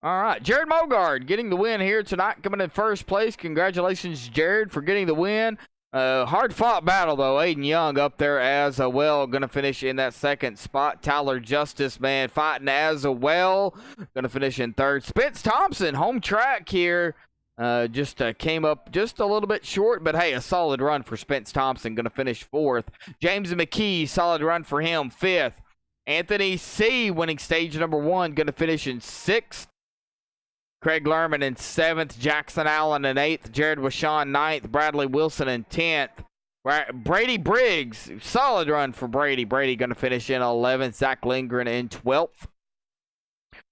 All right, Jared Mogard getting the win here tonight, coming in first place. Congratulations, Jared, for getting the win. Hard-fought battle, though. Aiden Young up there as well, going to finish in that second spot. Tyler Justice, man, fighting as well, going to finish in third. Spence Thompson, home track here, just came up just a little bit short, but hey, a solid run for Spence Thompson, going to finish fourth. James McKee, solid run for him, fifth. Anthony C. winning stage number 1, going to finish in sixth. Craig Lerman in 7th, Jackson Allen in 8th, Jared Washawn 9th, Bradley Wilson in 10th. Brady Briggs, solid run for Brady. Brady going to finish in 11th, Zach Lindgren in 12th.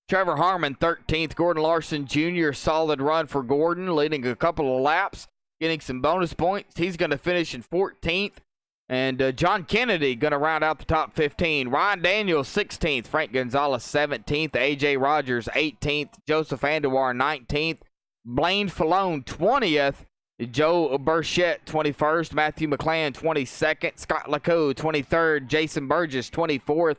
Trevor Harmon 13th, Gordon Larson Jr., solid run for Gordon, leading a couple of laps, getting some bonus points. He's going to finish in 14th. And John Kennedy going to round out the top 15. Ryan Daniels, 16th. Frank Gonzalez, 17th. A.J. Rogers, 18th. Joseph Andewar, 19th. Blaine Falone, 20th. Joe Burchett, 21st. Matthew McClan, 22nd. Scott Lacoe, 23rd. Jason Burgess, 24th.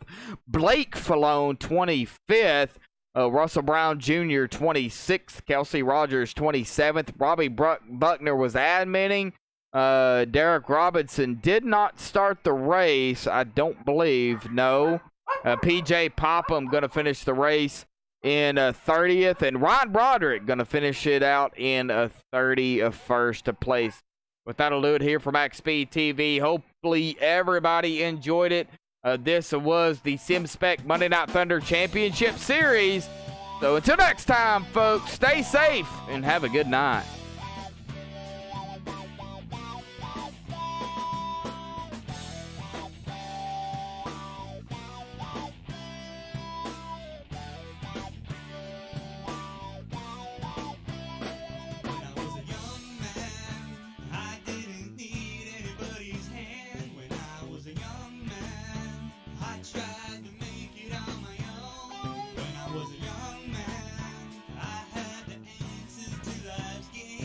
Blake Falone, 25th. Russell Brown Jr., 26th. Kelsey Rogers, 27th. Robbie Buckner was admitting. Derek Robinson did not start the race, I don't believe, no. PJ Popham going to finish the race in 30th, and Ron Broderick going to finish it out in 31st place. But that'll do it here for MaxSpeedTV. Hopefully everybody enjoyed it. This was the SimSpec Monday Night Thunder Championship Series. So until next time, folks, stay safe and have a good night. Was a young man, I had the answers to life's game.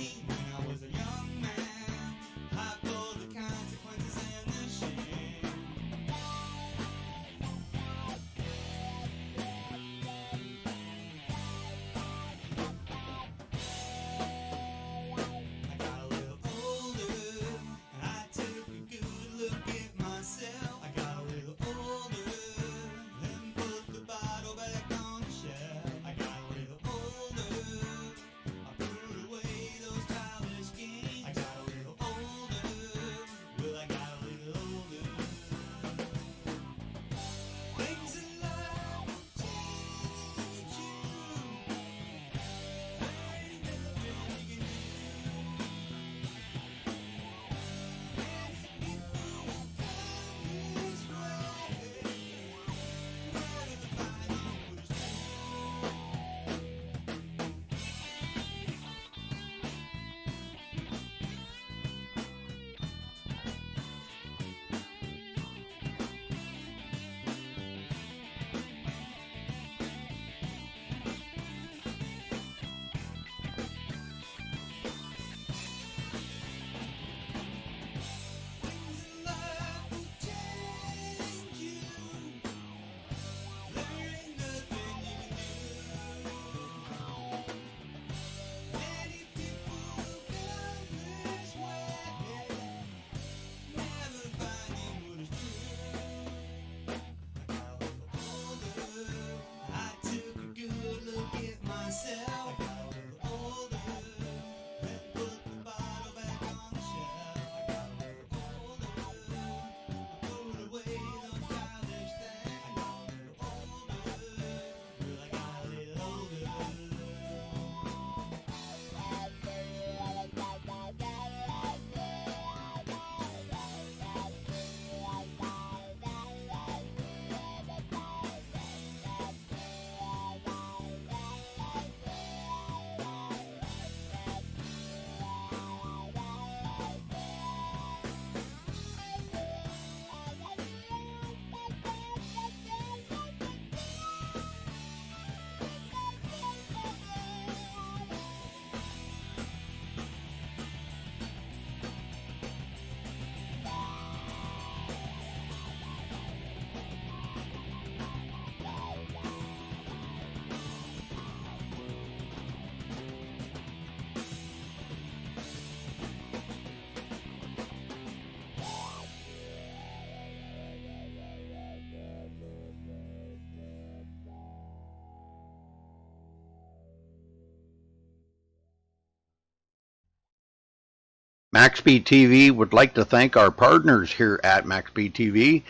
MaxSpeedTV would like to thank our partners here at MaxSpeedTV,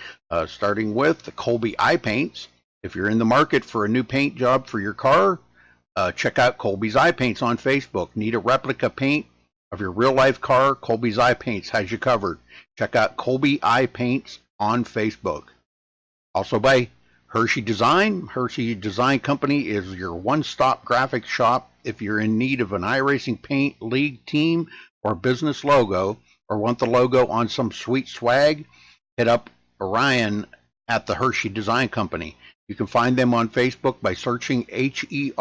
starting with the Colby Eye Paints. If you're in the market for a new paint job for your car, check out Colby's Eye Paints on Facebook. Need a replica paint of your real-life car? Colby's Eye Paints has you covered. Check out Colby Eye Paints on Facebook. Also by Hershey Design. Hershey Design Company is your one-stop graphics shop if you're in need of an iRacing paint, league, team, or business logo, or want the logo on some sweet swag. Hit up Orion at the Hershey Design Company. You can find them on Facebook by searching HERSHY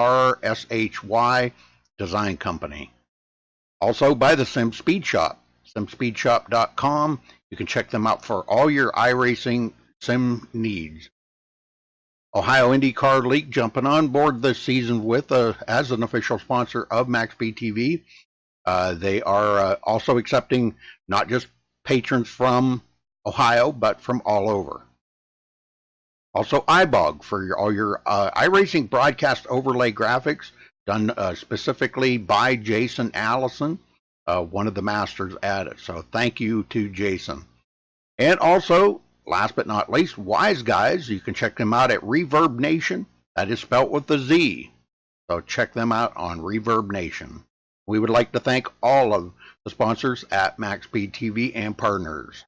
Design Company. Also by the Sim Speed Shop, SimSpeedShop.com. You can check them out for all your iRacing sim needs. Ohio IndyCar League jumping on board this season with as an official sponsor of MaxSpeedTV. They are also accepting not just patrons from Ohio, but from all over. Also, iBog for all your iRacing broadcast overlay graphics done specifically by Jason Allison, one of the masters at it. So thank you to Jason. And also, last but not least, Wise Guys. You can check them out at Reverb Nation. That is spelt with a Z. So check them out on Reverb Nation. We would like to thank all of the sponsors at MaxSpeedTV and partners.